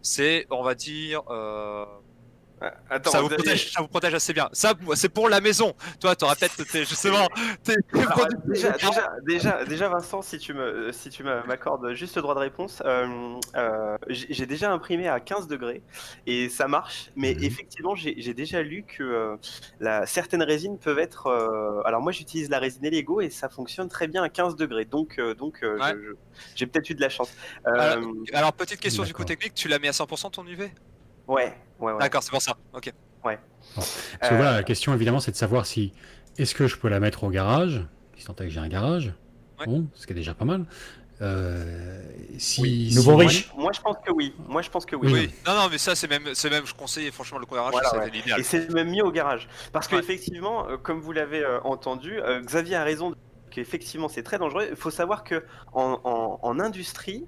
C'est, on va dire, Attends, Xavier. ça vous protège assez bien. Ça, c'est pour la maison. Toi, t'auras peut-être justement tes Alors, produits. déjà, Vincent, si tu m'accordes juste le droit de réponse, j'ai déjà imprimé à 15 degrés et ça marche, mais Mhm. effectivement, j'ai déjà lu que certaines résines peuvent être. Alors, moi, j'utilise la résine Lego et ça fonctionne très bien à 15 degrés, donc Ouais. j'ai peut-être eu de la chance. Alors, petite question du coup D'accord. technique, tu l'as mis à 100% ton UV? Ouais. D'accord, c'est pour ça. Ok. Bon. Parce que voilà, la question évidemment, c'est de savoir si est-ce que je peux la mettre au garage, si tant est que j'ai un garage. Ouais. Bon, ce qui est déjà pas mal. Si, Oui. Nouveau moi- riche. Moi, je pense que oui. Moi, je pense que oui. Oui, Oui. Non, mais ça, c'est même, je conseille franchement le garage, Voilà, c'est ouais. l'idéal. Et c'est même mieux au garage. Parce Ouais. qu'effectivement, comme vous l'avez entendu, Xavier a raison qu'effectivement c'est très dangereux. Il faut savoir que en industrie,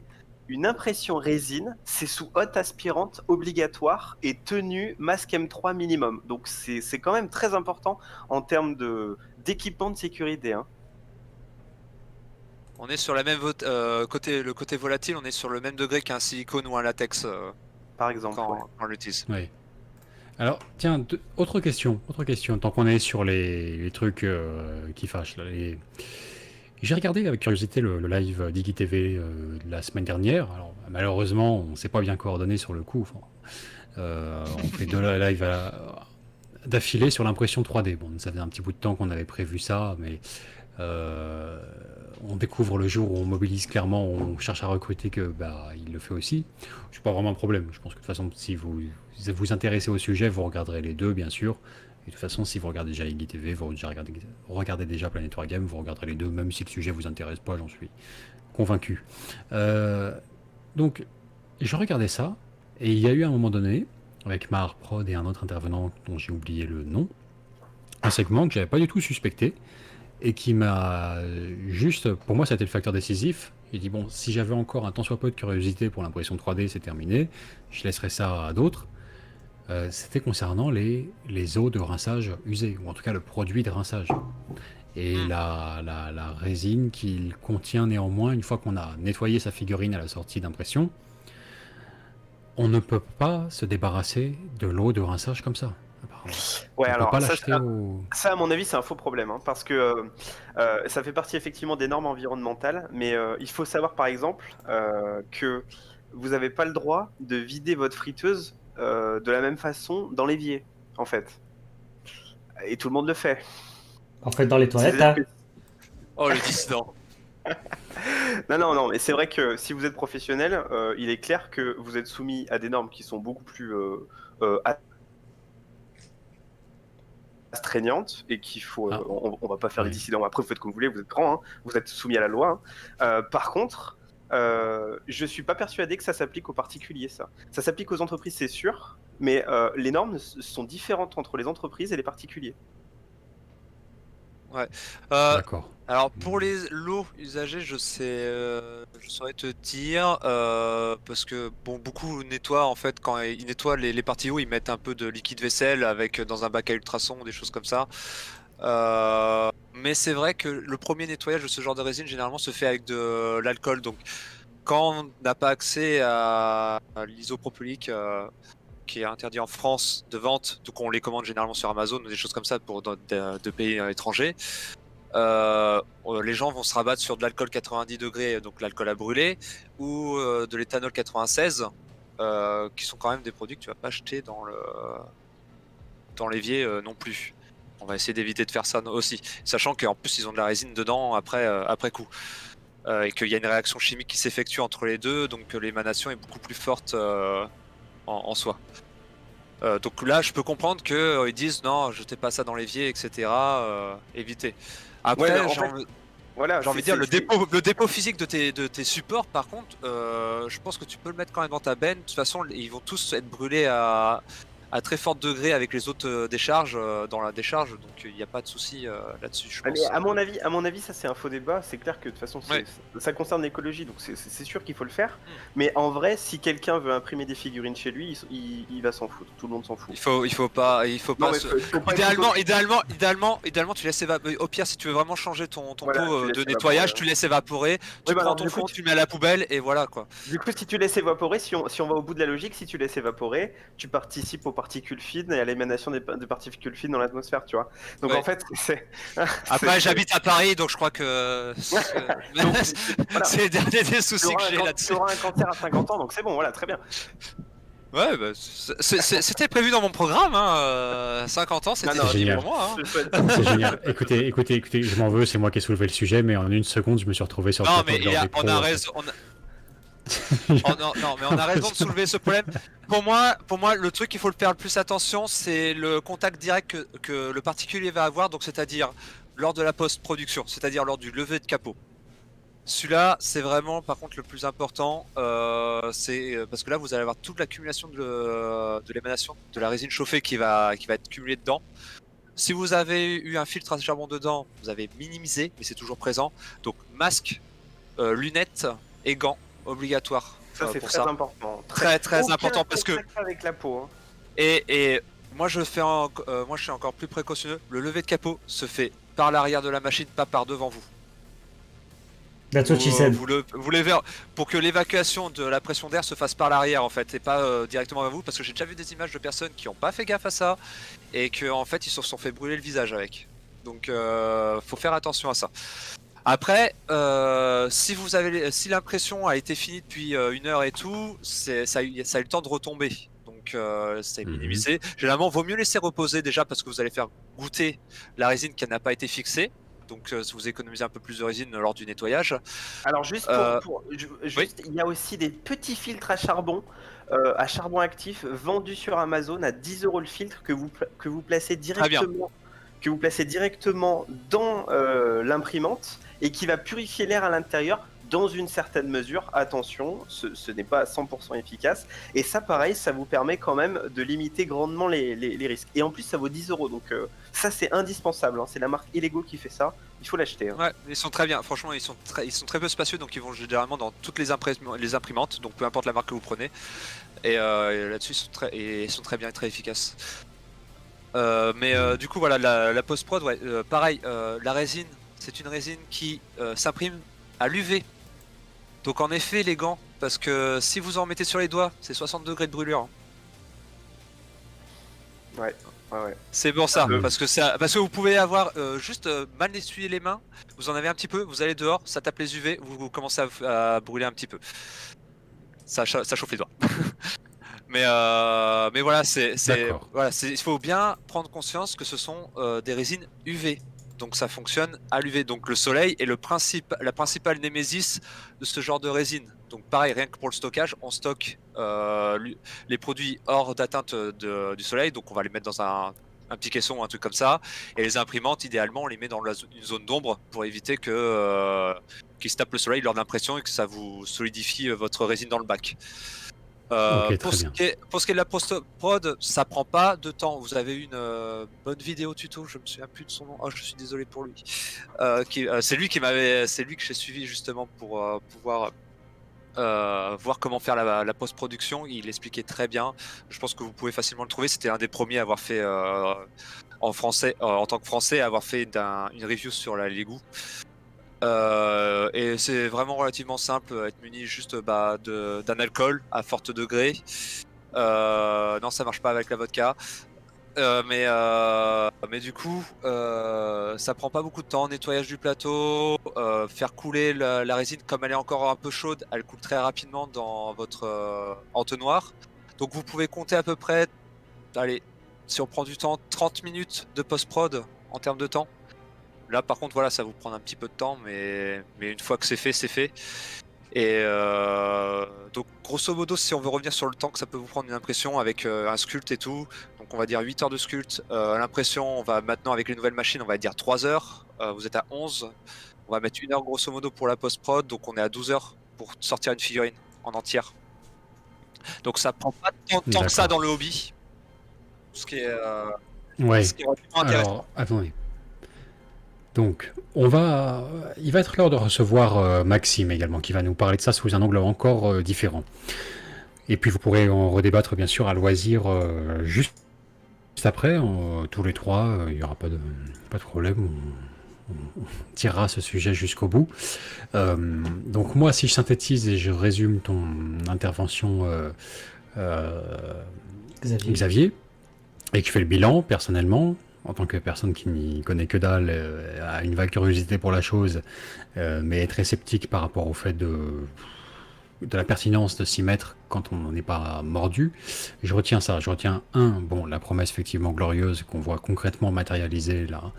une impression résine, c'est sous hotte aspirante obligatoire et tenue masque M3 minimum. Donc c'est quand même très important en termes d'équipement de sécurité. Hein. On est sur la même le côté volatile, on est sur le même degré qu'un silicone ou un latex Par exemple. quand, Ouais. quand on l'utilise. Oui. Alors, tiens, autre question, tant qu'on est sur les trucs qui fâchent. Là, j'ai regardé avec curiosité le live d'Iggy TV de la semaine dernière. Alors, malheureusement, on ne s'est pas bien coordonné sur le coup. Enfin, on fait deux lives d'affilée sur l'impression 3D. Bon, ça faisait un petit bout de temps qu'on avait prévu ça, mais on découvre le jour où on mobilise clairement, on cherche à recruter que il le fait aussi. C'est pas vraiment un problème. Je pense que de toute façon, si vous vous intéressez au sujet, vous regarderez les deux, bien sûr. Et de toute façon, si vous regardez déjà Iggy TV, vous regardez déjà Planet Wargame, vous regarderez les deux, même si le sujet vous intéresse pas, j'en suis convaincu. Donc, je regardais ça, et il y a eu un moment donné, avec Mahar Prod et un autre intervenant dont j'ai oublié le nom, un segment que j'avais pas du tout suspecté, et qui m'a juste, pour moi, c'était le facteur décisif. J'ai dit, bon, si j'avais encore un tant soit peu de curiosité pour l'impression 3D, c'est terminé, je laisserai ça à d'autres. C'était concernant les eaux de rinçage usées, ou en tout cas le produit de rinçage. Et la résine qu'il contient néanmoins, une fois qu'on a nettoyé sa figurine à la sortie d'impression, on ne peut pas se débarrasser de l'eau de rinçage comme ça. Apparemment. Ouais, on alors peut pas ça, l'acheter au... ça, à mon avis, c'est un faux problème, hein, parce que ça fait partie effectivement des normes environnementales, mais il faut savoir par exemple que vous n'avez pas le droit de vider votre friteuse de la même façon dans l'évier, en fait. Et tout le monde le fait. En fait, dans les toilettes, C'est-à-dire hein. Oh, le dissident. Non, mais c'est vrai que si vous êtes professionnel, il est clair que vous êtes soumis à des normes qui sont beaucoup plus astreignantes et qu'il faut. On va pas faire les dissidents. Après, vous faites comme vous voulez, vous êtes grand, hein, vous êtes soumis à la loi. Hein. Par contre, je suis pas persuadé que ça s'applique aux particuliers. Ça s'applique aux entreprises, c'est sûr, mais les normes sont différentes entre les entreprises et les particuliers. Ouais. D'accord. Alors pour l'eau usagée, je saurais te dire parce que bon, beaucoup nettoient en fait quand ils nettoient les parties où ils mettent un peu de liquide vaisselle avec dans un bac à ultrasons, des choses comme ça. Mais c'est vrai que le premier nettoyage de ce genre de résine généralement se fait avec de l'alcool. Donc quand on n'a pas accès à l'isopropylique qui est interdit en France de vente, donc on les commande généralement sur Amazon ou des choses comme ça pour de pays étrangers. les gens vont se rabattre sur de l'alcool 90 degrés, donc l'alcool à brûler, ou de l'éthanol 96, qui sont quand même des produits que tu vas pas acheter dans l'évier non plus. On va essayer d'éviter de faire ça aussi, sachant qu'en plus ils ont de la résine dedans après coup. Et qu'il y a une réaction chimique qui s'effectue entre les deux, donc l'émanation est beaucoup plus forte en soi. Donc là, je peux comprendre qu'ils disent non, jetez pas ça dans l'évier, etc. Évitez. Après, Ouais, mais en fait, voilà, j'ai envie de dire, le dépôt physique de tes supports, par contre, je pense que tu peux le mettre quand même dans ta benne. De toute façon, ils vont tous être brûlés à très fort degré avec les autres décharges dans la décharge, donc il n'y a pas de souci là-dessus, je pense. Mais à mon avis, ça c'est un faux débat. C'est clair que de toute façon, Ouais. ça concerne l'écologie, donc c'est sûr qu'il faut le faire. Mais en vrai, si quelqu'un veut imprimer des figurines chez lui, il va s'en foutre. Tout le monde s'en fout. Il faut pas Non, mais se- faut pas être idéalement, tu laisses évaporer. Au pire, si tu veux vraiment changer ton Voilà, pot tu laisses de évaporer, nettoyage, ouais. tu laisses évaporer, tu Oui, bah prends alors, ton du coup, fond, tu le mets à la poubelle et voilà quoi. Du coup, si tu laisses évaporer, si on va au bout de la logique, si tu laisses évaporer, tu participes aux particules fines et à l'émanation de particules fines dans l'atmosphère, tu vois. Donc Ouais. en fait, c'est. Après, j'habite à Paris, donc je crois que Donc, voilà. c'est le dernier des Tu soucis que j'ai tu là-dessus. auras un cancer à 50 ans, donc c'est bon, voilà, très bien. Ouais, bah, c'était prévu dans mon programme, hein. 50 ans, c'était Non, C'est fini génial. pour moi. Hein. Je souhaite- C'est génial. Écoutez, je m'en veux, c'est moi qui ai soulevé le sujet, mais en une seconde, je me suis retrouvé sur le Non, plateau mais de l'heure des on pros. a raison. Non, mais on a raison de soulever ce problème. Pour moi, le truc qu'il faut le faire le plus attention, c'est le contact direct que le particulier va avoir, donc c'est-à-dire lors de la post-production, c'est-à-dire lors du lever de capot. Celui-là, c'est vraiment, par contre, le plus important. Parce que là, vous allez avoir toute l'accumulation de l'émanation, de la résine chauffée qui va être cumulée dedans. Si vous avez eu un filtre à charbon dedans, vous avez minimisé, mais c'est toujours présent. Donc masque, lunettes et gants obligatoires. Ça, c'est pour très ça. important. Très Aucun important parce que contact avec la peau. Hein. et moi je suis encore plus précautionneux. Le lever de capot se fait par l'arrière de la machine, pas par devant vous. That's what she said. Vous les verrez pour que l'évacuation de la pression d'air se fasse par l'arrière en fait et pas directement vers vous, parce que j'ai déjà vu des images de personnes qui n'ont pas fait gaffe à ça et que en fait ils se sont fait brûler le visage avec. Donc faut faire attention à ça. Après, si l'impression a été finie depuis 1 heure et tout, ça a eu le temps de retomber. Donc c'est minimisé. Généralement, vaut mieux laisser reposer déjà parce que vous allez faire goûter la résine qui n'a pas été fixée. Donc vous économisez un peu plus de résine lors du nettoyage. Alors juste il y a aussi des petits filtres à charbon actif vendus sur Amazon à 10 € le filtre que vous placez directement dans l'imprimante et qui va purifier l'air à l'intérieur dans une certaine mesure. Attention, ce n'est pas à 100% efficace. Et ça, pareil, ça vous permet quand même de limiter grandement les risques. Et en plus, ça vaut 10 €. Donc ça, c'est indispensable. Hein. C'est la marque Elego qui fait ça. Il faut l'acheter. Hein. Ouais, ils sont très bien. Franchement, ils sont très peu spacieux, donc ils vont généralement dans toutes les imprimantes, donc peu importe la marque que vous prenez. Et là-dessus, ils sont très bien et très efficaces. Du coup, voilà, la post-prod, ouais, pareil, la résine, c'est une résine qui s'imprime à l'UV. Donc en effet, les gants, parce que si vous en mettez sur les doigts, c'est 60 degrés de brûlure. Hein. Ouais. C'est pour ça, parce que vous pouvez avoir juste mal essuyé les mains, vous en avez un petit peu, vous allez dehors, ça tape les UV, vous commencez à brûler un petit peu. Ça chauffe les doigts. mais voilà, il faut bien prendre conscience que ce sont des résines UV. Donc ça fonctionne à l'UV. Donc le soleil est la principale némésis de ce genre de résine. Donc pareil, rien que pour le stockage, on stocke les produits hors d'atteinte du soleil. Donc on va les mettre dans un petit caisson ou un truc comme ça. Et les imprimantes, idéalement, on les met dans une zone d'ombre pour éviter qu'ils se tapent le soleil lors d'impression et que ça vous solidifie votre résine dans le bac. Pour ce qui est de la post-prod, ça prend pas de temps. Vous avez une bonne vidéo tuto, je me souviens plus de son nom. Oh, je suis désolé pour lui. C'est lui que j'ai suivi justement pour pouvoir voir comment faire la post-production. Il expliquait très bien. Je pense que vous pouvez facilement le trouver. C'était un des premiers à avoir fait en français, en tant que français, à avoir fait une review sur l'égout. Et c'est vraiment relativement simple, être muni juste d'un alcool à fort degré. Non, ça marche pas avec la vodka. Mais du coup, ça prend pas beaucoup de temps. Nettoyage du plateau, faire couler la résine comme elle est encore un peu chaude, elle coule très rapidement dans votre entonnoir. Donc vous pouvez compter à peu près, allez, si on prend du temps, 30 minutes de post-prod en termes de temps. Là par contre, voilà, ça vous prend un petit peu de temps, mais une fois que c'est fait, c'est fait. Et donc grosso modo, si on veut revenir sur le temps que ça peut vous prendre une impression avec un sculpt et tout, donc on va dire 8 heures de sculpt, l'impression on va maintenant avec les nouvelles machines on va dire 3 heures, vous êtes à 11, on va mettre 1 heure grosso modo pour la post-prod, donc on est à 12 heures pour sortir une figurine en entière. Donc ça prend pas tant de temps que ça dans le hobby, ce qui est relativement intéressant. Alors, attendez. Donc, il va être l'heure de recevoir Maxime également, qui va nous parler de ça sous un angle encore différent. Et puis vous pourrez en redébattre bien sûr à loisir juste après, tous les trois, il n'y aura pas de problème, on tirera ce sujet jusqu'au bout. Donc moi, si je synthétise et je résume ton intervention, Xavier, et que je fais le bilan personnellement, en tant que personne qui n'y connaît que dalle, a une vague curiosité pour la chose, mais est très sceptique par rapport au fait de la pertinence de s'y mettre quand on n'est pas mordu. Je retiens ça, je retiens la promesse effectivement glorieuse qu'on voit concrètement matérialisée là,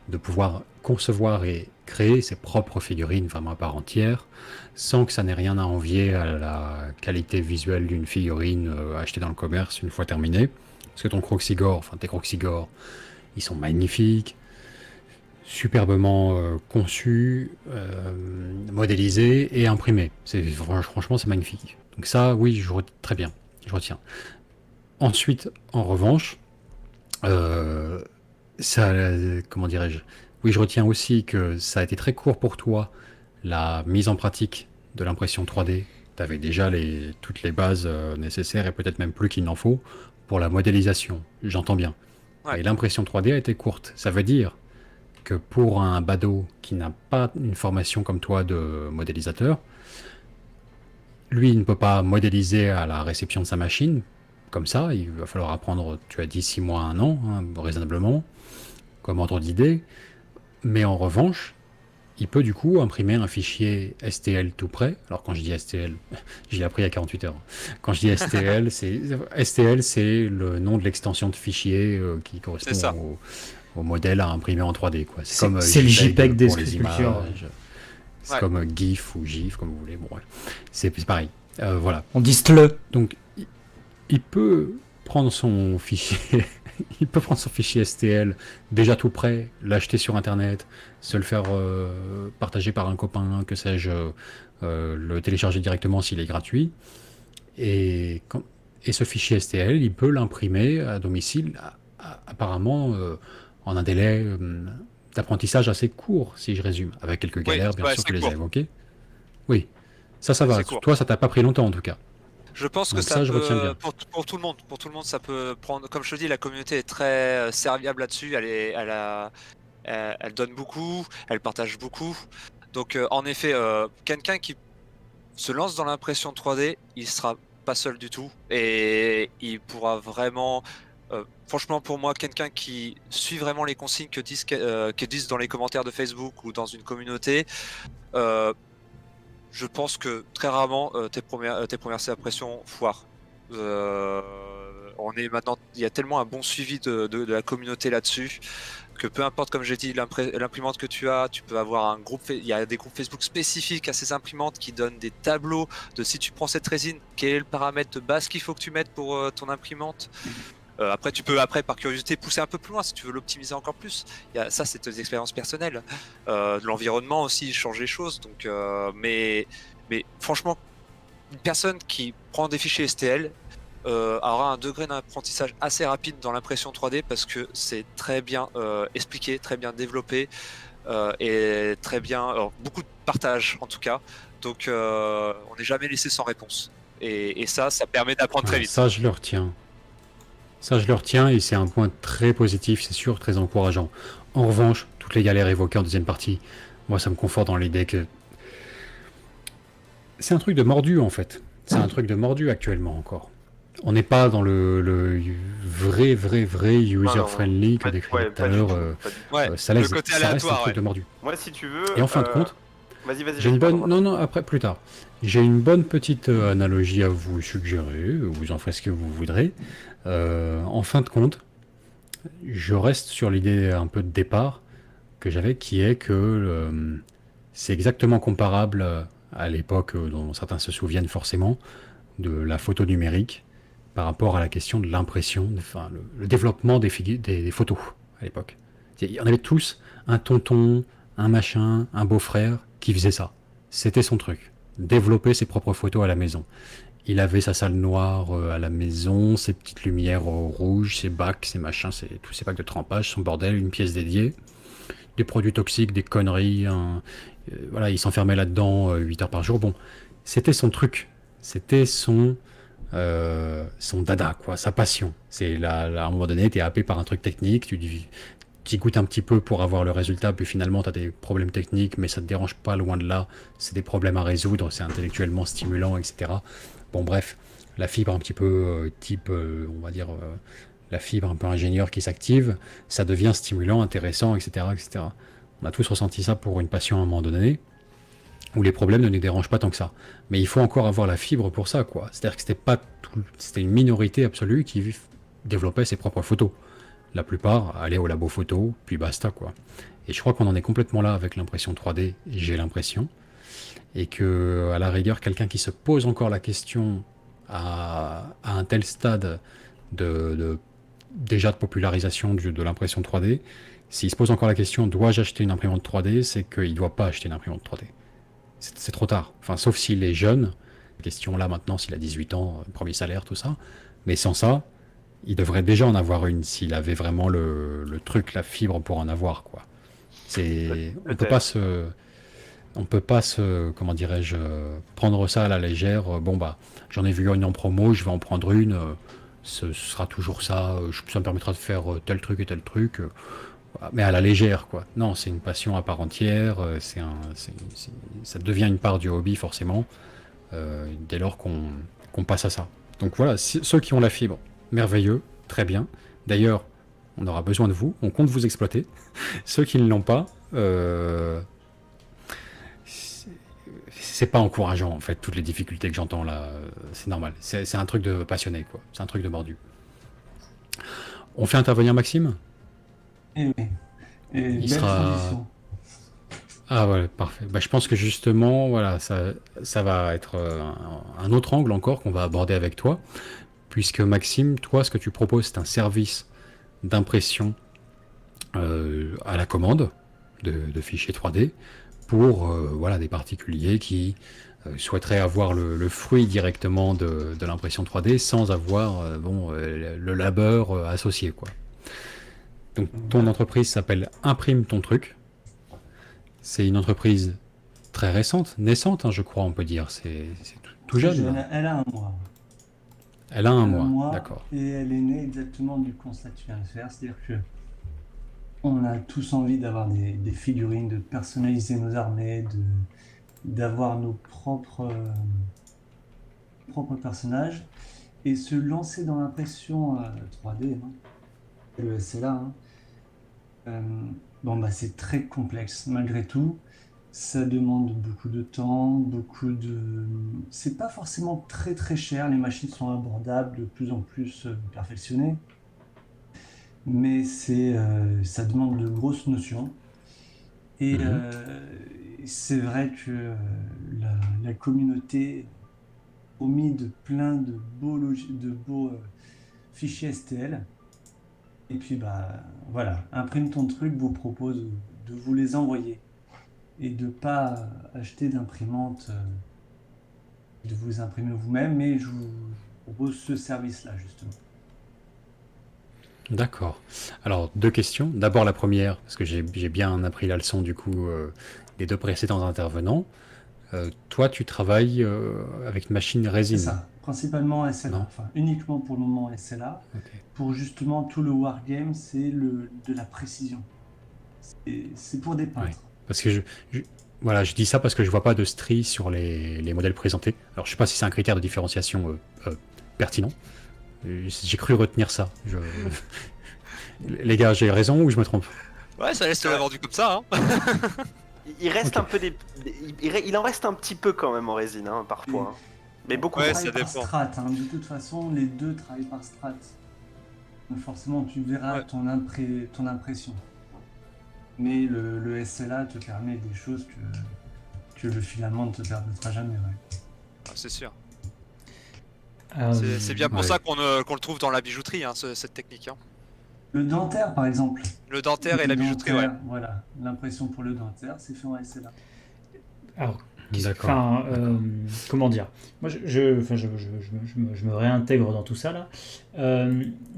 de pouvoir concevoir et créer ses propres figurines vraiment à part entière, sans que ça n'ait rien à envier à la qualité visuelle d'une figurine achetée dans le commerce une fois terminée. Parce que tes Croxigore, ils sont magnifiques, superbement conçus, modélisés et imprimés. Franchement, c'est magnifique. Donc ça, oui, très bien, je retiens. Ensuite, en revanche, comment dirais-je ? Oui, je retiens aussi que ça a été très court pour toi, la mise en pratique de l'impression 3D. Tu avais déjà toutes les bases nécessaires et peut-être même plus qu'il n'en faut pour la modélisation. J'entends bien. Ouais. Et l'impression 3D a été courte. Ça veut dire que pour un badaud qui n'a pas une formation comme toi de modélisateur, lui, il ne peut pas modéliser à la réception de sa machine, comme ça, il va falloir apprendre, tu as dit 6 mois, 1 an, raisonnablement, comme ordre d'idée, mais en revanche, il peut du coup imprimer un fichier STL tout prêt. Alors quand je dis STL, j'ai appris il y a 48 heures. Quand je dis STL, c'est le nom de l'extension de fichier qui correspond au modèle à imprimer en 3D. Quoi. C'est le JPEG des sculptures. C'est comme GIF ou GIF, comme vous voulez. Bon, ouais. C'est pareil. Voilà. On dit STL. Donc, il peut prendre son fichier... Il peut prendre son fichier STL déjà tout prêt, l'acheter sur internet, se le faire partager par un copain, que sais-je, le télécharger directement s'il est gratuit. Et ce fichier STL, il peut l'imprimer à domicile, apparemment en un délai d'apprentissage assez court, si je résume, avec quelques galères, bien sûr, tu les as évoquées. Oui, ça va. Toi, ça t'a pas pris longtemps en tout cas. Je pense que donc ça je peut, retiens bien. pour tout le monde, ça peut prendre. Comme je te dis, la communauté est très serviable là-dessus. Elle donne beaucoup, elle partage beaucoup. Donc, en effet, quelqu'un qui se lance dans l'impression 3D, il sera pas seul du tout et il pourra vraiment. Franchement, pour moi, quelqu'un qui suit vraiment les consignes que disent dans les commentaires de Facebook ou dans une communauté. Je pense que très rarement tes premières impressions foirent. Il y a tellement un bon suivi de la communauté là-dessus que peu importe, comme j'ai dit, l'imprimante que tu peux avoir un groupe. Il y a des groupes Facebook spécifiques à ces imprimantes qui donnent des tableaux de si tu prends cette résine, quel est le paramètre de base qu'il faut que tu mettes pour ton imprimante. Après, tu peux, par curiosité, pousser un peu plus loin si tu veux l'optimiser encore plus. Ça, c'est des expériences personnelles. De l'environnement aussi change les choses. Donc, mais franchement, une personne qui prend des fichiers STL aura un degré d'apprentissage assez rapide dans l'impression 3D parce que c'est très bien expliqué, très bien développé et très bien, beaucoup de partage en tout cas. Donc, on n'est jamais laissé sans réponse. Et ça permet d'apprendre très vite. Ça, je le retiens. Et c'est un point très positif, c'est sûr, très encourageant. En revanche, toutes les galères évoquées en deuxième partie, moi, ça me conforte dans l'idée que c'est un truc de mordu, en fait. C'est un truc de mordu actuellement encore. On n'est pas dans le vrai user-friendly que Pas- décrivait ouais, tout pas à du l'heure. tout, pas du tout. Ouais, Ça, le laisse, côté ça reste un aléatoire, truc ouais. de mordu. Moi, si tu veux. Et en fin de compte, Vas-y, j'ai une bonne. pardon. Non, non, après, plus tard. J'ai une bonne petite analogie à vous suggérer. Vous en ferez ce que vous voudrez. En fin de compte, je reste sur l'idée un peu de départ que j'avais, qui est que c'est exactement comparable à l'époque dont certains se souviennent forcément de la photo numérique par rapport à la question de l'impression, enfin le développement des photos à l'époque. On avait tous un tonton, un machin, un beau-frère qui faisait ça. C'était son truc. Développer ses propres photos à la maison. Il avait sa salle noire à la maison, ses petites lumières rouges, ses bacs, ses machins, tous ses packs de trempage, son bordel, une pièce dédiée, des produits toxiques, des conneries. Voilà, il s'enfermait là-dedans 8 heures par jour. Bon, c'était son truc. C'était son dada, quoi, sa passion. C'est là, à un moment donné, tu es happé par un truc technique, tu y goûtes un petit peu pour avoir le résultat, puis finalement tu as des problèmes techniques, mais ça te dérange pas, loin de là. C'est des problèmes à résoudre, c'est intellectuellement stimulant, etc. Bon, bref, la fibre un petit peu on va dire, la fibre un peu ingénieur qui s'active, ça devient stimulant, intéressant, etc., etc. On a tous ressenti ça pour une passion à un moment donné, où les problèmes ne nous dérangent pas tant que ça. Mais il faut encore avoir la fibre pour ça, quoi. C'est-à-dire que c'était une minorité absolue qui développait ses propres photos. La plupart allaient au labo photo, puis basta, quoi. Et je crois qu'on en est complètement là avec l'impression 3D, j'ai l'impression. Et que, à la rigueur, quelqu'un qui se pose encore la question à un tel stade déjà de popularisation de l'impression 3D, s'il se pose encore la question, dois-je acheter une imprimante 3D, c'est qu'il ne doit pas acheter une imprimante 3D. C'est trop tard. Enfin, sauf s'il est jeune. Question là maintenant, s'il a 18 ans, premier salaire, tout ça. Mais sans ça, il devrait déjà en avoir une s'il avait vraiment le truc, la fibre pour en avoir, quoi. On peut pas se, comment dirais-je, prendre ça à la légère. Bon bah, j'en ai vu une en promo, je vais en prendre une. Ce sera toujours ça. Ça me permettra de faire tel truc et tel truc. Mais à la légère, quoi. Non, c'est une passion à part entière. Ça devient une part du hobby, forcément, dès lors qu'on passe à ça. Donc voilà, ceux qui ont la fibre, merveilleux, très bien. D'ailleurs, on aura besoin de vous, on compte vous exploiter. Ceux qui ne l'ont pas, c'est pas encourageant, en fait, toutes les difficultés que j'entends là. C'est normal. C'est un truc de passionné, quoi. C'est un truc de mordu. On fait intervenir Maxime ? Et oui. Et Il belle sera- transition. Ah ouais, parfait. Bah, je pense que justement, voilà, ça va être un autre angle encore qu'on va aborder avec toi, puisque Maxime, toi, ce que tu proposes, c'est un service d'impression à la commande de fichiers 3D pour voilà, des particuliers qui souhaiteraient avoir le fruit directement de l'impression 3D sans avoir le labeur associé, quoi. Donc ton entreprise s'appelle Imprime ton truc. C'est une entreprise très récente, naissante, hein, je crois, on peut dire. C'est tout jeune. Là. Elle a un mois. Elle a un Elle a mois, d'accord. Et elle est née exactement du constat que tu viens de faire. C'est-à-dire que on a tous envie d'avoir des figurines, de personnaliser nos armées, d'avoir nos propres personnages et se lancer dans l'impression 3D, hein, le SLA. Hein. Bon, bah, c'est très complexe malgré tout. Ça demande beaucoup de temps, c'est pas forcément très très cher. Les machines sont abordables, de plus en plus perfectionnées. Mais ça demande de grosses notions. Et c'est vrai que la communauté omis de plein de beaux fichiers STL. Et puis bah voilà, Imprime ton truc vous propose de vous les envoyer et de pas acheter d'imprimante, de vous imprimer vous-même, mais je vous propose ce service-là justement. D'accord. Alors, deux questions. D'abord la première, parce que j'ai bien appris la leçon du coup des deux précédents intervenants. Toi, tu travailles avec une machine C'est résine. ça, principalement SLA, Non. enfin uniquement pour le moment SLA. Ok. Pour justement tout le wargame, c'est de la précision. C'est pour des peintres. Parce que voilà, je dis ça parce que je vois pas de stries sur les modèles présentés. Alors, je sais pas si c'est un critère de différenciation pertinent. Et j'ai cru retenir ça. Les gars, j'ai raison ou je me trompe? Ouais, ça laisse te l'avoir vendu comme ça. Hein. Il reste Ok. un peu il en reste un petit peu quand même en résine, hein, parfois. hein. Mais beaucoup Ouais, moins. ça Travaille par dépend. strat, hein. De toute façon, les deux travaillent par strat. Donc forcément, tu verras Ouais. ton impression. Mais le SLA te permet des choses que le filament ne te permettra jamais. Ouais. Ah, c'est sûr. Euh, C'est bien pour ouais. ça qu'on le trouve dans la bijouterie, hein, cette technique. Hein. Le dentaire, par exemple. Le dentaire et la Le bijouterie, ouais. dentaire, voilà. L'impression pour le dentaire, c'est fait en SLA. Alors, D'accord. enfin, comment dire? Moi, je me réintègre dans tout ça là.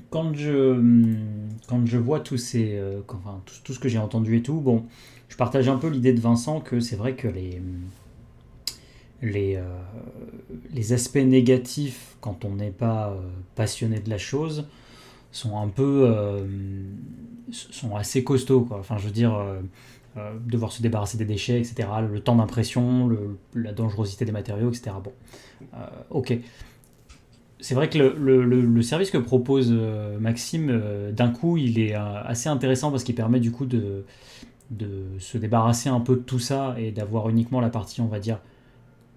Quand je vois tous ces, enfin, tout ce que j'ai entendu et tout, bon, je partage un peu l'idée de Vincent que c'est vrai que les aspects négatifs, quand on n'est pas passionné de la chose, sont un peu, sont assez costauds, quoi. Enfin, je veux dire. Devoir se débarrasser des déchets, etc. Le temps d'impression, la dangerosité des matériaux, etc. Bon, ok. C'est vrai que le service que propose Maxime, d'un coup, il est assez intéressant parce qu'il permet du coup de se débarrasser un peu de tout ça et d'avoir uniquement la partie, on va dire,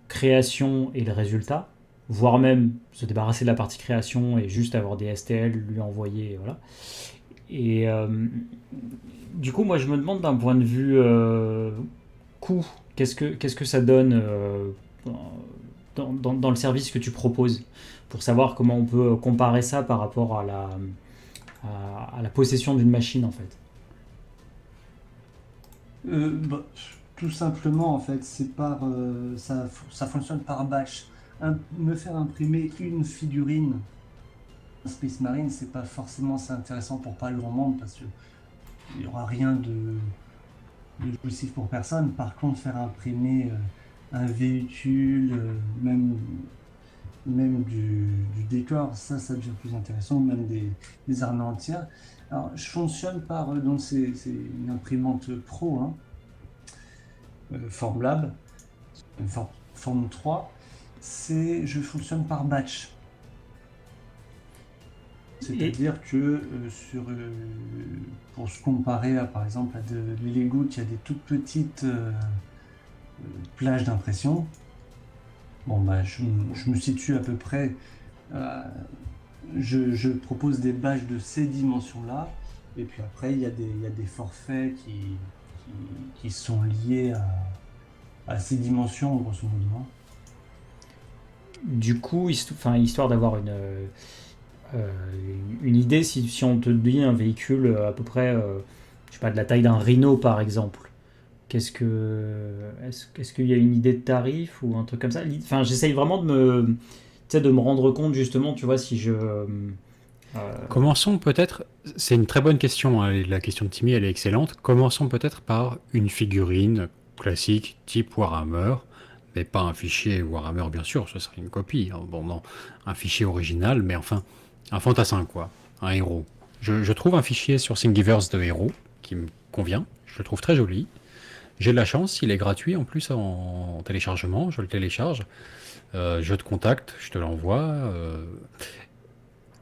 création et le résultat, voire même se débarrasser de la partie création et juste avoir des STL, lui envoyer, et voilà. Et du coup, moi, je me demande d'un point de vue coût, qu'est-ce que ça donne dans le service que tu proposes pour savoir comment on peut comparer ça par rapport à la possession d'une machine, en fait. Bah, tout simplement, en fait, c'est ça fonctionne par batch. Me faire imprimer une figurine Space Marine, c'est pas forcément assez intéressant pour pas le grand monde parce que il n'y aura rien de jouissif pour personne. Par contre, faire imprimer un véhicule, même du décor, ça devient plus intéressant, même des armées entières. Alors, je fonctionne par, donc c'est une imprimante pro, hein, Formlab, Form 3. Je fonctionne par batch. C'est-à-dire que pour se comparer par exemple à de Lego qui a des toutes petites plages d'impression, bon bah je me situe à peu près, je propose des batchs de ces dimensions-là, et puis après il y a des forfaits qui sont liés à ces dimensions grosso modo. Hein. Du coup, histoire d'avoir une idée, si on te dit un véhicule à peu près, je sais pas, de la taille d'un Rhino par exemple, est-ce qu'il y a une idée de tarif ou un truc comme ça? Enfin, j'essaye vraiment de me rendre compte justement, tu vois, si je... Commençons peut-être, c'est une très bonne question, hein, la question de Timmy elle est excellente. Commençons peut-être par une figurine classique type Warhammer, mais pas un fichier Warhammer bien sûr, ce serait une copie. Hein. Bon, non, un fichier original, mais enfin, un fantassin quoi, un héros. Je trouve un fichier sur Thingiverse de héros qui me convient, je le trouve très joli. J'ai de la chance, il est gratuit en plus en téléchargement, je le télécharge. Je te contacte, je te l'envoie.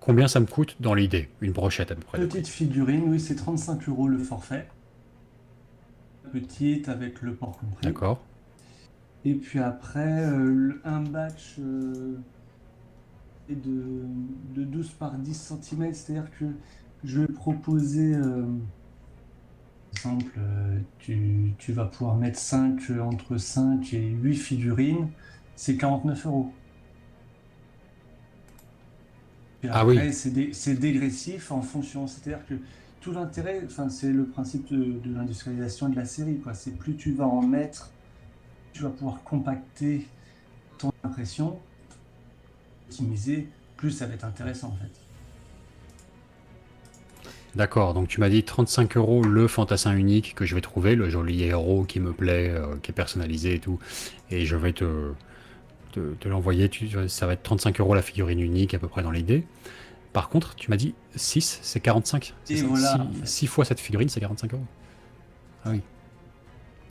Combien ça me coûte dans l'idée? Une brochette à peu près. Petite figurine, oui, c'est 35 € le forfait. Petite avec le port compris. D'accord. Et puis après, un batch est de 12 par 10 cm, c'est-à-dire que je vais proposer, par exemple, tu vas pouvoir mettre entre 5 et 8 figurines, c'est 49 €. Et Ah après, oui. c'est dégressif en fonction, c'est-à-dire que tout l'intérêt, enfin, c'est le principe de l'industrialisation de la série, quoi. C'est plus tu vas en mettre, tu vas pouvoir compacter ton impression, optimiser, plus ça va être intéressant en fait. D'accord, donc tu m'as dit 35 € le fantassin unique que je vais trouver, le joli héros qui me plaît, qui est personnalisé et tout, et je vais te l'envoyer, ça va être 35 € la figurine unique à peu près dans l'idée. Par contre, tu m'as dit 6, c'est 45. Et voilà, 6 fois cette figurine, c'est 45 €. Ah oui.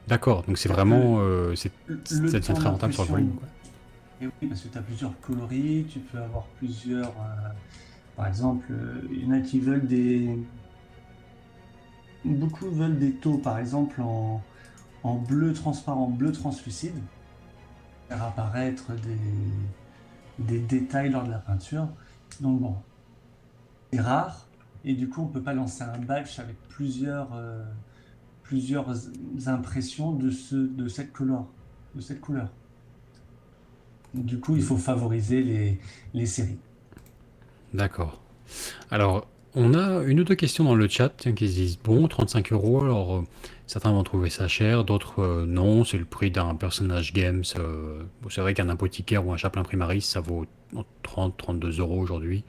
D'accord, donc c'est vraiment... c'est le très temps rentable sur le d'impression. volume. Quoi. Et oui, parce que tu as plusieurs coloris, tu peux avoir plusieurs. Par exemple, il y en a qui veulent des. Beaucoup veulent des taux, par exemple, en bleu transparent, bleu translucide, faire apparaître des détails lors de la peinture. Donc bon, c'est rare, et du coup, on ne peut pas lancer un batch avec plusieurs impressions de cette couleur. Du coup, il faut favoriser les séries. D'accord. Alors, on a une ou deux questions dans le chat tiens, qui se disent bon, 35 euros. Alors, certains vont trouver ça cher, d'autres non. C'est le prix d'un personnage games. Bon, c'est vrai qu'un apothicaire ou un chaplain primaris, ça vaut 30-32 euros aujourd'hui.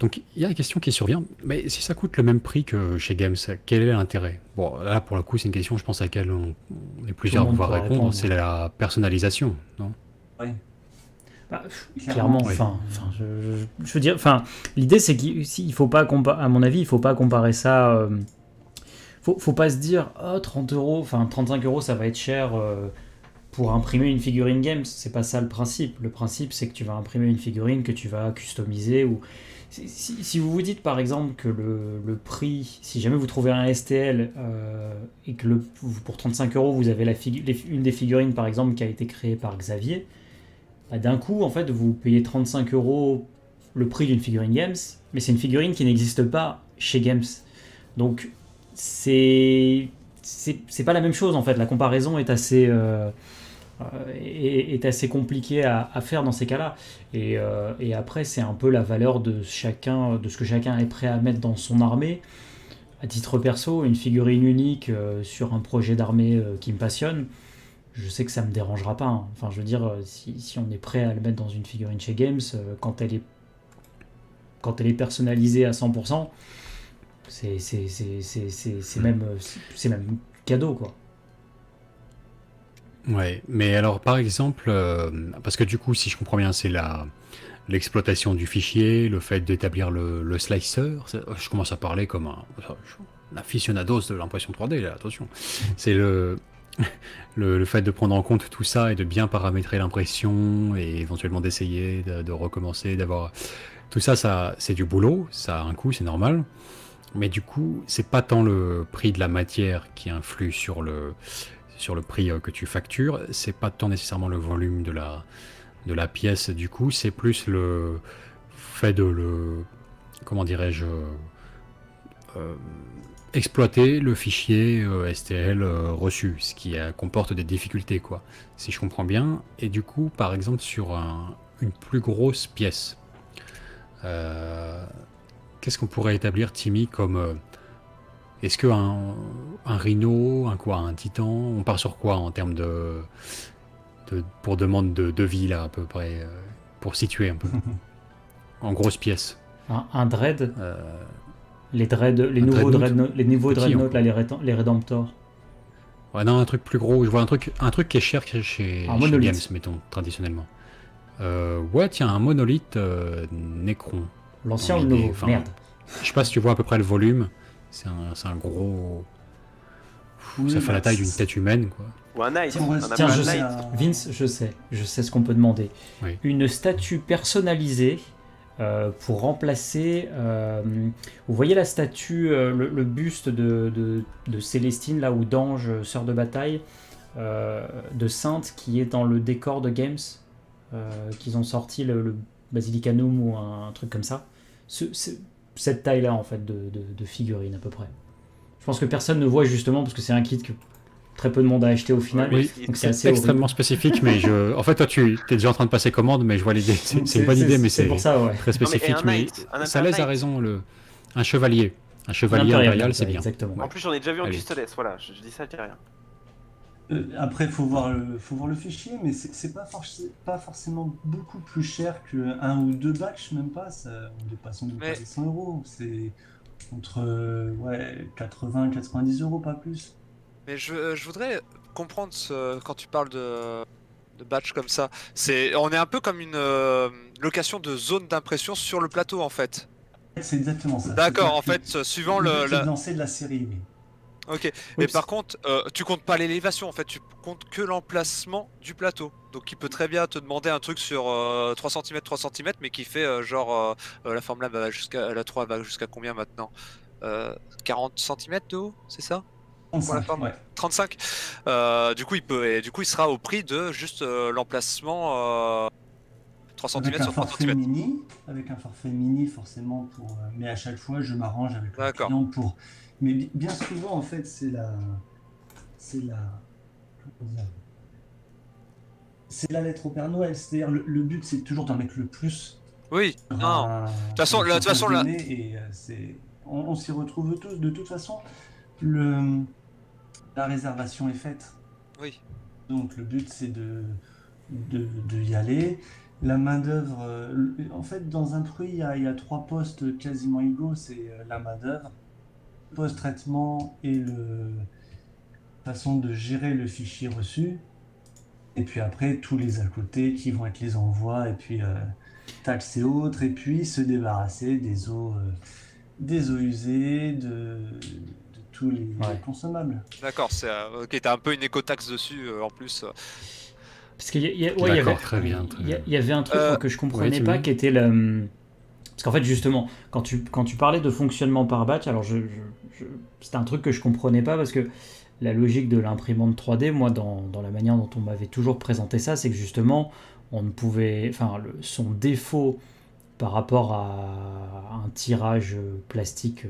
Donc, il y a la question qui survient. Mais si ça coûte le même prix que chez Games, quel est l'intérêt? Bon, là, pour le coup, c'est une question, je pense, à laquelle on est plusieurs à monde pouvoir pourra répondre. répondre. C'est la personnalisation, non? Oui. Bah, clairement, oui. je veux dire, l'idée c'est qu'il faut pas à mon avis, il faut pas comparer ça. Faut pas se dire, oh 30 euros, 35 euros, ça va être cher pour imprimer une figurine Games. C'est pas ça le principe. Le principe, c'est que tu vas imprimer une figurine que tu vas customiser ou si vous vous dites par exemple que le prix, si jamais vous trouvez un STL et que pour 35 euros vous avez une des figurines par exemple qui a été créée par Xavier. D'un coup, en fait, vous payez 35 euros le prix d'une figurine Games, mais c'est une figurine qui n'existe pas chez Games. Donc, c'est pas la même chose, en fait. La comparaison est assez compliquée à faire dans ces cas-là. Et après, c'est un peu la valeur de ce que chacun est prêt à mettre dans son armée. À titre perso, une figurine unique sur un projet d'armée qui me passionne, je sais que ça me dérangera pas. Hein. Enfin, je veux dire, si on est prêt à le mettre dans une figurine chez Games, quand elle est personnalisée à 100%, c'est même cadeau, quoi. Ouais, mais alors par exemple, parce que du coup, si je comprends bien, c'est l'exploitation du fichier, le fait d'établir le slicer. Je commence à parler comme un aficionados de l'impression 3D, là, attention. C'est le fait de prendre en compte tout ça et de bien paramétrer l'impression et éventuellement d'essayer de recommencer, d'avoir... Tout ça, c'est du boulot, ça a un coût, c'est normal. Mais du coup, c'est pas tant le prix de la matière qui influe sur le prix que tu factures, c'est pas tant nécessairement le volume de la pièce du coup, c'est plus le fait de comment dirais-je, exploiter le fichier STL reçu, ce qui comporte des difficultés, quoi, si je comprends bien. Et du coup, par exemple, sur une plus grosse pièce, qu'est-ce qu'on pourrait établir, Timmy, comme... Est-ce qu'un Rhino, un Titan, on part sur quoi en termes pour demande de vie, là, à peu près, pour situer un peu, en grosses pièces? Un Dread, les nouveaux Dreadnought, là, les Redemptor. Ouais, non, un truc plus gros. Je vois un truc qui est cher chez Games, mettons, traditionnellement. Ouais, tiens, un monolithe Necron. L'ancien ou le nouveau? Merde. Je sais pas si tu vois à peu près le volume. C'est un gros... ça fait la taille d'une tête humaine, quoi. Ou un Knight. Tiens, je sais. Vince, je sais ce qu'on peut demander. Oui. Une statue personnalisée pour remplacer... vous voyez la statue, le buste de Célestine, là, ou d'Ange, sœur de bataille, de Sainte, qui est dans le décor de Games, qu'ils ont sorti, le Basilicanum ou un truc comme ça. Cette taille-là, en fait, de figurine, à peu près. Je pense que personne ne voit, justement, parce que c'est un kit que très peu de monde a acheté au final. Oui, donc c'est extrêmement spécifique, mais en fait, toi, tu es déjà en train de passer commande, mais je vois l'idée. C'est une bonne idée, mais c'est pour ça, ouais. très spécifique. Mais ça laisse à raison un chevalier. Un chevalier impérial, c'est bien. Exactement. En plus, j'en ai déjà vu en custodes, voilà, je dis ça, je dis rien. Après, faut voir le fichier, mais c'est pas forcément beaucoup plus cher qu'un ou deux batchs, même pas. On dépasse sans doute pas les 100 euros. C'est entre 80 et 90 euros, pas plus. Mais je voudrais comprendre quand tu parles de batch comme ça. On est un peu comme une location de zone d'impression sur le plateau, en fait. C'est exactement ça. D'accord, en fait, suivant le lancer de la série, oui. Ok. Oui, Mais par contre, tu comptes pas l'élévation en fait, tu comptes que l'emplacement du plateau. Donc il peut très bien te demander un truc sur 3 cm, 3 cm, mais qui fait la Formlab va jusqu'à la 3 va jusqu'à combien maintenant? 40 cm de haut, c'est ça? Pour la 35, forme ouais. 35. Du coup il sera au prix de juste l'emplacement 3 Avec cm un sur 3 forfait cm. mini, forcément pour. Mais à chaque fois, je m'arrange avec le D'accord. client pour. Mais bien souvent, en fait, c'est la, comment dire, c'est la lettre au Père Noël. C'est-à-dire, le but, c'est toujours d'en mettre le plus Oui, sur non. sur une De toute surface façon là. donnée, et on s'y retrouve tous. De toute façon, le, la réservation est faite. Oui. Donc, le but, c'est de y aller. La main-d'œuvre, en fait, dans un truc, il y a trois postes quasiment égaux. C'est la main-d'œuvre, le post-traitement et façon de gérer le fichier reçu. Et puis après, tous les à côté qui vont être les envois, et puis taxes et autres, et puis se débarrasser des eaux usées, de tous les Ouais. consommables. D'accord, ok, t'as un peu une éco-taxe dessus en plus. Parce qu'il ouais, D'accord, très bien. il y avait un truc moi, que je comprenais Ouais, pas, Timmy. qui était le. Parce qu'en fait, justement, quand tu parlais de fonctionnement par batch, alors c'était un truc que je comprenais pas parce que la logique de l'imprimante 3D, moi, dans la manière dont on m'avait toujours présenté ça, c'est que justement, on ne pouvait. Enfin, son défaut par rapport à un tirage plastique,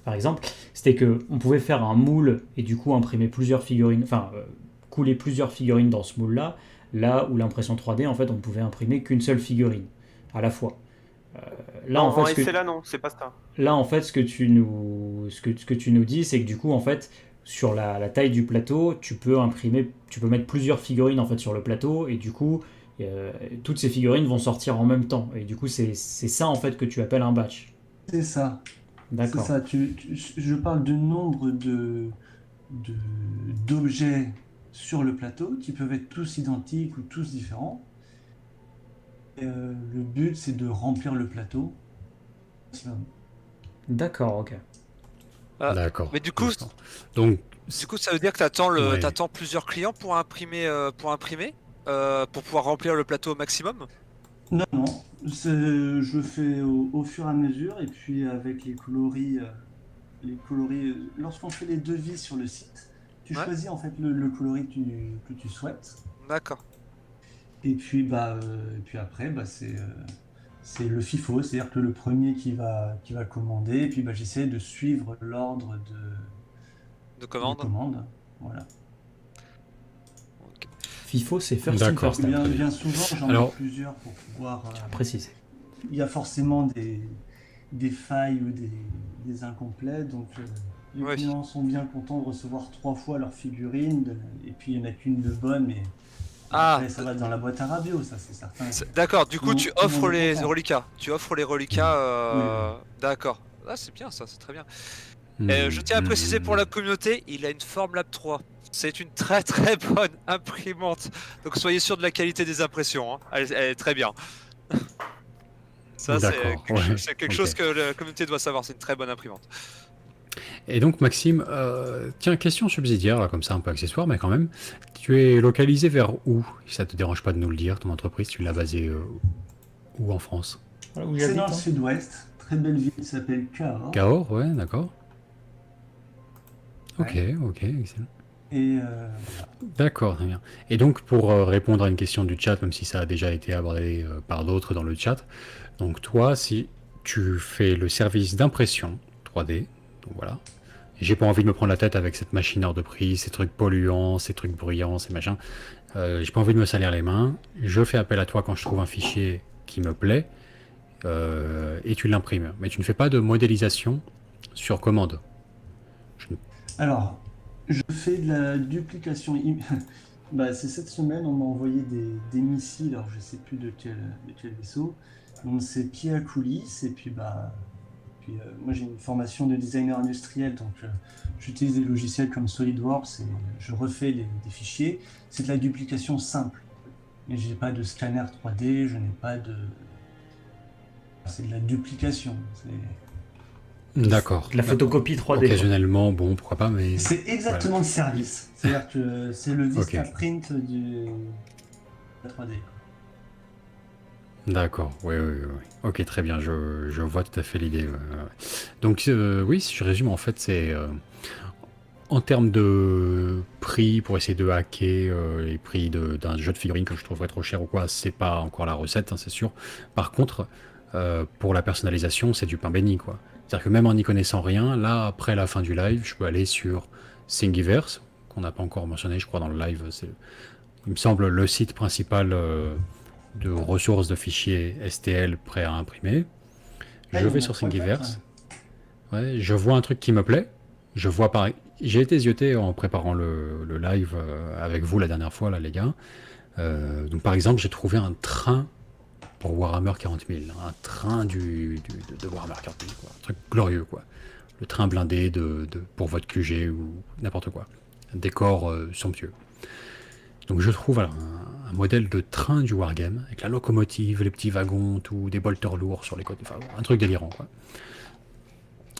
par exemple, c'était que on pouvait faire un moule et du coup imprimer plusieurs figurines, enfin, couler plusieurs figurines dans ce moule-là, là où l'impression 3D, en fait, on ne pouvait imprimer qu'une seule figurine à la fois. Là, Non, en fait, en SLA, non, c'est pas ça. ce que tu nous dis, c'est que du coup, en fait, sur la taille du plateau, tu peux mettre plusieurs figurines en fait sur le plateau, et du coup, toutes ces figurines vont sortir en même temps. Et du coup, c'est ça en fait que tu appelles un batch. C'est ça. C'est D'accord. ça. Je parle de nombre d'objets sur le plateau qui peuvent être tous identiques ou tous différents. Et, le but, c'est de remplir le plateau au maximum. D'accord, ok. D'accord. Mais du coup, D'accord. Donc, ça veut dire que ouais. t'attends plusieurs clients pour imprimer, pour pouvoir remplir le plateau au maximum? Non, non, je fais au fur et à mesure, et puis avec les coloris, lorsqu'on fait les devis sur le site, tu Ouais, choisis en fait le coloris que tu souhaites, d'accord. et puis après, c'est le FIFO, c'est-à-dire que le premier qui va commander, et puis j'essaie de suivre l'ordre De de commande. commande. Voilà. Ok. FIFO, c'est first in, D'accord. first out. Très bien. Bien souvent, j'en ai Alors, plusieurs pour pouvoir. Précisé. Il y a forcément des failles ou des incomplets, donc les Oui. clients sont bien contents de recevoir 3 fois leur figurine, et puis il n'y en a qu'une de bonne, mais Ah, après ça va dans la boîte à radio, ça c'est certain. d'accord. Du coup, tu Tout le monde offres est les content. reliquats. Tu offres les reliquats. Oui, oui. D'accord. Ah, c'est bien ça, c'est très bien. Je hmm, tiens à préciser pour hmm, la communauté, il a une Formlab 3. C'est une très très bonne imprimante. Donc soyez sûr de la qualité des impressions, hein. Elle est très bien. Ça, d'accord. Ouais. c'est quelque Ok. chose que la communauté doit savoir. C'est une très bonne imprimante. Et donc, Maxime, tiens, question subsidiaire, là, comme ça, un peu accessoire, mais quand même. Tu es localisé vers où? Si ça te dérange pas de nous le dire, ton entreprise, tu l'as basée où en France? Voilà où C'est j'habite. dans le Hein. sud-ouest, très belle ville qui s'appelle Cahors. Cahors, ouais, d'accord. Ok, Ouais. ok, excellent. Et D'accord, très bien. Et donc, pour répondre à une question du chat, même si ça a déjà été abordé par d'autres dans le chat, donc toi, si tu fais le service d'impression 3D, donc voilà, j'ai pas envie de me prendre la tête avec cette machine hors de prix, ces trucs polluants, ces trucs bruyants, ces machins, j'ai pas envie de me salir les mains, je fais appel à toi quand je trouve un fichier qui me plaît, et tu l'imprimes. Mais tu ne fais pas de modélisation sur commande. Je ne- alors, je fais de la duplication. C'est cette semaine, on m'a envoyé des missiles, alors je sais plus de quel vaisseau. Donc c'est pied à coulisses, et puis moi j'ai une formation de designer industriel, donc j'utilise des logiciels comme SolidWorks, et je refais des fichiers. C'est de la duplication simple. Mais j'ai pas de scanner 3D, je n'ai pas de. C'est de la duplication. D'accord. De la photocopie 3D. Occasionnellement, bon, pourquoi pas, mais... C'est exactement le service. C'est-à-dire que c'est le Vista Ok. Print de la 3D. D'accord, oui, oui, oui. Ok, très bien, je vois tout à fait l'idée. Ouais, ouais. Donc, oui, si je résume, en fait, c'est en termes de prix pour essayer de hacker les prix d'un jeu de figurines que je trouverais trop cher ou quoi, c'est pas encore la recette, hein, c'est sûr. Par contre, pour la personnalisation, c'est du pain béni, quoi. C'est-à-dire que même en n'y connaissant rien, là, après la fin du live, je peux aller sur Thingiverse, qu'on n'a pas encore mentionné, je crois, dans le live. C'est, il me semble, le site principal de ressources de fichiers STL prêts à imprimer. Ah, Je il y vais en a sur 3 ou 4, Thingiverse. Ouais, je vois un truc qui me plaît. Je vois pareil. J'ai été zioté en préparant le live avec vous la dernière fois, là, les gars. Donc, par exemple, j'ai trouvé un train pour Warhammer 40 000. Un train de Warhammer 40 000, quoi. Un truc glorieux, quoi. Le train blindé pour votre QG ou n'importe quoi. Un décor somptueux. Donc, je trouve voilà, un modèle de train du Wargame, avec la locomotive, les petits wagons, tout, des bolters lourds sur les côtés. Enfin, un truc délirant, quoi.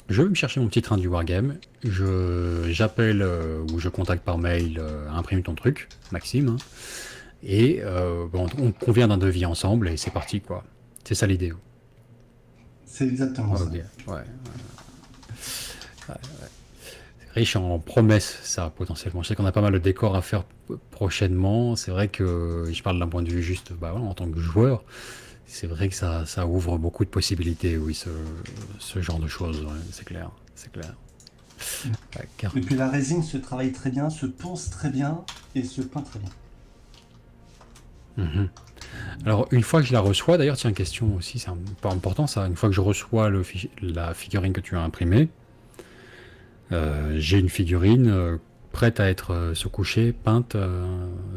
Je vais me chercher mon petit train du Wargame, j'appelle ou je contacte par mail imprime ton truc, Maxime, hein, et bon, on convient d'un devis ensemble et c'est parti quoi. C'est ça l'idée. C'est exactement ça. Ok, ouais. C'est riche en promesses ça potentiellement. Je sais qu'on a pas mal de décors à faire prochainement. C'est vrai que je parle d'un point de vue juste bah, voilà, en tant que joueur. C'est vrai que ça ouvre beaucoup de possibilités, oui, ce genre de choses, ouais, c'est clair, c'est clair. Ouais, Et puis la résine se travaille très bien, se ponce très bien et se peint très bien. Mhm. Alors, une fois que je la reçois, d'ailleurs, tiens, question aussi, c'est un peu important ça, une fois que je reçois la figurine que tu as imprimée, j'ai une figurine prête à être sous-couchée, peinte,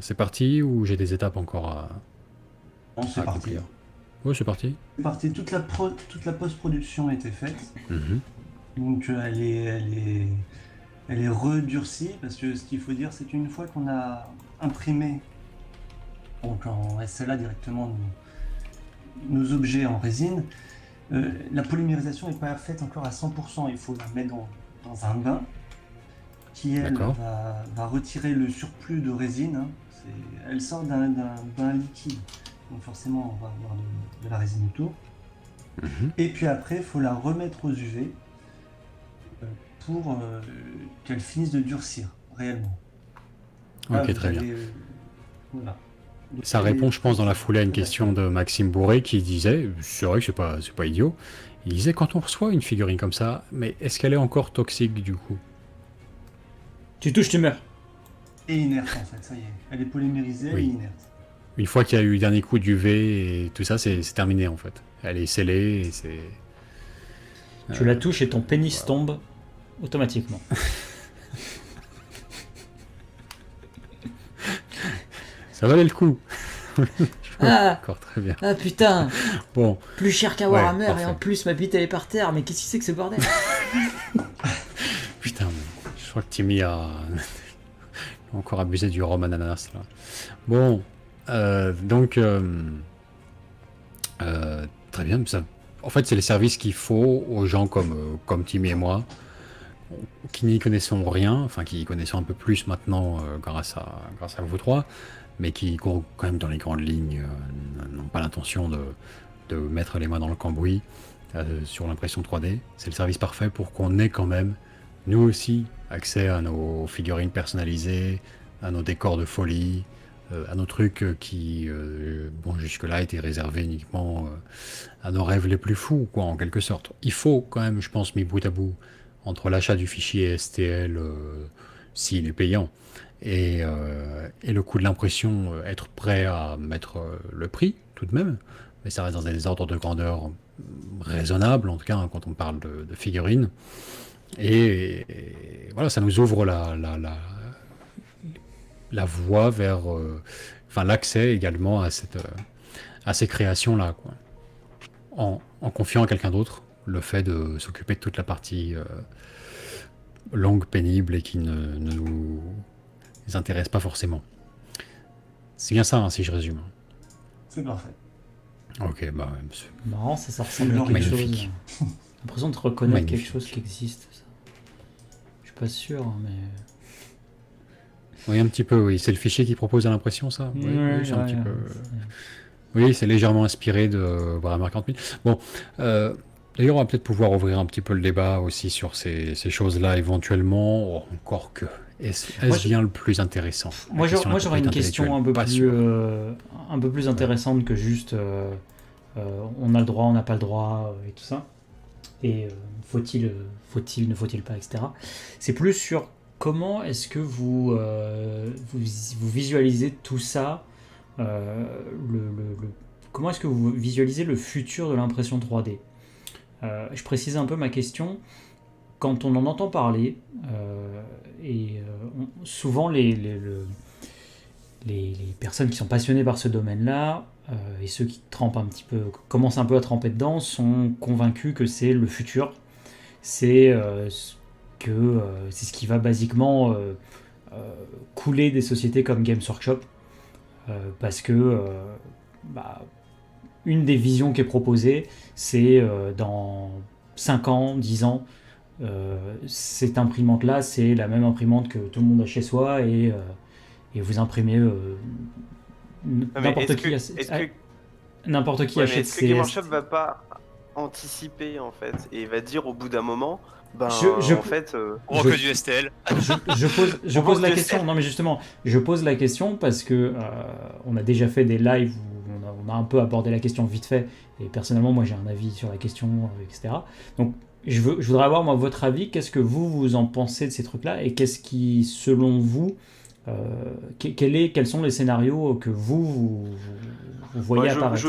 c'est parti, ou j'ai des étapes encore Bon, c'est à parti. accomplir? Oui, c'est parti. C'est parti. Toute la post-production a été faite. Mhm. Donc elle est redurcie parce que ce qu'il faut dire, c'est qu'une fois qu'on a imprimé donc en SLA directement nos objets en résine, la polymérisation n'est pas faite encore à 100%. Il faut la mettre dans un bain qui, elle, D'accord. va retirer le surplus de résine. Hein. Elle sort d'un bain liquide. Donc forcément, on va avoir de la résine autour. Mhm. Et puis après, il faut la remettre aux UV pour qu'elle finisse de durcir réellement. Là, Ok, vous très bien. avez, voilà. Donc, Ça elle est- répond, je pense, dans la foulée à une question de Maxime Bourré qui disait, c'est vrai que c'est pas idiot, il disait quand on reçoit une figurine comme ça, mais est-ce qu'elle est encore toxique du coup? Tu touches, tu meurs. Et inerte en fait, ça y est. Elle est polymérisée, Oui. elle est inerte. Une fois qu'il y a eu le dernier coup d'UV et tout ça, c'est terminé en fait. Elle est scellée et c'est... Tu la touches et ton pénis tombe automatiquement. Ça valait le coup. Ah, D'accord, très bien. ah putain, Bon, plus cher qu'un Ouais, Warhammer parfait. et en plus ma bite elle est par terre. Mais qu'est-ce que c'est que ce bordel? putain, je crois que Timmy a encore abusé du rhum ananas là. Bon, donc... très bien, ça... En fait, c'est les services qu'il faut aux gens comme Timmy et moi, qui n'y connaissons rien, enfin qui y connaissons un peu plus maintenant grâce à vous trois, mais qui quand même dans les grandes lignes n'ont pas l'intention de mettre les mains dans le cambouis sur l'impression 3D. C'est le service parfait pour qu'on ait quand même, nous aussi, accès à nos figurines personnalisées, à nos décors de folie, à nos trucs qui, bon, jusque-là, étaient réservés uniquement à nos rêves les plus fous, quoi, en quelque sorte. Il faut quand même, je pense, mis bout à bout, entre l'achat du fichier STL, s'il est payant, et le coût de l'impression, être prêt à mettre le prix, tout de même, mais ça reste dans des ordres de grandeur raisonnables, en tout cas, hein, quand on parle de figurines. Et voilà, ça nous ouvre la voie vers, enfin l'accès également à ces créations-là, quoi. En confiant à quelqu'un d'autre le fait de s'occuper de toute la partie longue, pénible et qui ne nous intéresse pas forcément. C'est bien ça, hein, si je résume. C'est parfait. Ok, bah, c'est Marrant, ça ressemble à C'est quelque magnifique. chose. l'impression de reconnaître quelque Magnifique. chose qui existe. Ça. Je suis pas sûr, mais. Oui, un petit peu, oui. C'est le fichier qui propose à l'impression, ça? Oui, oui, c'est un petit peu... c'est- Oui, c'est légèrement inspiré de Warhammer 40 000. Bon, d'ailleurs, on va peut-être pouvoir ouvrir un petit peu le débat aussi sur ces choses-là éventuellement. Oh, encore que, est-ce Moi, je- bien le plus intéressant? La Moi, question j'aurais une intellectuelle, question pas sûr. un peu plus intéressante que juste on a le droit, on n'a pas le droit et tout ça. Et ne faut-il pas, etc. C'est plus sur comment est-ce que vous visualisez tout ça, comment est-ce que vous visualisez le futur de l'impression 3D. Je précise un peu ma question. Quand on en entend parler, souvent les personnes qui sont passionnées par ce domaine-là, et ceux qui commencent un peu à tremper dedans, sont convaincus que c'est le futur. C'est c'est ce qui va basiquement couler des sociétés comme Games Workshop, parce que une des visions qui est proposée, c'est dans 5 ans, 10 ans, cette imprimante-là, c'est la même imprimante que tout le monde a chez soi, et vous imprimez n'importe qui. N'importe qui Ouais, mais achète est-ce que Game ses. Workshop va pas anticiper en fait et va dire au bout d'un moment, ben Je- en fait, On voit que du STL. Je On pose pose la du question. STL. Non, mais justement, je pose la question parce que on a déjà fait des lives où on a un peu abordé la question vite fait. Et personnellement, moi, j'ai un avis sur la question, etc. Donc, je voudrais avoir moi votre avis. Qu'est-ce que vous en pensez de ces trucs-là, et qu'est-ce qui, selon vous, quels sont les scénarios que vous voyez ouais, apparaître?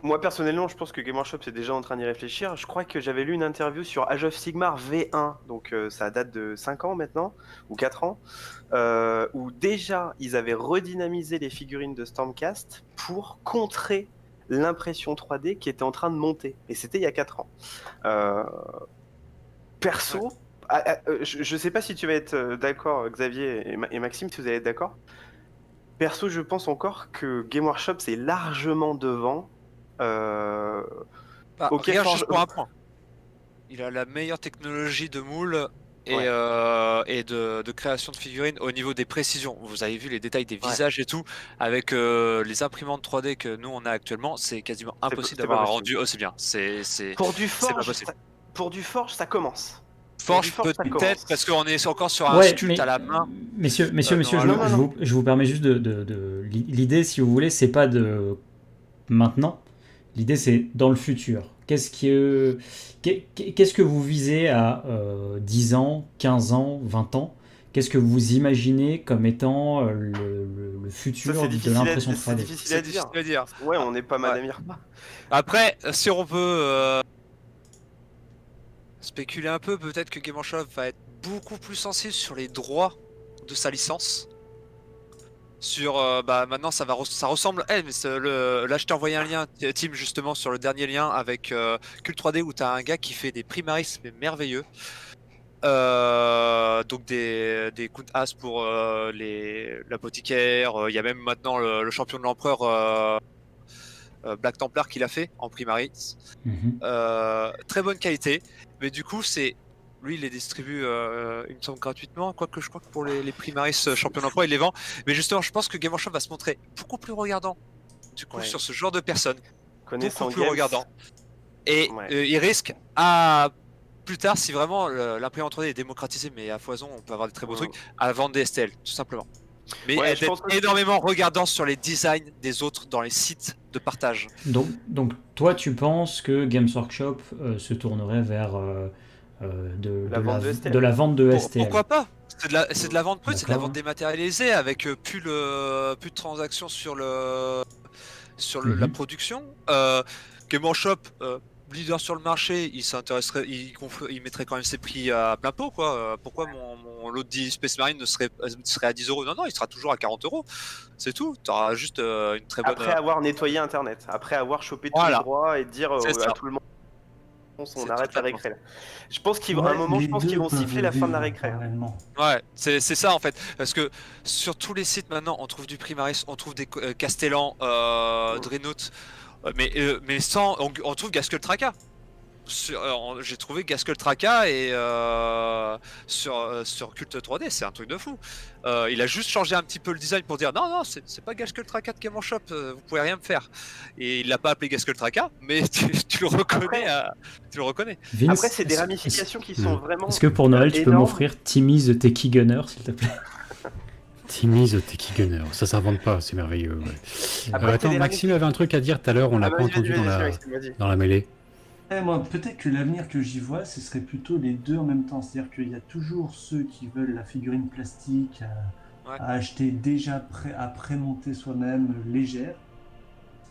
moi personnellement, je pense que Game Workshop c'est déjà en train d'y réfléchir. Je crois que j'avais lu une interview sur Age of Sigmar V1, donc ça date de 5 ans maintenant, ou 4 ans, où déjà ils avaient redynamisé les figurines de Stormcast pour contrer l'impression 3D qui était en train de monter. Et c'était il y a 4 ans. Perso, je sais pas si tu vas être d'accord, Xavier et Maxime, si vous allez être d'accord. Perso, je pense encore que Game Workshop c'est largement devant. Ok, Regarde Forge- juste pour un point. Il a la meilleure technologie de moule et, Ouais. et de création de figurines au niveau des précisions. Vous avez vu les détails des Ouais. visages et tout. Avec les imprimantes 3D que nous on a actuellement, c'est quasiment impossible c'est pas d'avoir un possible. rendu aussi bien. C'est Pour du c'est pas Forge, possible. pour du Forge, ça commence. Forge Forge, ça peut-être commence. parce qu'on est encore sur un Ouais, sculpte à la main. messieurs, non, je vous permets juste l'idée, si vous voulez, c'est pas de maintenant. L'idée, c'est dans le futur. Qu'est-ce que vous visez à 10 ans, 15 ans, 20 ans? Qu'est-ce que vous imaginez comme étant le futur Ça, c'est de difficile, l'impression c'est 3D? difficile à C'est dire. difficile à dire. Ouais, on n'est pas Ouais. Madame Irma. Après, si on peut spéculer un peu, peut-être que Game Workshop va être beaucoup plus sensible sur les droits de sa licence. Sur maintenant ça ressemble mais là je t'ai envoyé un lien Tim justement sur le dernier lien avec Cult 3D où t'as un gars qui fait des primaris mais merveilleux, donc des coups as pour l'apothicaire, il y a même maintenant le champion de l'empereur Black Templar qui l'a fait en primaris. Mhm. Très bonne qualité, mais du coup lui il les distribue il me semble gratuitement, quoique je crois que pour les primaris champion d'emploi il les vend, mais justement je pense que Game Workshop va se montrer beaucoup plus regardant du coup Ouais. sur ce genre de personnes, Connaissant beaucoup plus Games, regardant, et Ouais. il risque à plus tard, si vraiment l'imprimante 3D est démocratisée mais à foison, on peut avoir des très beaux Ouais. trucs, à vendre des STL tout simplement, mais Ouais, je d'être pense aussi. énormément regardant sur les designs des autres dans les sites de partage. Donc, toi, tu penses que Games Workshop se tournerait vers La vente de STL. de la vente de STL? Pourquoi pas? C'est de la vente brute, c'est de la D'accord. vente dématérialisée avec plus de transactions sur la Mhm. production. Game Workshop, leader sur le marché, il s'intéresserait, il mettrait quand même ses prix à plein pot, quoi. Pourquoi mon lot de Space Marine serait à 10 €? Non, il sera toujours à 40 €. C'est tout. Tu auras juste une très bonne. Après avoir nettoyé Internet, après avoir chopé tous Voilà. les droits et dire C'est à ça. tout le monde, on C'est arrête la totalement récré. Là. Je pense qu'à un Ouais, moment, les je pense deux qu'ils vont peuvent siffler la fin de la vivre récré. Hein. parallèlement. Ouais, c'est ça en fait, parce que sur tous les sites maintenant, on trouve du Primaris, on trouve des Castellan, Dreadnought, mais sans, on trouve Gaskull Traka. j'ai trouvé Gaskull Traka et sur Cult 3D, c'est un truc de fou. Il a juste changé un petit peu le design pour dire non, c'est pas Gaskull Traka de Game Shop, vous pouvez rien me faire. Et il l'a pas appelé Gaskull Traka, mais tu le reconnais. Tu le reconnais. Vince, Après, c'est des ramifications qui sont vraiment. est-ce que pour Noël, tu peux énormes. m'offrir Timmy the Techie Gunner, s'il te plaît? Timmy the Techie Gunner, ça s'invente pas, c'est merveilleux. Ouais. Après, Attends, c'est des Maxime avait un truc à dire tout à l'heure, on l'a Ah, pas vas-y, entendu vas-y, dans vas-y, la, Maxime, vas-y. dans la mêlée. Moi, peut-être que l'avenir que j'y vois, ce serait plutôt les deux en même temps. C'est-à-dire qu'il y a toujours ceux qui veulent la figurine plastique Ouais. à acheter déjà à prémonter soi-même, légère,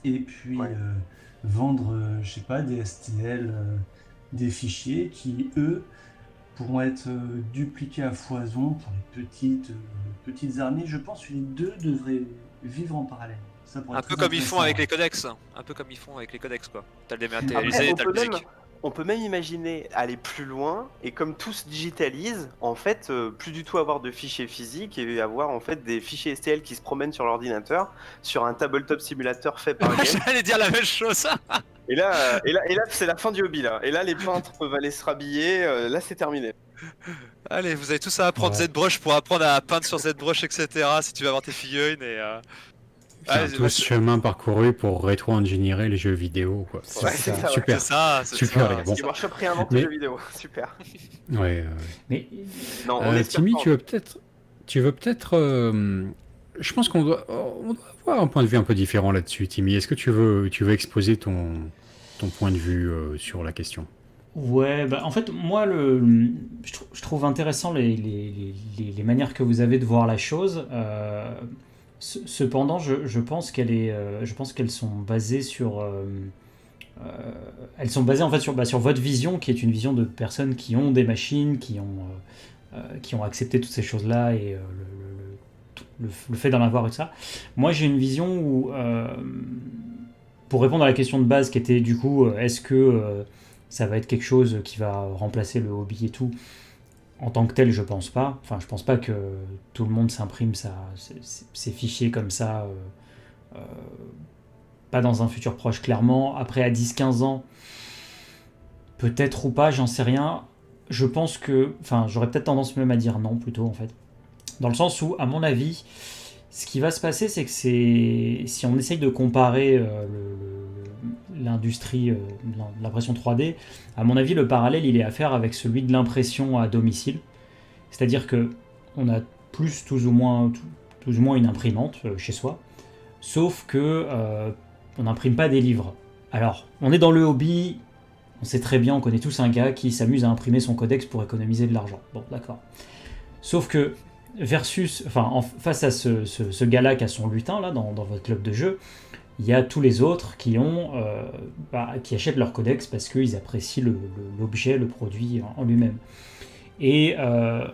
et puis Ouais. vendre, je sais pas, des STL, des fichiers qui, eux, pourront être dupliqués à foison pour les petites armées. Je pense que les deux devraient vivre en parallèle. Ça pourrait Un être peu très comme ils font avec intéressant. les codex, quoi. T'as le Après, dématérialisé, t'as le musique. on peut même imaginer aller plus loin et comme tout se digitalise, en fait, plus du tout avoir de fichiers physiques et avoir en fait des fichiers STL qui se promènent sur l'ordinateur, sur un tabletop simulateur fait par Game. J'allais dire la même chose. Et là, c'est la fin du hobby là. Et là, les peintres peuvent aller se rhabiller. Là, c'est terminé. Allez, vous avez tous à apprendre Ouais. ZBrush pour apprendre à peindre sur ZBrush, etc. Si tu veux avoir tes figurines et. Putain, Allez, tout ce chemin parcouru pour rétro-ingénierer les jeux vidéo, quoi. Ouais, c'est ça. Super. C'est ça, c'est Super, ça. les gars. Bon. Game Workshop réinvente Mais- le jeu vidéo. Super. Ouais. Mais Non, on espère Timmy, pas. tu veux peut-être. Je pense qu'on doit avoir un point de vue un peu différent là-dessus, Timmy. Est-ce que tu veux exposer ton point de vue sur la question? ouais, bah, en fait, moi, je trouve intéressant les manières que vous avez de voir la chose. Cependant, je pense je pense qu'elles sont basées sur, elles sont basées en fait sur votre vision, qui est une vision de personnes qui ont des machines, qui ont accepté toutes ces choses-là et le fait d'en avoir et tout ça. Moi, j'ai une vision où, pour répondre à la question de base qui était du coup, est-ce que ça va être quelque chose qui va remplacer le hobby et tout. En tant que tel, je pense pas. Enfin, je pense pas que tout le monde s'imprime ses fichiers comme ça. Pas dans un futur proche, clairement. Après, à 10-15 ans, peut-être ou pas, j'en sais rien. Je pense que... Enfin, j'aurais peut-être tendance même à dire non, plutôt, en fait. Dans le sens où, à mon avis, ce qui va se passer, c'est que si on essaye de comparer l'industrie de l'impression 3D, à mon avis, le parallèle, il est à faire avec celui de l'impression à domicile. C'est-à-dire que on a tous ou moins une imprimante chez soi, sauf que on n'imprime pas des livres. Alors, on est dans le hobby, on sait très bien, on connaît tous un gars qui s'amuse à imprimer son codex pour économiser de l'argent. Bon, d'accord. Sauf que face à ce gars-là qui a son lutin là dans votre club de jeu, il y a tous les autres qui achètent leur codex parce qu'ils apprécient l'objet, le produit en lui-même. Et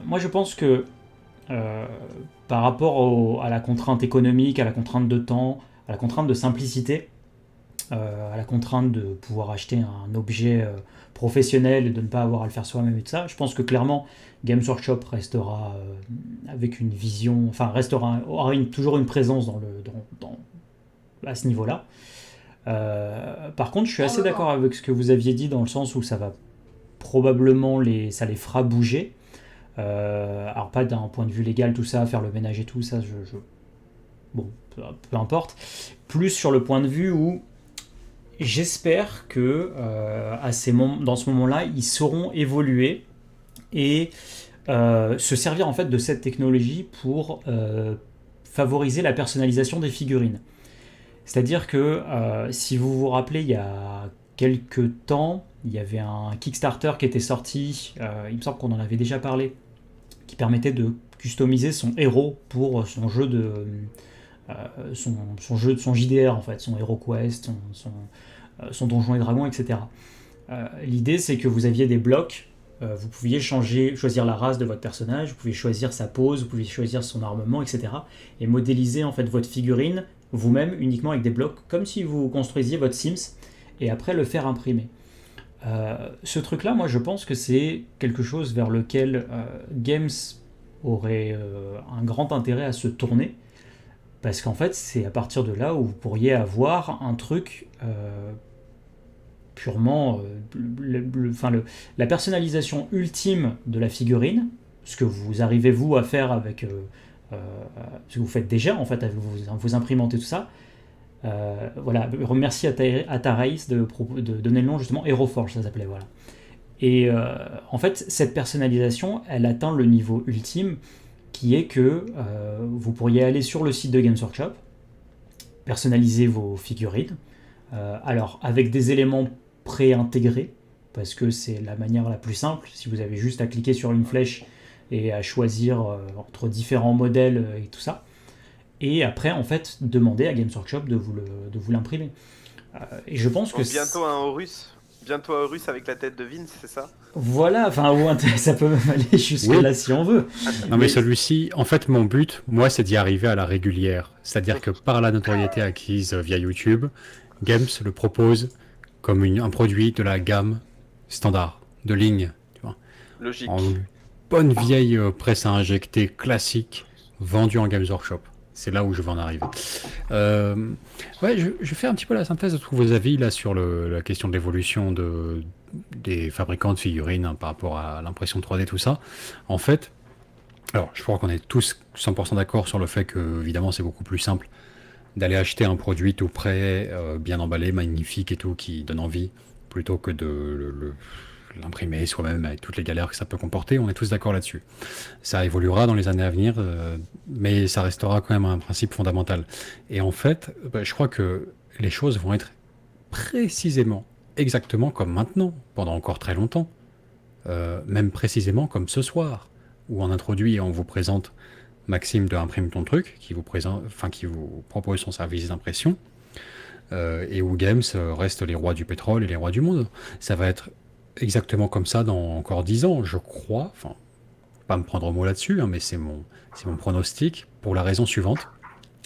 moi je pense que par rapport à la contrainte économique, à la contrainte de temps, à la contrainte de simplicité, à la contrainte de pouvoir acheter un objet professionnel et de ne pas avoir à le faire soi-même et tout ça, je pense que clairement Games Workshop restera avec une vision, enfin aura toujours une présence à ce niveau-là. Par contre, je suis assez d'accord avec ce que vous aviez dit dans le sens où ça va probablement ça les fera bouger. Alors pas d'un point de vue légal, tout ça, faire le ménage et tout ça, bon, peu importe. Plus sur le point de vue où j'espère que dans ce moment-là, ils sauront évoluer et se servir en fait de cette technologie pour favoriser la personnalisation des figurines. C'est-à-dire que si vous vous rappelez, il y a quelques temps, il y avait un Kickstarter qui était sorti, il me semble qu'on en avait déjà parlé, qui permettait de customiser son héros pour son jeu son JDR en fait, son HeroQuest, son Donjons et Dragons, etc. L'idée c'est que vous aviez des blocs, vous pouviez choisir la race de votre personnage, vous pouviez choisir sa pose, vous pouviez choisir son armement, etc. et modéliser en fait votre figurine vous-même uniquement avec des blocs, comme si vous construisiez votre Sims et après le faire imprimer. Ce truc-là, moi je pense que c'est quelque chose vers lequel Games aurait un grand intérêt à se tourner, parce qu'en fait c'est à partir de là où vous pourriez avoir un truc purement la personnalisation ultime de la figurine, ce que vous arrivez vous à faire avec ce que vous faites déjà en fait avec vos imprimantes et tout ça. Voilà, remercie à Taraïs de donner le nom justement, Aeroforge ça s'appelait, voilà. Et en fait cette personnalisation elle atteint le niveau ultime qui est que vous pourriez aller sur le site de Games Workshop, personnaliser vos figurines, alors avec des éléments pré-intégrés, parce que c'est la manière la plus simple, si vous avez juste à cliquer sur une flèche et à choisir entre différents modèles et tout ça, et après en fait demander à Games Workshop de vous l'imprimer. Et je pense que bientôt un Horus. Bientôt un Horus avec la tête de Vince, c'est ça? voilà, enfin ça peut même aller jusque là si on veut. Non mais celui-ci, en fait mon but, moi c'est d'y arriver à la régulière. C'est-à-dire que par la notoriété acquise via YouTube, Games le propose comme un produit de la gamme standard, de ligne, tu vois. Logique. En bonne vieille presse à injecter classique, vendue en Games Workshop. C'est là où je veux en arriver. Ouais, je fais un petit peu la synthèse de tous vos avis là sur la question de l'évolution des fabricants de figurines par rapport à l'impression 3D, tout ça. En fait, alors je crois qu'on est tous 100% d'accord sur le fait que, évidemment, c'est beaucoup plus simple d'aller acheter un produit tout prêt, bien emballé, magnifique et tout, qui donne envie, plutôt que de l'imprimer soi-même avec toutes les galères que ça peut comporter. On est tous d'accord là-dessus. Ça évoluera dans les années à venir, mais ça restera quand même un principe fondamental. Et en fait, je crois que les choses vont être précisément, exactement comme maintenant, pendant encore très longtemps, même précisément comme ce soir, où on introduit et on vous présente Maxime de Imprime ton truc, qui vous propose son service d'impression, et où Games reste les rois du pétrole et les rois du monde. Ça va être exactement comme ça dans encore 10 ans, je crois. Enfin, pas me prendre au mot là-dessus, hein, mais c'est mon pronostic, pour la raison suivante,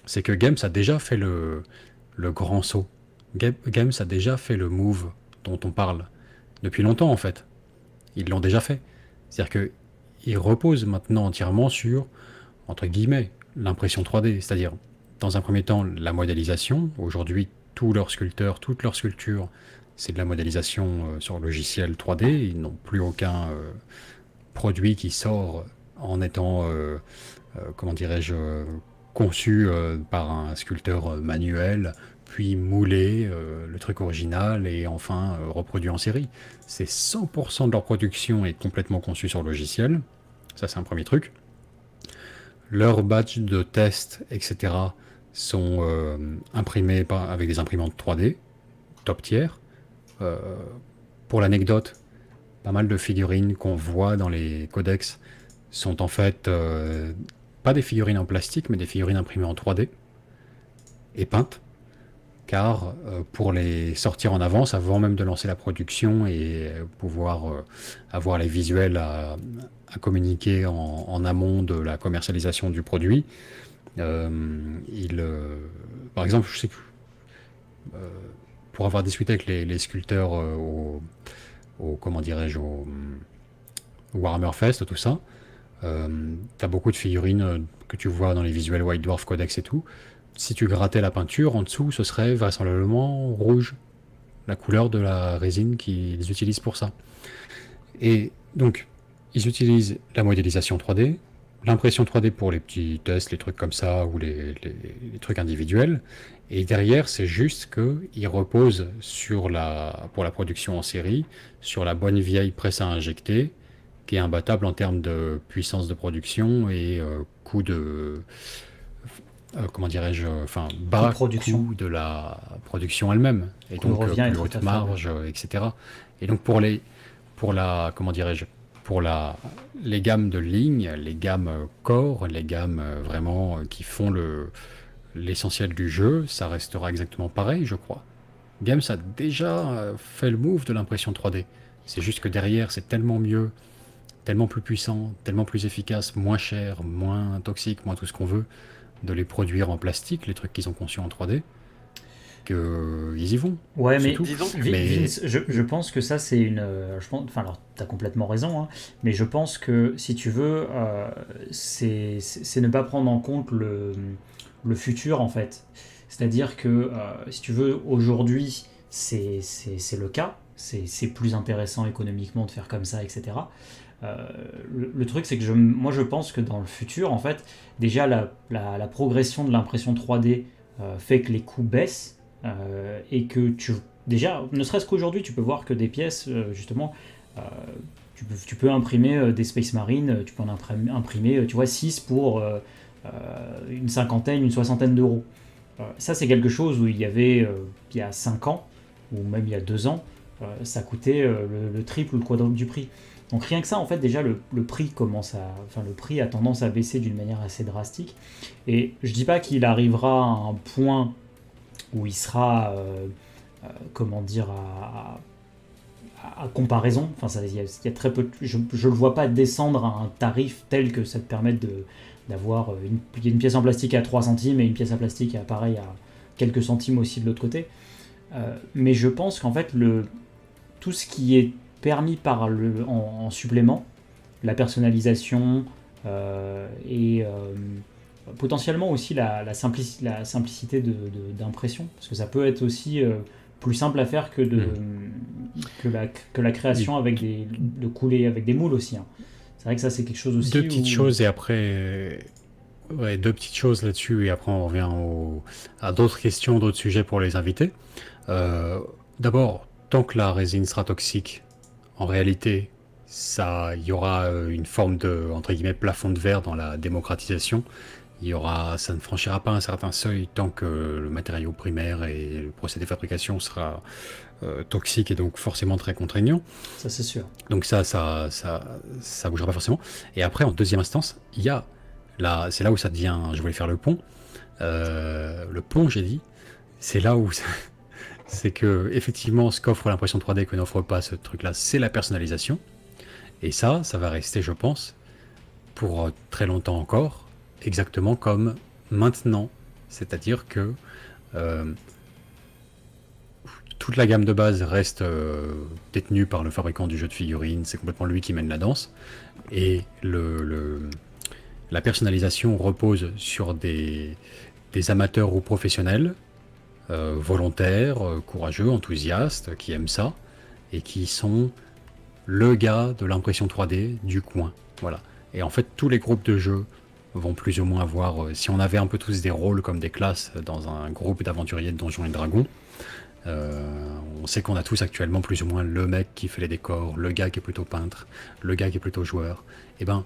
c'est que Games a déjà fait le grand saut. Games a déjà fait le move dont on parle depuis longtemps en fait. Ils l'ont déjà fait. C'est-à-dire qu'ils reposent maintenant entièrement sur, entre guillemets, l'impression 3D, c'est-à-dire, dans un premier temps, la modélisation. Aujourd'hui, tous leurs sculpteurs, toutes leurs sculptures, c'est de la modélisation sur logiciel 3D. Ils n'ont plus aucun produit qui sort en étant, comment dirais-je, conçu par un sculpteur manuel, puis moulé, le truc original, et enfin reproduit en série. C'est 100% de leur production est complètement conçue sur logiciel. Ça, c'est un premier truc. Leurs badges de test, etc., sont imprimés avec des imprimantes 3D, top tier. Pour l'anecdote, pas mal de figurines qu'on voit dans les codex sont en fait pas des figurines en plastique, mais des figurines imprimées en 3D et peintes, car pour les sortir en avance, avant même de lancer la production et pouvoir avoir les visuels à communiquer en amont de la commercialisation du produit, par exemple, je sais que pour avoir discuté avec les sculpteurs comment dirais-je, au Warhammer Fest, tout ça, t'as beaucoup de figurines que tu vois dans les visuels White Dwarf Codex et tout. Si tu grattais la peinture, en dessous, ce serait vraisemblablement rouge, la couleur de la résine qu'ils utilisent pour ça. Et donc, ils utilisent la modélisation 3D, l'impression 3D pour les petits tests, les trucs comme ça, ou les trucs individuels. Et derrière, c'est juste qu'ils reposent pour la production en série, sur la bonne vieille presse à injecter, qui est imbattable en termes de puissance de production et coût de... comment dirais-je, bas coût de la production elle-même, et donc plus haute marge, etc. Et donc pour les gammes de lignes, les gammes core, les gammes vraiment qui font l'essentiel du jeu, ça restera exactement pareil, je crois. Games a déjà fait le move de l'impression 3D. C'est juste que derrière, c'est tellement mieux, tellement plus puissant, tellement plus efficace, moins cher, moins toxique, moins tout ce qu'on veut, de les produire en plastique, les trucs qu'ils ont conçus en 3D, qu'ils y vont. Ouais, mais disons que Vince, je pense que ça, c'est une... alors, tu as complètement raison, hein, mais je pense que, si tu veux, c'est ne pas prendre en compte le futur, en fait. C'est-à-dire que, si tu veux, aujourd'hui, c'est le cas, c'est plus intéressant économiquement de faire comme ça, etc. Le truc, c'est que moi je pense que dans le futur, en fait, déjà la progression de l'impression 3D fait que les coûts baissent et que déjà, ne serait-ce qu'aujourd'hui, tu peux voir que des pièces, justement, tu peux imprimer des Space Marine, tu peux en imprimer, tu vois, 6 pour une cinquantaine, une soixantaine d'euros. Ça, c'est quelque chose où il y a 5 ans, ou même il y a 2 ans, ça coûtait le triple ou le quadruple du prix. Donc rien que ça, en fait, déjà le prix le prix a tendance à baisser d'une manière assez drastique. Et je dis pas qu'il arrivera à un point où il sera, comment dire, à comparaison. Enfin, il y a très peu. Je le vois pas descendre à un tarif tel que ça te permette d'avoir une pièce en plastique à 3 centimes et une pièce en plastique à pareil à quelques centimes aussi de l'autre côté. Mais je pense qu'en fait tout ce qui est permis en supplément, la personnalisation et potentiellement aussi la simplicité d'impression, parce que ça peut être aussi plus simple à faire que la création avec de couler avec des moules aussi. Hein. C'est vrai que ça c'est quelque chose aussi. Deux petites choses et après, ouais, deux petites choses là-dessus et après on revient à d'autres questions, d'autres sujets pour les invités. D'abord, tant que la résine sera toxique, en réalité, il y aura une forme de entre guillemets plafond de verre dans la démocratisation. Ça ne franchira pas un certain seuil tant que le matériau primaire et le procédé de fabrication sera toxique et donc forcément très contraignant. Ça c'est sûr. Donc ça bougera pas forcément. Et après, en deuxième instance, c'est là où ça devient. Je voulais faire le pont. Le pont, j'ai dit, c'est là où c'est que effectivement, ce qu'offre l'impression 3D que n'offre pas ce truc-là, c'est la personnalisation. Et ça va rester, je pense, pour très longtemps encore, exactement comme maintenant. C'est-à-dire que toute la gamme de base reste détenue par le fabricant du jeu de figurines, c'est complètement lui qui mène la danse. Et la personnalisation repose sur des amateurs ou professionnels, volontaires, courageux, enthousiastes, qui aiment ça, et qui sont le gars de l'impression 3D du coin. Voilà. Et en fait, tous les groupes de jeux vont plus ou moins avoir, si on avait un peu tous des rôles comme des classes dans un groupe d'aventuriers de Donjons et Dragons, on sait qu'on a tous actuellement plus ou moins le mec qui fait les décors, le gars qui est plutôt peintre, le gars qui est plutôt joueur. Et ben,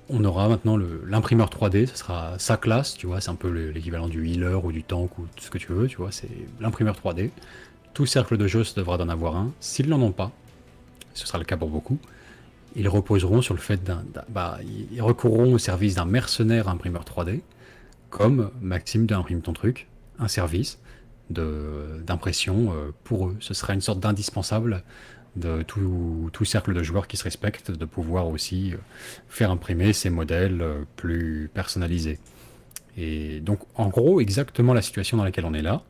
on aura maintenant l'imprimeur 3D, ce sera sa classe, tu vois, c'est un peu l'équivalent du healer ou du tank ou tout ce que tu veux, tu vois, c'est l'imprimeur 3D. Tout cercle de jeu se devra d'en avoir un. S'ils n'en ont pas, ce sera le cas pour beaucoup, ils reposeront sur le fait ils recourront au service d'un mercenaire imprimeur 3D, comme Maxime de Imprime ton truc, un service d'impression pour eux. Ce sera une sorte d'indispensable de tout cercle de joueurs qui se respectent, de pouvoir aussi faire imprimer ces modèles plus personnalisés. Et donc, en gros, exactement la situation dans laquelle on est là,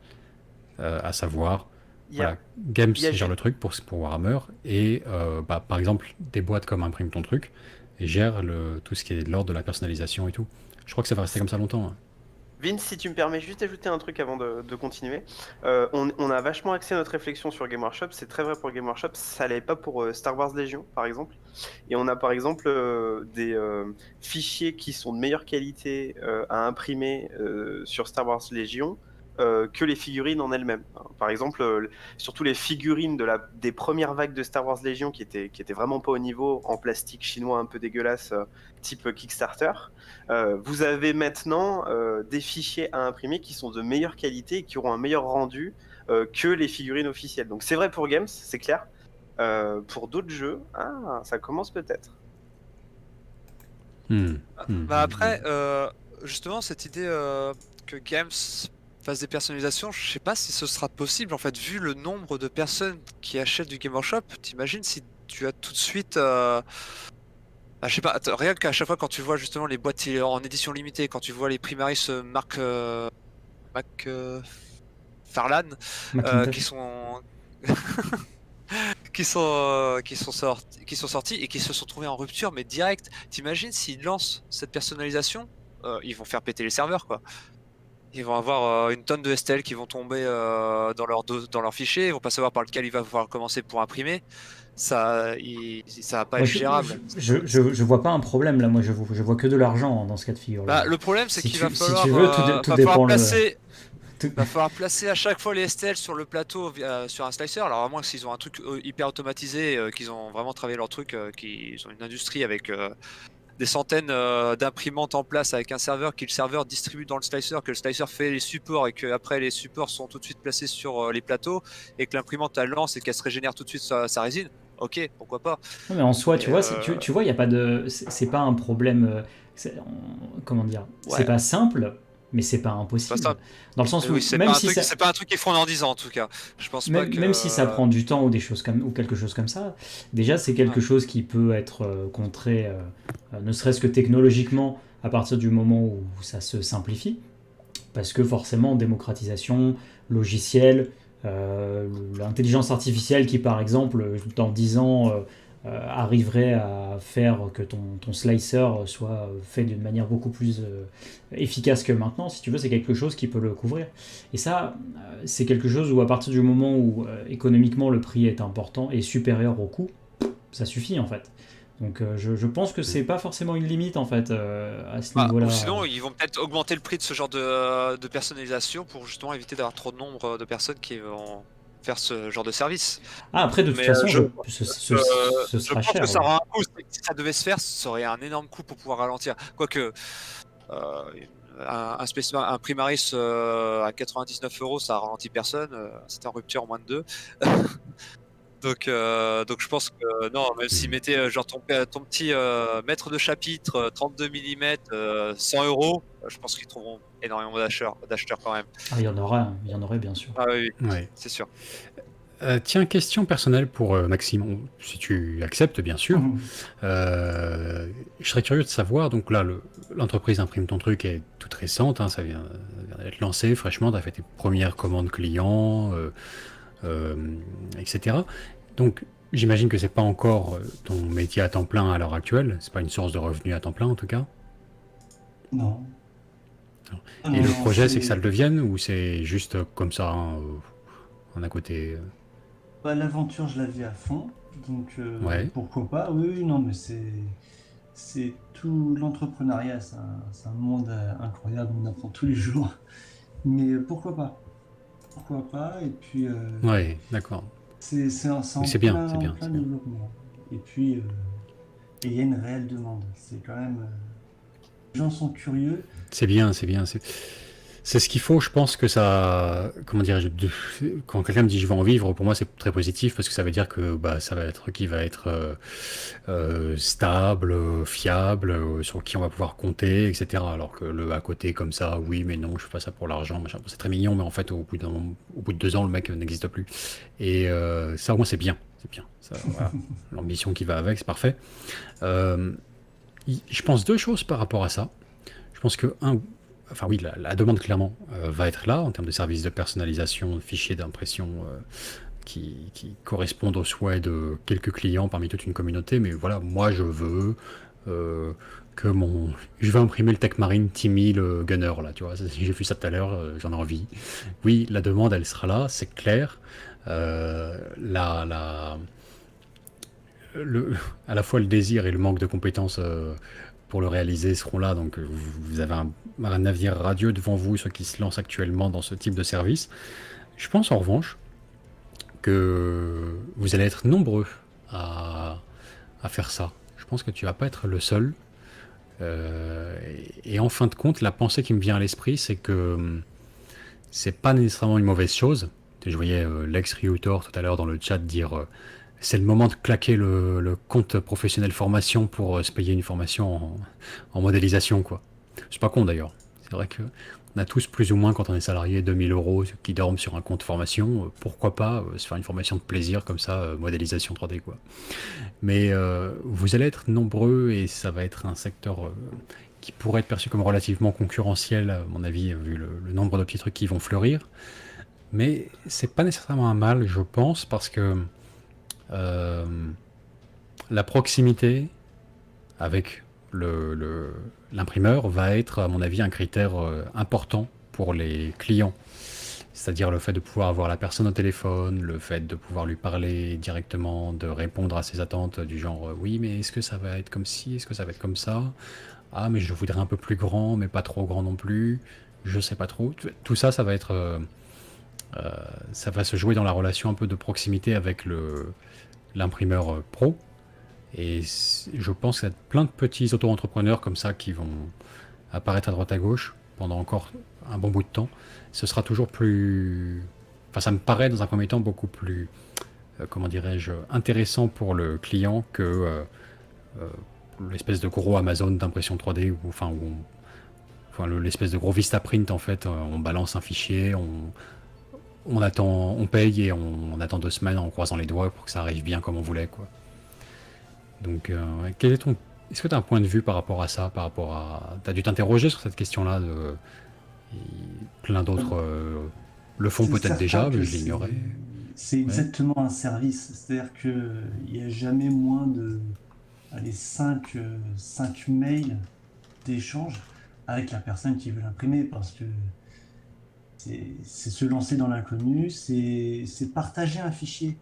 à savoir, voilà, Games gère le truc pour Warhammer, et par exemple, des boîtes comme Imprime ton truc gèrent tout ce qui est de l'ordre de la personnalisation et tout. Je crois que ça va rester comme ça longtemps. Hein. Vince, si tu me permets juste d'ajouter un truc avant de continuer, on a vachement axé notre réflexion sur Game Workshop, c'est très vrai pour Game Workshop, ça l'est pas pour Star Wars Legion par exemple, et on a par exemple des fichiers qui sont de meilleure qualité à imprimer sur Star Wars Legion que les figurines en elles-mêmes. Par exemple, surtout les figurines des premières vagues de Star Wars Legion qui étaient vraiment pas au niveau, en plastique chinois un peu dégueulasse, type Kickstarter. Vous avez maintenant des fichiers à imprimer qui sont de meilleure qualité et qui auront un meilleur rendu que les figurines officielles. Donc c'est vrai pour Games, c'est clair. Pour d'autres jeux, ça commence peut-être. Après, justement, cette idée que Games fasse des personnalisations, je sais pas si ce sera possible en fait, vu le nombre de personnes qui achètent du Game Workshop. T'imagines si tu as tout de suite je sais pas, rien qu'à chaque fois quand tu vois justement les boîtes en édition limitée, quand tu vois les Primaris Farlan qui sont qui sont sortis et qui se sont trouvés en rupture mais direct. T'imagines s'ils lancent cette personnalisation, ils vont faire péter les serveurs quoi. Ils vont avoir une tonne de STL qui vont tomber dans leur fichier. Ils vont pas savoir par lequel il va falloir commencer pour imprimer. Ça va pas Moi, être gérable. je vois pas un problème là. Moi, je vois que de l'argent dans ce cas de figure là. Bah, le problème, c'est qu'il Si tu veux, tout va falloir dépend placer. tout- Va falloir placer à chaque fois les STL sur le plateau sur un slicer. Alors à moins qu'ils ont un truc hyper automatisé, qu'ils ont vraiment travaillé leur truc, qu'ils ont une industrie avec des centaines d'imprimantes en place avec un serveur qui le serveur distribue dans le slicer, que le slicer fait les supports et que après les supports sont tout de suite placés sur les plateaux et que l'imprimante elle lance et qu'elle se régénère tout de suite sa résine. Ok, pourquoi pas. Non, mais en soi, tu Et, vois, tu vois, il y a pas de, c'est pas un problème. Comment dire? C'est ouais, pas simple, mais c'est pas c'est pas impossible. ça. Dans le sens où Oui, c'est même pas un si truc, ça, c'est pas un truc qu'ils feront dans 10 ans en tout cas. Je pense pas que. même si ça prend du temps ou des choses comme ou quelque chose comme ça, déjà c'est quelque Ouais. chose qui peut être contré, ne serait-ce que technologiquement, à partir du moment où ça se simplifie, parce que forcément démocratisation, logiciel, l'intelligence artificielle qui par exemple dans 10 ans arriverait à faire que ton slicer soit fait d'une manière beaucoup plus efficace que maintenant, si tu veux, c'est quelque chose qui peut le couvrir. Et ça, c'est quelque chose où à partir du moment où économiquement le prix est important et supérieur au coût, ça suffit en fait. Donc je pense que c'est pas forcément une limite en fait à ce niveau-là. Ou sinon, ils vont peut-être augmenter le prix de ce genre de personnalisation pour justement éviter d'avoir trop de nombre de personnes qui vont faire ce genre de service. Ah, après, de toute Mais façon, je ce je sera pense cher. que ça Ouais. aura un coût. Si ça devait se faire, ça aurait un énorme coût pour pouvoir ralentir. Quoique, euh, un Primaris à 99 euros, ça ralentit personne. C'était en rupture en moins de 2. Donc je pense que non, même s'ils mettaient genre ton petit mètre de chapitre 32 mm 100 euros, je pense qu'ils trouveront énormément d'acheteurs quand même. Ah, il y en aurait bien sûr. Ah oui, Ouais. c'est sûr. Tiens, question personnelle pour Maxime, si tu acceptes, bien sûr. Mhm. Je serais curieux de savoir, donc là, l'entreprise Imprime ton truc est toute récente, hein, ça vient d'être lancé fraîchement, tu as fait tes premières commandes clients, etc. Donc, j'imagine que c'est pas encore ton métier à temps plein à l'heure actuelle, c'est pas une source de revenus à temps plein en tout cas. Non. Et le projet, c'est que ça le devienne, ou c'est juste comme ça, hein, en à côté Bah, l'aventure, je la vis à fond, donc Ouais. pourquoi pas? Oui, oui, non, mais c'est tout l'entrepreneuriat, c'est un monde incroyable, on apprend tous les jours. Mais pourquoi pas? Pourquoi pas? Et puis Ouais, d'accord. c'est en Mais c'est bien, plein, c'est bien, en plein c'est bien. développement. Et puis il y a une réelle demande. C'est quand même les gens sont curieux. C'est bien, c'est bien. C'est ce qu'il faut, je pense que ça. Comment dirais-je quand quelqu'un me dit je vais en vivre, pour moi c'est très positif parce que ça veut dire que bah, ça va être qui va être stable, fiable, sur qui on va pouvoir compter, etc. Alors que le à côté comme ça, oui, mais non, je fais pas ça pour l'argent, machin. C'est très mignon, mais en fait, au bout de 2 ans, le mec n'existe plus. Et ça, au moins, c'est bien. C'est bien. Ça, voilà. L'ambition qui va avec, c'est parfait. Euh, je pense 2 choses par rapport à ça. Je pense que, enfin oui, la demande clairement va être là en termes de services de personnalisation, de fichiers d'impression qui correspondent aux souhaits de quelques clients parmi toute une communauté. Mais voilà, moi je veux euh, je vais imprimer le Techmarine Timmy le Gunner là, tu vois. J'ai vu ça tout à l'heure, j'en ai envie. Oui, la demande elle sera là, c'est clair. Euh, la, la, à la fois le désir et le manque de compétences pour le réaliser seront là. Donc vous avez un avenir radieux devant vous, ceux qui se lancent actuellement dans ce type de service. Je pense en revanche que vous allez être nombreux à faire ça. Je pense que tu vas pas être le seul. Et en fin de compte, la pensée qui me vient à l'esprit, c'est que c'est pas nécessairement une mauvaise chose. Je voyais l'ex-Ryutor tout à l'heure dans le chat dire c'est le moment de claquer le compte professionnel formation pour se payer une formation en modélisation, quoi. C'est pas con d'ailleurs. C'est vrai que on a tous plus ou moins, quand on est salarié, 2000 euros qui dorment sur un compte formation. Pourquoi pas se faire une formation de plaisir comme ça, modélisation 3D, quoi. Mais vous allez être nombreux et ça va être un secteur qui pourrait être perçu comme relativement concurrentiel, à mon avis, vu le nombre de petits trucs qui vont fleurir. Mais c'est pas nécessairement un mal, je pense, parce que euh, la proximité avec l'imprimeur va être, à mon avis, un critère important pour les clients. C'est-à-dire le fait de pouvoir avoir la personne au téléphone, le fait de pouvoir lui parler directement, de répondre à ses attentes du genre oui, mais est-ce que ça va être comme ci, est-ce que ça va être comme ça? Ah, mais je voudrais un peu plus grand, mais pas trop grand non plus. Je sais pas trop. Tout ça, ça va être, ça va se jouer dans la relation un peu de proximité avec l'imprimeur pro. Et je pense qu'il y a plein de petits auto-entrepreneurs comme ça qui vont apparaître à droite à gauche pendant encore un bon bout de temps. Ce sera toujours plus... Enfin, ça me paraît dans un premier temps beaucoup plus, comment dirais-je, intéressant pour le client que l'espèce de gros Amazon d'impression 3D, l'espèce de gros Vistaprint en fait. On balance un fichier, on attend, on paye et on attend 2 semaines en croisant les doigts pour que ça arrive bien comme on voulait, quoi. Donc, quel est ton... Est-ce que tu as un point de vue par rapport à ça, par rapport à... Tu as dû t'interroger sur cette question-là et plein d'autres le font C'est peut-être certain déjà, mais que je l'ignorais. c'est exactement un service. C'est-à-dire qu'il n'y a jamais moins de 5 mails d'échange avec la personne qui veut l'imprimer parce que c'est se lancer dans l'inconnu, c'est partager un fichier.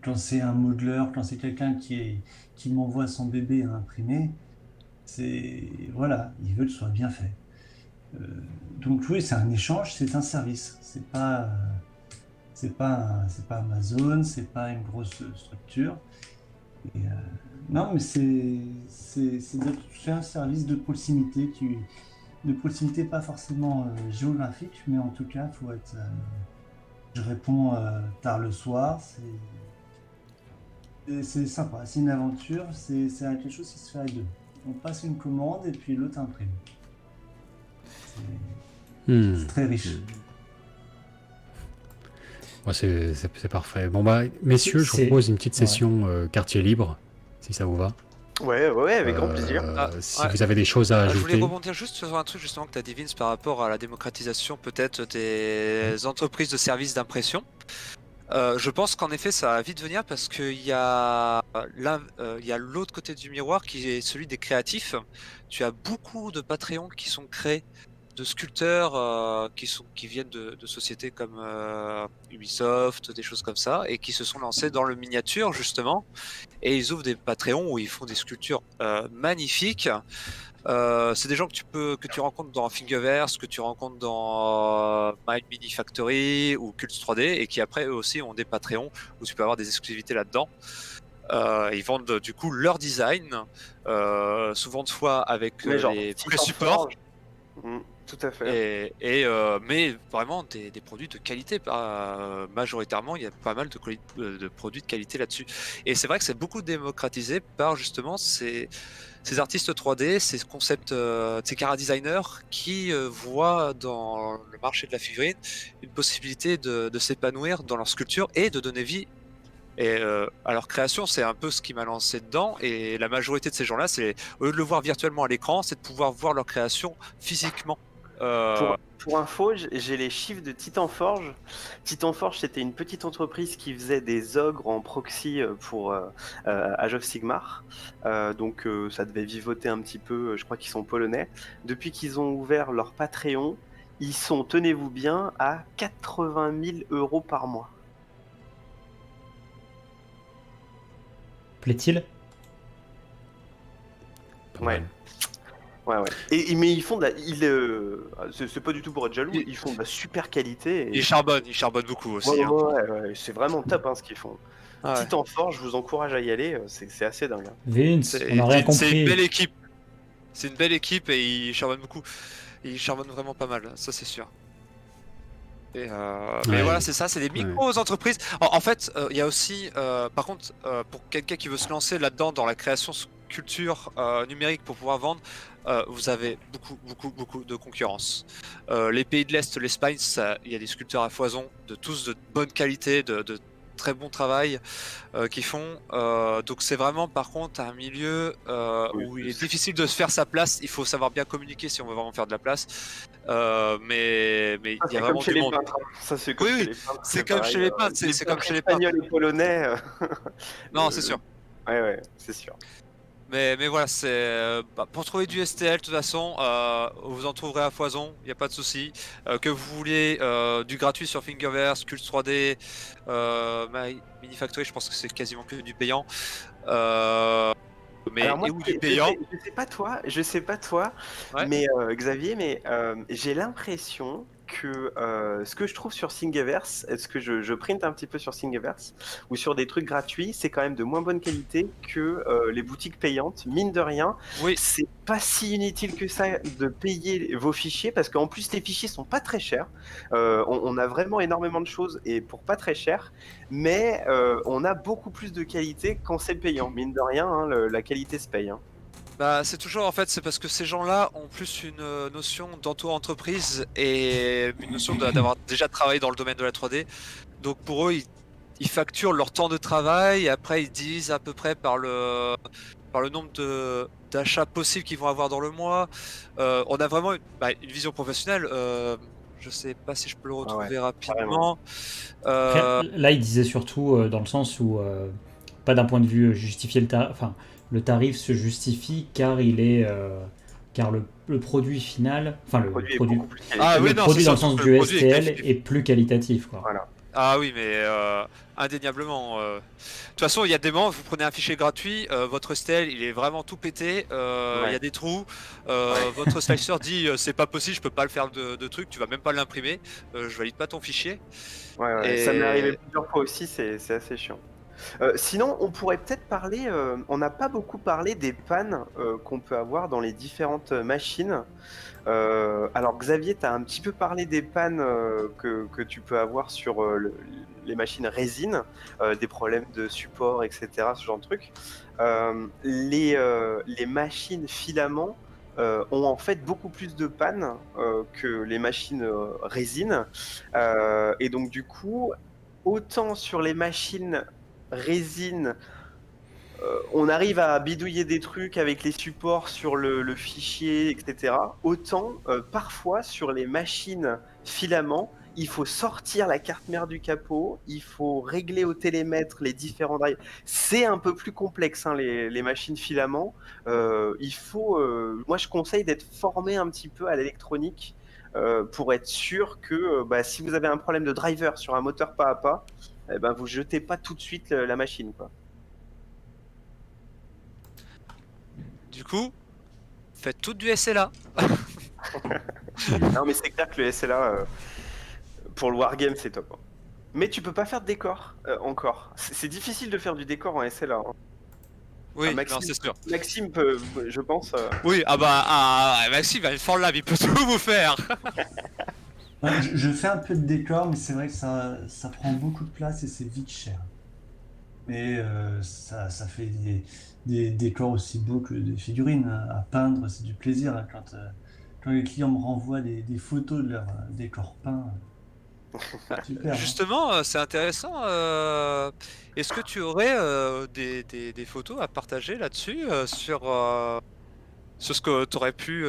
Quand c'est un modeler, quand c'est quelqu'un qui m'envoie son bébé à imprimer, voilà, il veut que ce soit bien fait. Donc oui, c'est un échange, c'est un service. C'est pas Amazon, c'est pas une grosse structure. Et, non, mais c'est un service de proximité pas forcément géographique, mais en tout cas, faut être. Je réponds tard le soir, c'est sympa, c'est une aventure, c'est quelque chose qui se fait à deux. On passe une commande et puis l'autre imprime. C'est très riche. Ouais, c'est parfait. Bon bah, messieurs, je vous propose une petite session quartier libre, si ça vous va. Ouais, avec grand plaisir. Si vous avez des choses à Je voulais ajouter. rebondir juste sur un truc justement que tu as dit, Vince, par rapport à la démocratisation peut-être des entreprises de services d'impression. Je pense qu'en effet ça va vite venir parce qu'il y a l'autre côté du miroir qui est celui des créatifs. Tu as beaucoup de Patreons qui sont créés de sculpteurs qui viennent de sociétés comme Ubisoft, des choses comme ça, et qui se sont lancés dans le miniature justement, et ils ouvrent des Patreons où ils font des sculptures magnifiques. C'est des gens que tu rencontres dans Thingiverse, que tu rencontres dans My Mini Factory ou Cult 3D, et qui après eux aussi ont des Patreons où tu peux avoir des exclusivités là-dedans. Ils vendent du coup leur design, souvent de fois avec les pré-supports. Tout à fait. Mais vraiment des produits de qualité. Majoritairement, il y a pas mal de produits de qualité là-dessus. Et c'est vrai que c'est beaucoup démocratisé par justement ces artistes 3D, ces concepts, ces cara designers qui voient dans le marché de la figurine une possibilité de s'épanouir dans leur sculpture et de donner vie à leur création. C'est un peu ce qui m'a lancé dedans, et la majorité de ces gens-là, c'est au lieu de le voir virtuellement à l'écran, c'est de pouvoir voir leur création physiquement. Pour info, j'ai les chiffres de Titan Forge. Titan Forge, c'était une petite entreprise qui faisait des ogres en proxy pour Age of Sigmar. Donc ça devait vivoter un petit peu, je crois qu'ils sont polonais. Depuis qu'ils ont ouvert leur Patreon, ils sont, tenez-vous bien, à 80 000 € par mois. Plaît-il? Ouais. Mais ils font de la... c'est pas du tout pour être jaloux, ils font de la super qualité. Ils charbonnent beaucoup aussi. Ouais, c'est vraiment top ce qu'ils font. Ah ouais. Titan Forge, je vous encourage à y aller, c'est assez dingue. Vince, on n'a rien compris. C'est une belle équipe. C'est une belle équipe et ils charbonnent beaucoup. Ils charbonnent vraiment pas mal, ça c'est sûr. Mais voilà, c'est ça, c'est des micro-entreprises. En fait, il y a aussi, par contre, pour quelqu'un qui veut se lancer là-dedans, dans la création culture numérique pour pouvoir vendre, vous avez beaucoup de concurrence. Les pays de l'Est, l'Espagne, il y a des sculpteurs à foison, de tous de bonne qualité, de très bon travail qu'ils font. Donc c'est vraiment par contre un milieu où il est difficile de se faire sa place. Il faut savoir bien communiquer si on veut vraiment faire de la place. Mais il y a vraiment du monde. Ça c'est comme chez les peintres. C'est comme chez les peintres. C'est comme chez les Espagnols et polonais. Non, c'est sûr. Ouais, c'est sûr. Mais voilà, pour trouver du STL, de toute façon, vous en trouverez à foison, il n'y a pas de souci. Que vous voulez du gratuit sur Thingiverse, Cult 3D, Minifactory, je pense que c'est quasiment que du payant. Alors moi, Ou du payant. je sais pas toi, Ouais. mais Xavier, mais j'ai l'impression que ce que je trouve sur Thingiverse, est-ce que je print un petit peu sur Thingiverse ou sur des trucs gratuits, c'est quand même de moins bonne qualité que les boutiques payantes. Mine de rien, Oui, c'est pas si inutile que ça de payer vos fichiers parce qu'en plus les fichiers sont pas très chers. On a vraiment énormément de choses et pour pas très cher, mais on a beaucoup plus de qualité quand c'est payant. Mine de rien, hein, la qualité se paye. Hein. bah c'est toujours en fait, c'est parce que ces gens-là ont plus une notion d'auto-entreprise et une notion d'avoir déjà travaillé dans le domaine de la 3D. Donc pour eux, ils facturent leur temps de travail et après ils disent à peu près par le nombre d'achats possibles qu'ils vont avoir dans le mois. On a vraiment une vision professionnelle. Je sais pas si je peux le retrouver Ouais, rapidement. Après, Euh, là, il disait surtout dans le sens où, pas d'un point de vue justifier le tarif, enfin, le tarif se justifie car car le produit final, enfin, le produit est beaucoup plus Ah qualitatif. oui, le non, produit c'est dans le surtout sens que le du produit est STL qualitatif. est plus qualitatif, quoi. Voilà. Ah oui, mais indéniablement. De toute façon, il y a des moments, vous prenez un fichier gratuit, votre STL il est vraiment tout pété, il y Ouais. a des trous, Ouais. votre slicer dit c'est pas possible, je peux pas le faire de truc, tu vas même pas l'imprimer, je valide pas ton fichier. Ouais, ouais. Ça m'est arrivé plusieurs fois aussi, c'est assez chiant. Sinon, on pourrait peut-être parler, on n'a pas beaucoup parlé des pannes qu'on peut avoir dans les différentes machines. Alors Xavier, tu as un petit peu parlé des pannes que tu peux avoir sur les machines résine, des problèmes de support, etc., ce genre de trucs. Les machines filaments ont en fait beaucoup plus de pannes que les machines résine. Et donc du coup, autant sur les machines résine, on arrive à bidouiller des trucs avec les supports sur le fichier, etc. Autant, parfois, sur les machines filaments, il faut sortir la carte mère du capot, il faut régler au télémètre les différents drives. C'est un peu plus complexe, hein, les machines filaments. Moi, je conseille d'être formé un petit peu à l'électronique pour être sûr que si vous avez un problème de driver sur un moteur pas à pas, eh ben, vous jetez pas tout de suite la machine, quoi. Du coup, faites tout du SLA. Non, mais c'est clair que le SLA, pour le wargame, c'est top. Hein. Mais tu peux pas faire de décor encore. C'est difficile de faire du décor en SLA. Hein. Oui, Maxime, non, c'est sûr. Maxime peut, je pense. Oui, Maxime, il fort là, il peut tout vous faire. Ouais, je fais un peu de décor, mais c'est vrai que ça prend beaucoup de place et c'est vite cher. Mais ça fait des décors aussi beaux que des figurines. Hein. À peindre, c'est du plaisir. Hein, quand les clients me renvoient des photos de leurs décors peints, super. Hein. Justement, c'est intéressant. Est-ce que tu aurais des photos à partager là-dessus, sur ce que tu aurais pu.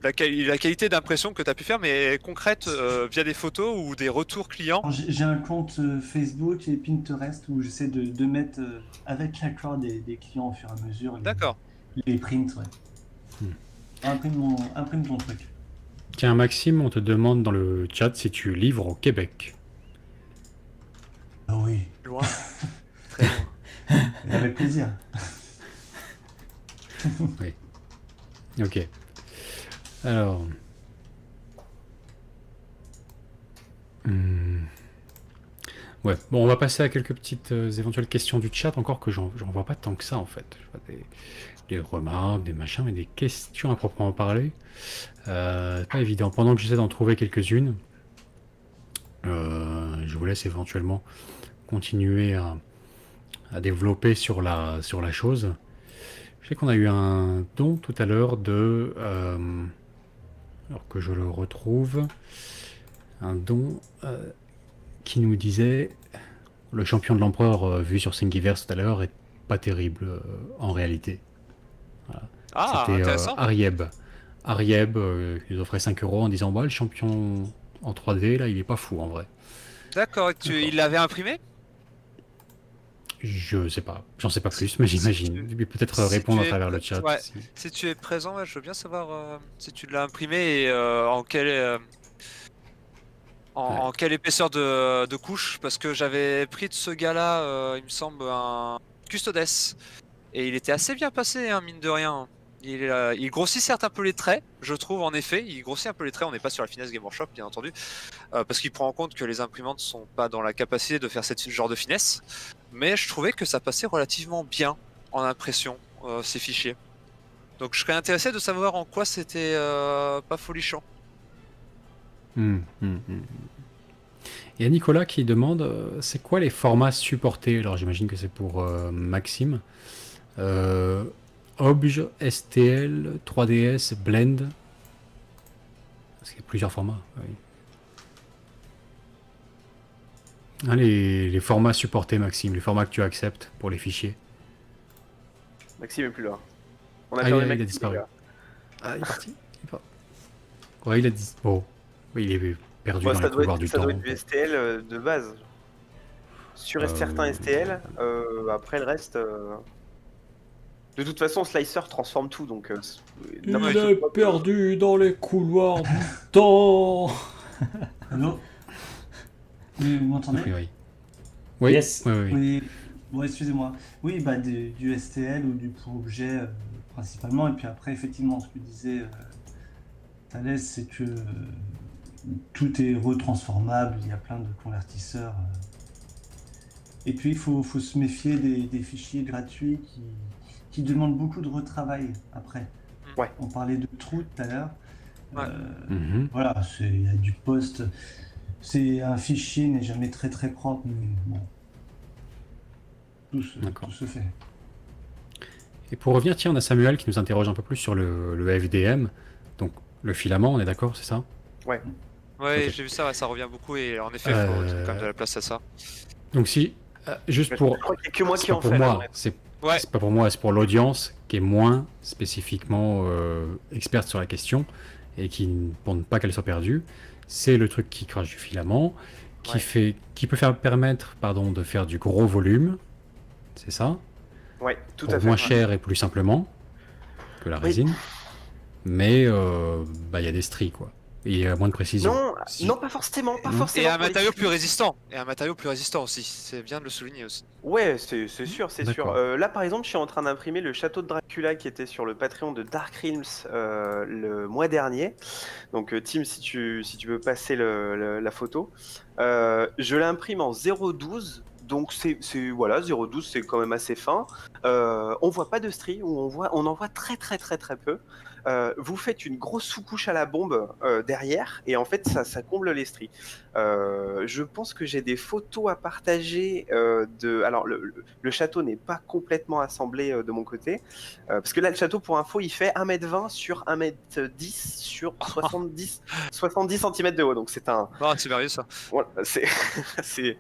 La qualité d'impression que tu as pu faire, mais concrète, via des photos ou des retours clients. Alors, j'ai un compte Facebook et Pinterest où j'essaie de mettre avec l'accord des clients au fur et à mesure D'accord. les prints. Ouais. Imprime ton truc. Tiens, Maxime, on te demande dans le chat si tu livres au Québec. Ah oui, Loin. Très loin. avec plaisir. Ok. Alors. Ouais, bon, on va passer à quelques petites éventuelles questions du chat, encore que j'en vois pas tant que ça en fait. Je vois des remarques, des machins, mais des questions à proprement parler. Pas évident. Pendant que j'essaie d'en trouver quelques-unes, je vous laisse éventuellement continuer à développer sur la chose. Je sais qu'on a eu un don tout à l'heure de... alors que je le retrouve. Un don qui nous disait le champion de l'empereur vu sur Thingiverse tout à l'heure est pas terrible en réalité. Voilà. Ah, C'était intéressant. Arieb. Arieb, il offrait 5 € en disant bah, le champion en 3D, là, il est pas fou en vrai. D'accord, il l'avait imprimé? Je sais pas, j'en sais pas plus, mais j'imagine. tu- Peut-être si répondre tu à es- travers le chat. ouais. si- Si tu es présent, ouais, je veux bien savoir si tu l'as imprimé et Ouais. en quelle épaisseur de couche, parce que j'avais pris de ce gars-là, il me semble, un Custodes, et il était assez bien passé, hein, mine de rien. Il grossit certes un peu les traits, je trouve, en effet, il grossit un peu les traits, on n'est pas sur la finesse Game Workshop, bien entendu, parce qu'il prend en compte que les imprimantes sont pas dans la capacité de faire ce genre de finesse, mais je trouvais que ça passait relativement bien en impression, ces fichiers. Donc je serais intéressé de savoir en quoi c'était pas folichon. Hmm. Il y a Nicolas qui demande c'est quoi les formats supportés? Alors j'imagine que c'est pour Maxime. Obj, STL, 3DS, Blend. Parce qu'il y a plusieurs formats. Oui. Ah, les formats supportés, Maxime, les formats que tu acceptes pour les fichiers. Maxime est plus là. On a Ah, perdu il a Maxime, disparu. les gars. Ah, il est parti. Ouais, il a dit. Oh, oui, il est perdu Bon, dans ça les doit couloirs être, du ça temps. doit être du STL de base. Sur certains STL, après le reste. De toute façon, Slicer transforme tout, donc. Il n'importe est quoi. perdu dans les couloirs du temps. Allô? Oui, vous m'entendez? Oui, oui. Oui, Yes. oui, oui. Oui, bon, excusez-moi. Oui, bah, du STL ou du pour objet principalement. Et puis après, effectivement, ce que disait Thalès, c'est que tout est retransformable, il y a plein de convertisseurs. Et puis, il faut se méfier des fichiers gratuits qui demandent beaucoup de retravail après. Ouais. On parlait de trou tout à l'heure. Ouais. Mhm. Voilà, il y a du post. Un fichier n'est jamais très très propre, mais bon. D'accord. Tout se fait. Et pour revenir, tiens, on a Samuel qui nous interroge un peu plus sur le FDM. Donc, le filament, on est d'accord, c'est ça? Ouais, Ok. j'ai vu ça, ouais, ça revient beaucoup et en effet, il faut trouver quand même de la place à ça. Donc, si, juste Je pour. crois qu'il n'y a que moi C'est qui pas en pour fais. moi, là, ouais. Ouais, c'est pas pour moi, c'est pour l'audience qui est moins spécifiquement experte sur la question et pour ne pas qu'elle soit perdue. C'est le truc qui crache du filament, Ouais. qui peut permettre, pardon, de faire du gros volume. C'est ça? Ouais, tout Pour à fait. moins cher et plus simplement que la Oui. résine. Mais bah, il y a des stries, quoi. Et il y a moins de précision. Non, Si- non, pas forcément, pas Non. forcément. et un pour les matériau fichiers. plus résistant. Et un matériau plus résistant aussi, c'est bien de le souligner aussi. Ouais, c'est sûr, c'est sûr. D'accord. Là, par exemple, je suis en train d'imprimer le château de Dracula qui était sur le Patreon de Dark Realms le mois dernier. Donc, Tim, si tu veux passer la photo. Je l'imprime en 0,12. Donc, voilà, 0,12, c'est quand même assez fin. On voit pas de stries, on en voit très, très, très, très peu. Vous faites une grosse sous-couche à la bombe derrière, et en fait, ça comble les stries. Je pense que j'ai des photos à partager Alors, le château n'est pas complètement assemblé de mon côté, parce que là, le château, pour info, il fait 1m20 sur 1m10 sur 70 cm de haut, donc c'est un... Ah, c'est merveilleux ça. Voilà, c'est...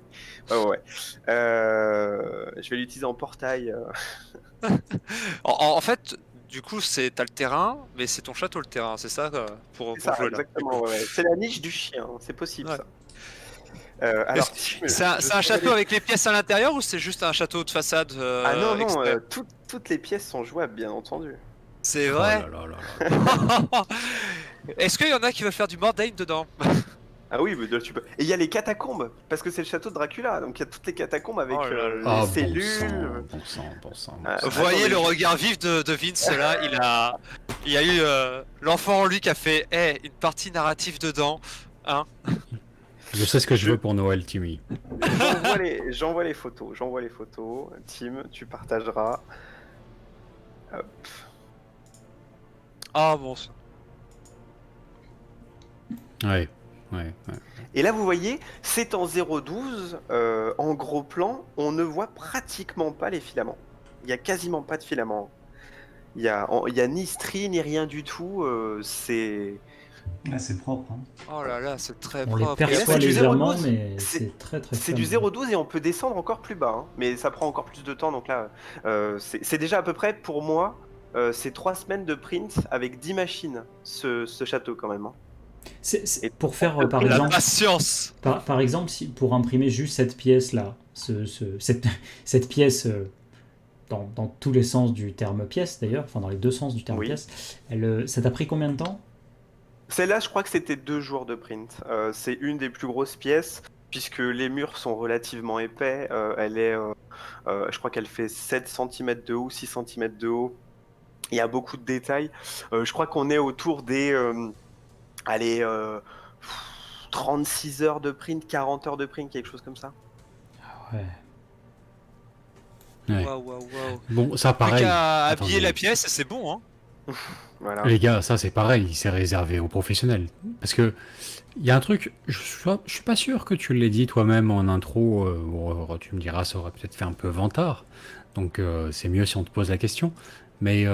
ouais. Je vais l'utiliser en portail. En fait, du coup, t'as le terrain, mais c'est ton château le terrain, c'est ça pour C'est ça, jouer là. exactement, ouais. C'est la niche du chien, c'est possible Ouais. ça. Alors, C'est un château avec les pièces à l'intérieur ou c'est juste un château de façade Ah non, non, externe toutes les pièces sont jouables, bien entendu. C'est Oh vrai. là là là là. Est-ce qu'il y en a qui veulent faire du Mordheim dedans? Ah oui, mais là, tu peux. Et il y a les catacombes, parce que c'est le château de Dracula, donc il y a toutes les catacombes avec Oh là là. les Ah, cellules. bon sang. Ah, Vous voyez attendez, le regard vif de Vince là, il y a eu l'enfant en lui qui a fait une partie narrative dedans. Hein. Je sais ce que je veux pour Noël, Timmy. J'envoie les photos. Tim, tu partageras. Hop. Ah bon. Ouais. Et là, vous voyez, c'est en 0,12, en gros plan, on ne voit pratiquement pas les filaments. Il y a quasiment pas de filaments. Il y a ni stries, ni rien du tout. C'est Là, c'est propre. Hein. Oh là là, c'est très On les propre. perçoit c'est du légèrement, 0,12, mais c'est- c'est très très c'est du fun. 0,12 et on peut descendre encore plus bas. Hein. Mais ça prend encore plus de temps. Donc là, c'est déjà à peu près, pour moi, c'est 3 semaines de print avec 10 machines, ce château quand même. Hein. Pour faire, par La exemple, patience. par exemple, pour imprimer juste cette pièce-là, cette pièce, dans tous les sens du terme pièce d'ailleurs, enfin dans les deux sens du terme Oui. pièce, ça t'a pris combien de temps? Celle-là, je crois que c'était 2 jours de print. C'est une des plus grosses pièces, puisque les murs sont relativement épais. Je crois qu'elle fait 7 cm de haut, 6 cm de haut. Il y a beaucoup de détails. Je crois qu'on est autour des allez, 36 heures de print, 40 heures de print, quelque chose comme ça. Ouais. Ouais. Waouh, waouh, waouh. Bon, ça Plus pareil. qu'à Attendez. habiller la pièce, c'est bon, hein. Voilà. Les gars, ça c'est pareil, c'est réservé aux professionnels. Parce que il y a un truc, je suis pas sûr que tu l'aies dit toi-même en intro, tu me diras, ça aurait peut-être fait un peu vantard. Donc c'est mieux si on te pose la question. Mais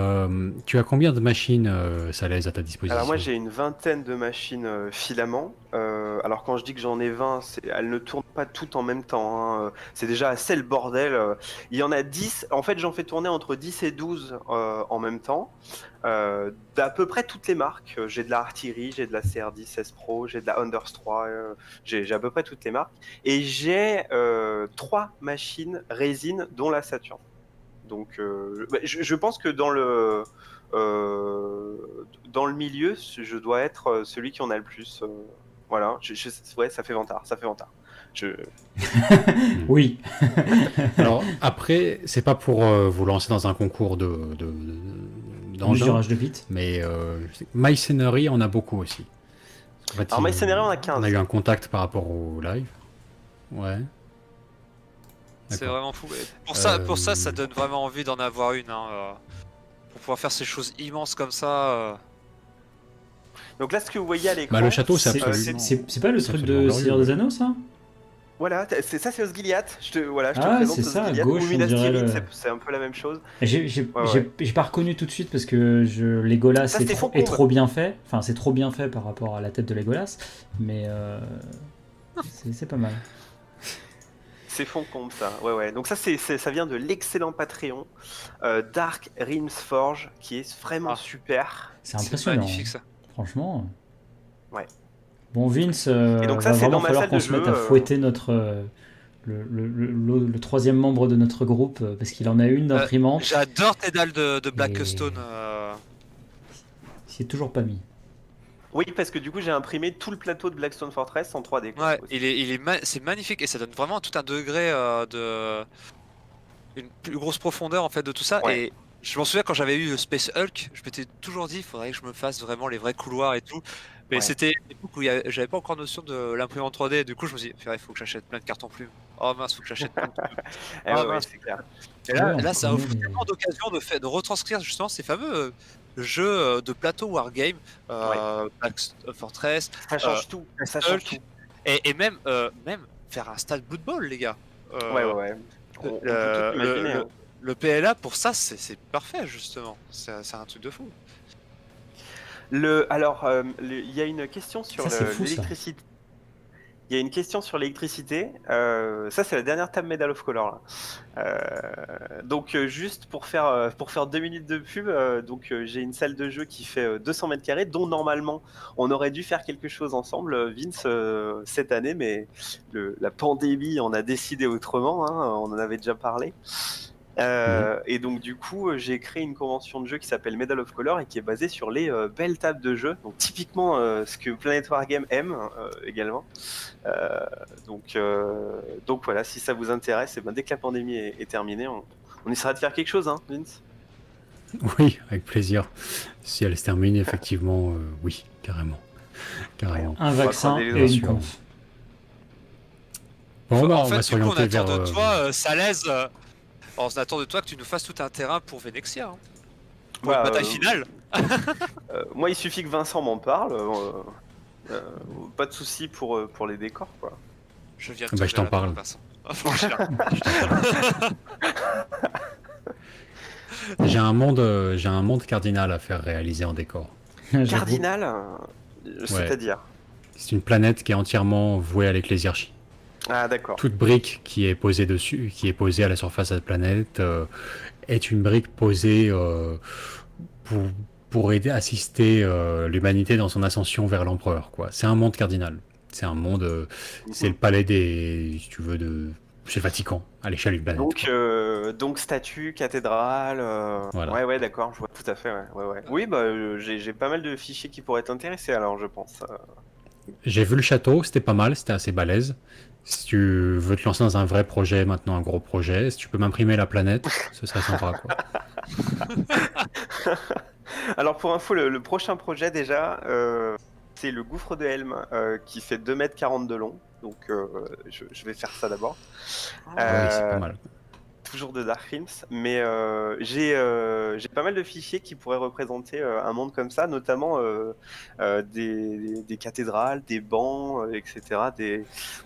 tu as combien de machines Salaise à ta disposition? Alors moi j'ai une vingtaine de machines filaments. Alors quand je dis que j'en ai 20, elles ne tournent pas toutes en même temps, hein. C'est déjà assez le bordel. Il y en a 10, en fait j'en fais tourner entre 10 et 12 en même temps. D'à peu près toutes les marques. J'ai de la Artillery, j'ai de la CR10 S Pro, j'ai de la Unders 3, j'ai à peu près toutes les marques. Et j'ai 3 machines résine dont la Saturn. Donc, je pense que dans le milieu, je dois être celui qui en a le plus. Voilà, ouais, ça fait vantard, ça fait vantard. Oui. Alors après, c'est pas pour vous lancer dans un concours d'engins, Mesurage de bits. mais Mycenery en a beaucoup aussi. En fait, Alors, Mycenery, on a 15. On a eu un contact par rapport au live. Ouais. C'est D'accord. vraiment fou. Et pour ça, ça donne vraiment envie d'en avoir une, hein, pour pouvoir faire ces choses immenses comme ça. Donc là, ce que vous voyez à l'écran, Bah, le château, c'est C'est absolument. c'est pas le c'est truc absolument de Seigneur glorieux. des Anneaux, ça? voilà, c'est Osgiliath. Je te Ah, présente c'est ça, à Osgiliath. gauche, Ou on Minas dirait Tirith, le- c'est un peu la même chose. J'ai Ouais. pas reconnu tout de suite parce que Legolas Ça, est c'était trop, Faucombe. est trop bien fait. Enfin, c'est trop bien fait par rapport à la tête de Legolas, mais c'est pas mal. C'est Foncombe, ça. Ouais. Donc ça ça vient de l'excellent Patreon Dark Realms Forge, qui est vraiment Ah. super. C'est C'est impressionnant. magnifique ça. Franchement. Ouais. Bon, Vince, Et donc ça, va c'est vraiment dans ma falloir salle qu'on de se mette jeu, à fouetter notre le troisième membre de notre groupe parce qu'il en a une d'imprimante. J'adore tes dalles de Mais- Blackstone. Il s'y est toujours pas mis. Oui, parce que du coup, j'ai imprimé tout le plateau de Blackstone Fortress en 3D. quoi, Ouais, aussi. c'est magnifique et ça donne vraiment tout un degré une plus grosse profondeur en fait de tout ça. Ouais. Et je m'en souviens quand j'avais eu Space Hulk, je m'étais toujours dit il faudrait que je me fasse vraiment les vrais couloirs et tout. Mais Ouais. c'était l'époque où j'avais pas encore notion de l'imprimante 3D. Du coup, je me suis dit il faut que j'achète plein de cartons plumes. Oh mince, faut que j'achète plein de plumes. Eh Ah, ouais, mince. c'est clair. Et là, Ouais, là on ça connaît offre les- tellement d'occasions de retranscrire justement ces fameux jeux de plateau wargame, Fortress, Ça change tout. Ça change Hulk, tout. et même faire un stade Blood Bowl, les gars. Ouais. On peut Euh, tout imaginer. hein. Le PLA pour ça, c'est parfait justement. C'est un truc de fou. Alors, il y a une question sur Ça, c'est fou, ça. l'électricité. Il y a une question sur l'électricité. Ça, c'est la dernière table Medal of Color. Là. Donc, juste pour faire 2 minutes de pub, j'ai une salle de jeu qui fait 200 mètres carrés, dont normalement on aurait dû faire quelque chose ensemble, Vince, cette année, mais la pandémie en a décidé autrement. Hein, on en avait déjà parlé. Et donc du coup j'ai créé une convention de jeu qui s'appelle Medal of Color et qui est basée sur les belles tables de jeu, donc typiquement ce que Planet Wargame aime également. Donc voilà, si ça vous intéresse, et ben, dès que la pandémie est terminée, on essaiera de faire quelque chose, hein, Vince. Oui, avec plaisir. Si elle se termine, effectivement, oui, carrément. Carrément. Un vaccin croiser les et doigts, une sûr. conf. Bon, bah, En on va fait, du coup, on s'orienter attend vers. de toi, Salaise. On attend de toi que tu nous fasses tout un terrain pour Venexia. Hein. Pour Bah, une bataille finale. Moi, il suffit que Vincent m'en parle. Pas de souci pour les décors, quoi. Je viens Bah, je t'en parle. Vincent. Franchement. J'ai un monde cardinal à faire réaliser en décor. J'avoue. Cardinal, c'est-à-dire. C'est une planète qui est entièrement vouée à l'ecclésiarchie. Ah, d'accord. Toute brique qui est posée dessus, qui est posée à la surface de la planète, est une brique posée pour aider, assister l'humanité dans son ascension vers l'empereur, quoi. C'est un monde cardinal. C'est un monde, c'est le palais des, si tu veux, c'est fatigant à l'échelle d'une planète. Donc statue, cathédrale. Voilà. Ouais, d'accord, je vois tout à fait. Ouais. Oui, bah, j'ai pas mal de fichiers qui pourraient t'intéresser alors, je pense. J'ai vu le château, c'était pas mal, c'était assez balèze. Si tu veux te lancer dans un vrai projet, maintenant un gros projet, si tu peux m'imprimer la planète, ce serait sympa, quoi. Alors pour info, le prochain projet déjà, c'est le gouffre de Helm qui fait 2,40 m de long. Donc je vais faire ça d'abord. Ah oui, c'est pas Euh, mal. Toujours de Dark Realms, mais j'ai pas mal de fichiers qui pourraient représenter un monde comme ça, notamment des cathédrales, des bancs, etc.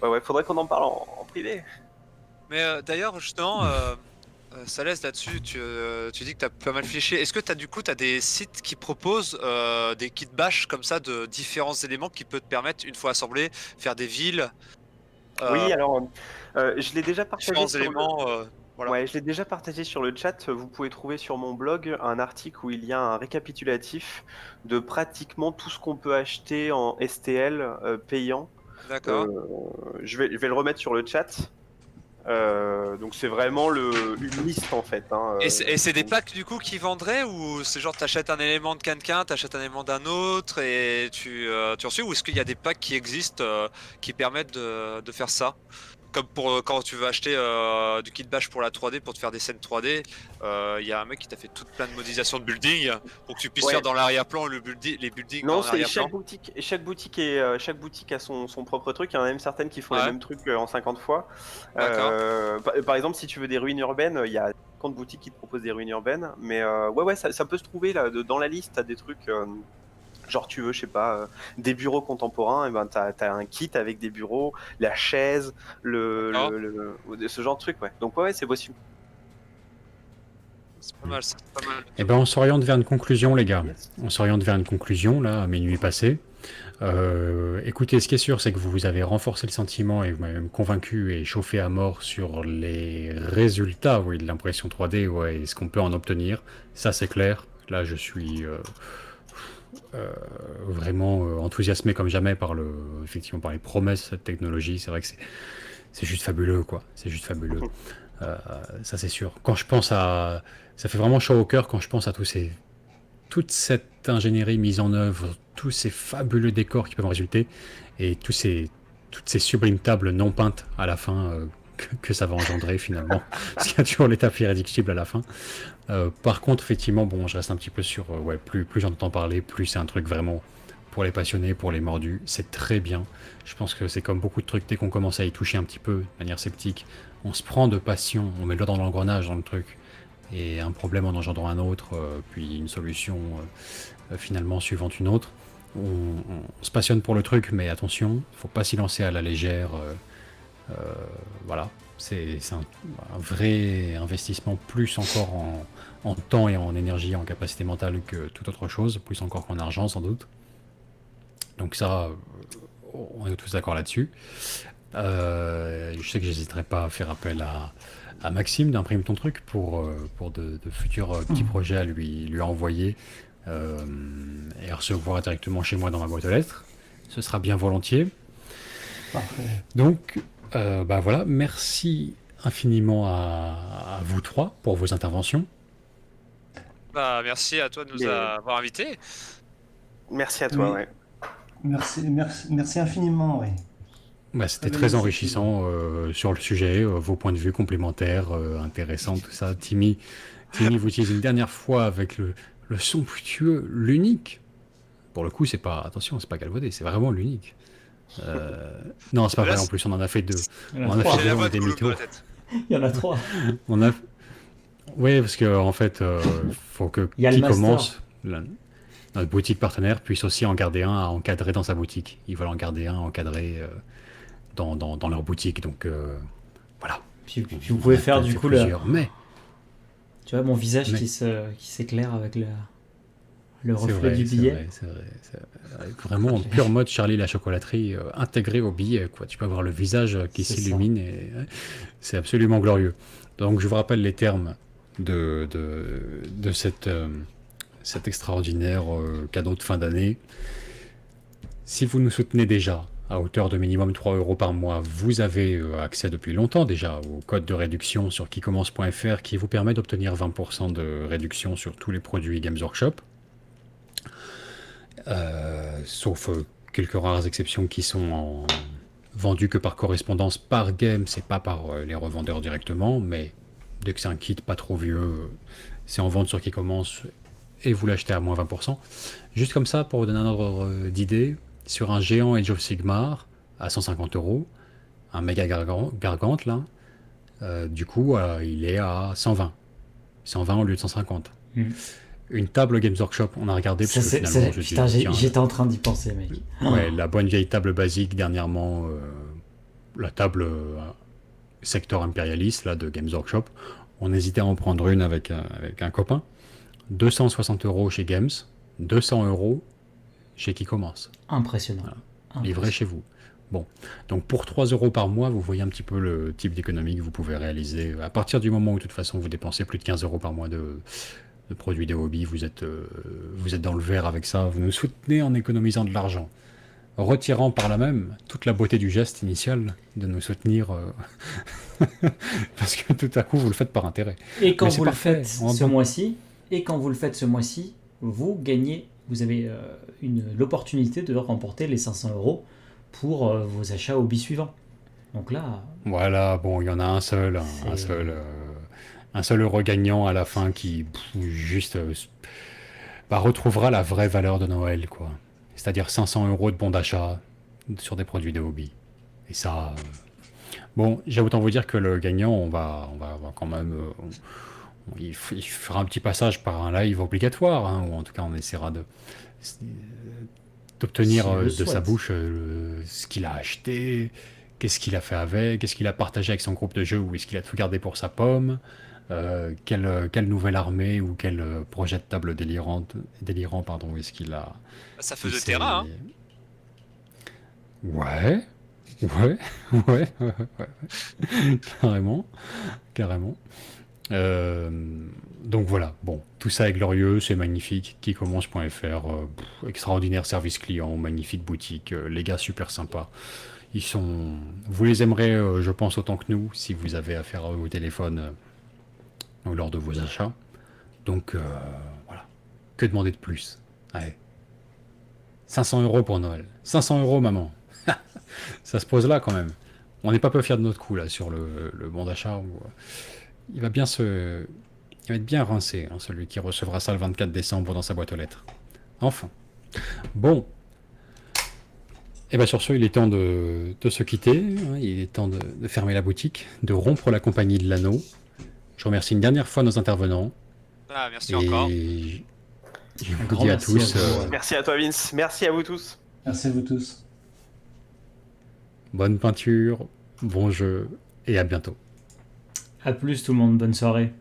Ouais, faudrait qu'on en parle en privé. Mais d'ailleurs, justement, ça laisse là-dessus, tu dis que tu as pas mal fichier. Est-ce que tu as des sites qui proposent des kits bash comme ça de différents éléments qui peuvent te permettre, une fois assemblés, faire des villes, Oui, alors je l'ai déjà partagé différents sur le... éléments voilà. Ouais, je l'ai déjà partagé sur le chat. Vous pouvez trouver sur mon blog un article où il y a un récapitulatif de pratiquement tout ce qu'on peut acheter en STL payant. D'accord. Je vais le remettre sur le chat. Donc c'est vraiment une liste en fait. Hein, Et c'est des packs du coup qui vendraient, ou c'est genre t'achètes un élément de quelqu'un, t'achètes un élément d'un autre et tu reçois, ou est-ce qu'il y a des packs qui existent qui permettent de faire ça? Comme pour quand tu veux acheter du kit bash pour la 3D, pour te faire des scènes 3D, il y a un mec qui t'a fait toute plein de modélisation de building pour que tu puisses Ouais. faire dans l'arrière-plan les buildings Non, dans c'est l'arrière-plan. chaque boutique a son propre truc. Il y en a même certaines qui font les Ouais. mêmes trucs en 50 fois. D'accord. Par exemple, si tu veux des ruines urbaines, il y a 50 boutiques qui te proposent des ruines urbaines. Mais ouais, ça peut se trouver là. Dans la liste, t'as des trucs. Genre tu veux, je sais pas, des bureaux contemporains, et ben t'as un kit avec des bureaux, la chaise, ce genre de truc, ouais. Donc ouais, c'est possible. C'est pas mal, c'est pas mal. Eh ben, on s'oriente vers une conclusion, les gars. On s'oriente vers une conclusion, là, à minuit passé. Écoutez, ce qui est sûr, c'est que vous avez renforcé le sentiment et vous m'avez même convaincu et chauffé à mort sur les résultats, oui, de l'impression 3D, ouais, et ce qu'on peut en obtenir. Ça, c'est clair. Là, je suis vraiment enthousiasmé comme jamais effectivement, par les promesses de cette technologie. C'est vrai que c'est juste fabuleux, quoi. C'est juste fabuleux. Ça, c'est sûr. Quand je pense à... Ça fait vraiment chaud au cœur quand je pense à toute cette ingénierie mise en œuvre, tous ces fabuleux décors qui peuvent en résulter, et toutes ces sublimes tables non peintes à la fin que ça va engendrer finalement. Parce qu'il y a toujours l'étape irréductible à la fin. Par contre, effectivement, bon, je reste un petit peu sur... ouais, plus j'en entends parler, plus c'est un truc vraiment pour les passionnés, pour les mordus. C'est très bien. Je pense que c'est comme beaucoup de trucs, dès qu'on commence à y toucher un petit peu, de manière sceptique, on se prend de passion, on met le doigt dans l'engrenage dans le truc. Et un problème en engendrant un autre, puis une solution finalement suivant une autre. On se passionne pour le truc, mais attention, faut pas s'y lancer à la légère. Voilà, c'est un vrai investissement, plus encore en temps et en énergie, en capacité mentale que toute autre chose, plus encore qu'en argent sans doute. Donc ça, on est tous d'accord là-dessus. Je sais que j'hésiterai pas à faire appel à Maxime d'imprimer ton truc pour de futurs petits projets à lui envoyer et à recevoir directement chez moi dans ma boîte aux lettres. Ce sera bien volontiers. Parfait. Donc, bah voilà, merci infiniment à vous trois pour vos interventions. Bah, merci à toi de nous avoir invités. Merci à toi, Oui. ouais. Merci infiniment, oui. Bah, c'était Très très belle enrichissant sur le sujet, vos points de vue complémentaires, intéressants, tout ça. Timmy, vous utilisez une dernière fois avec le somptueux, l'unique. Pour le coup, c'est pas, attention, c'est pas galvaudé, c'est vraiment l'unique. Non, c'est pas Là, vrai, en plus, on en a fait deux. Il y en On a en a trois. fait J'ai la deux, on voix était de Gollum dans mythos. la tête. Il y en a trois. On a... Oui, parce que en fait, faut que Il y a le qui master. commence, notre boutique partenaire puisse aussi en garder un à encadrer dans sa boutique. Ils veulent en garder un encadré dans leur boutique, donc voilà. Puis vous pouvez On a faire peut-être du fait coup plusieurs, mais tu vois mon visage Mais- qui s'éclaire avec le c'est reflet vrai, du c'est billet. vrai, c'est vrai. Vraiment en pur mode Charlie la chocolaterie intégré au billet, quoi. Tu peux avoir le visage qui C'est ça. s'illumine et c'est absolument glorieux. Donc je vous rappelle les termes de cet extraordinaire cadeau de fin d'année. Si vous nous soutenez déjà, à hauteur de minimum 3 euros par mois. Vous avez accès depuis longtemps déjà au code de réduction sur quicommence.fr qui vous permet d'obtenir 20% de réduction sur tous les produits Games Workshop. Sauf quelques rares exceptions qui sont vendus que par correspondance par game, c'est pas par les revendeurs directement, mais dès que c'est un kit pas trop vieux, c'est en vente sur qui commence et vous l'achetez à moins 20%. Juste comme ça, pour vous donner un ordre d'idée, sur un géant Age of Sigmar à 150 euros, un méga gargante là, du coup il est à 120. 120 au lieu de 150. Une table Games Workshop, on a regardé parce que finalement, putain, j'étais en train d'y penser, mec. Ouais, la bonne vieille table basique dernièrement, la table secteur impérialiste là, de Games Workshop, on hésitait à en prendre une avec un copain. 260 euros chez Games, 200 euros chez qui commence. Impressionnant. Voilà. Livré chez vous. Bon, donc pour 3 euros par mois, vous voyez un petit peu le type d'économie que vous pouvez réaliser. À partir du moment où, de toute façon, vous dépensez plus de 15 euros par mois de produits des hobbies, vous êtes dans le vert avec ça, vous nous soutenez en économisant de l'argent, retirant par là même toute la beauté du geste initial de nous soutenir, parce que tout à coup vous le faites par intérêt. Et quand vous le faites ce mois-ci, vous gagnez, vous avez l'opportunité de remporter les 500 euros pour vos achats hobby suivants. Donc là... Voilà, bon, il y en a un seul heureux gagnant à la fin qui juste retrouvera la vraie valeur de Noël, quoi. C'est-à-dire 500 euros de bon d'achat sur des produits de hobby. Et ça, bon, j'ai autant vous dire que le gagnant, on va quand même, il fera un petit passage par un live obligatoire, hein, ou en tout cas on essaiera d'obtenir de sa bouche ce qu'il a acheté, qu'est-ce qu'il a fait avec, qu'est-ce qu'il a partagé avec son groupe de jeu, ou est-ce qu'il a tout gardé pour sa pomme. Quelle nouvelle armée ou quel projet de table délirant est-ce qu'il a... Ça fait de terrain, hein. Ouais. Carrément. Donc voilà, bon, tout ça est glorieux, c'est magnifique, quicommence.fr, extraordinaire service client, magnifique boutique, les gars super sympas. Vous les aimerez, je pense, autant que nous, si vous avez affaire au téléphone lors de vos achats. Donc voilà, que demander de plus? Allez. 500 euros pour Noël. 500 euros, maman. Ça se pose là quand même. On n'est pas peu fiers de notre coup là sur le bon d'achat. Il va être bien rincé, hein, celui qui recevra ça le 24 décembre dans sa boîte aux lettres. Enfin. Bon. Et bien sur ce, il est temps de se quitter. Hein, il est temps de fermer la boutique, de rompre la compagnie de l'anneau. Je remercie une dernière fois nos intervenants. Ah, merci encore. Je vous dis à tous. Merci à toi, Vince. Merci à vous tous. Merci à vous tous. Bonne peinture, bon jeu et à bientôt. À plus tout le monde, bonne soirée.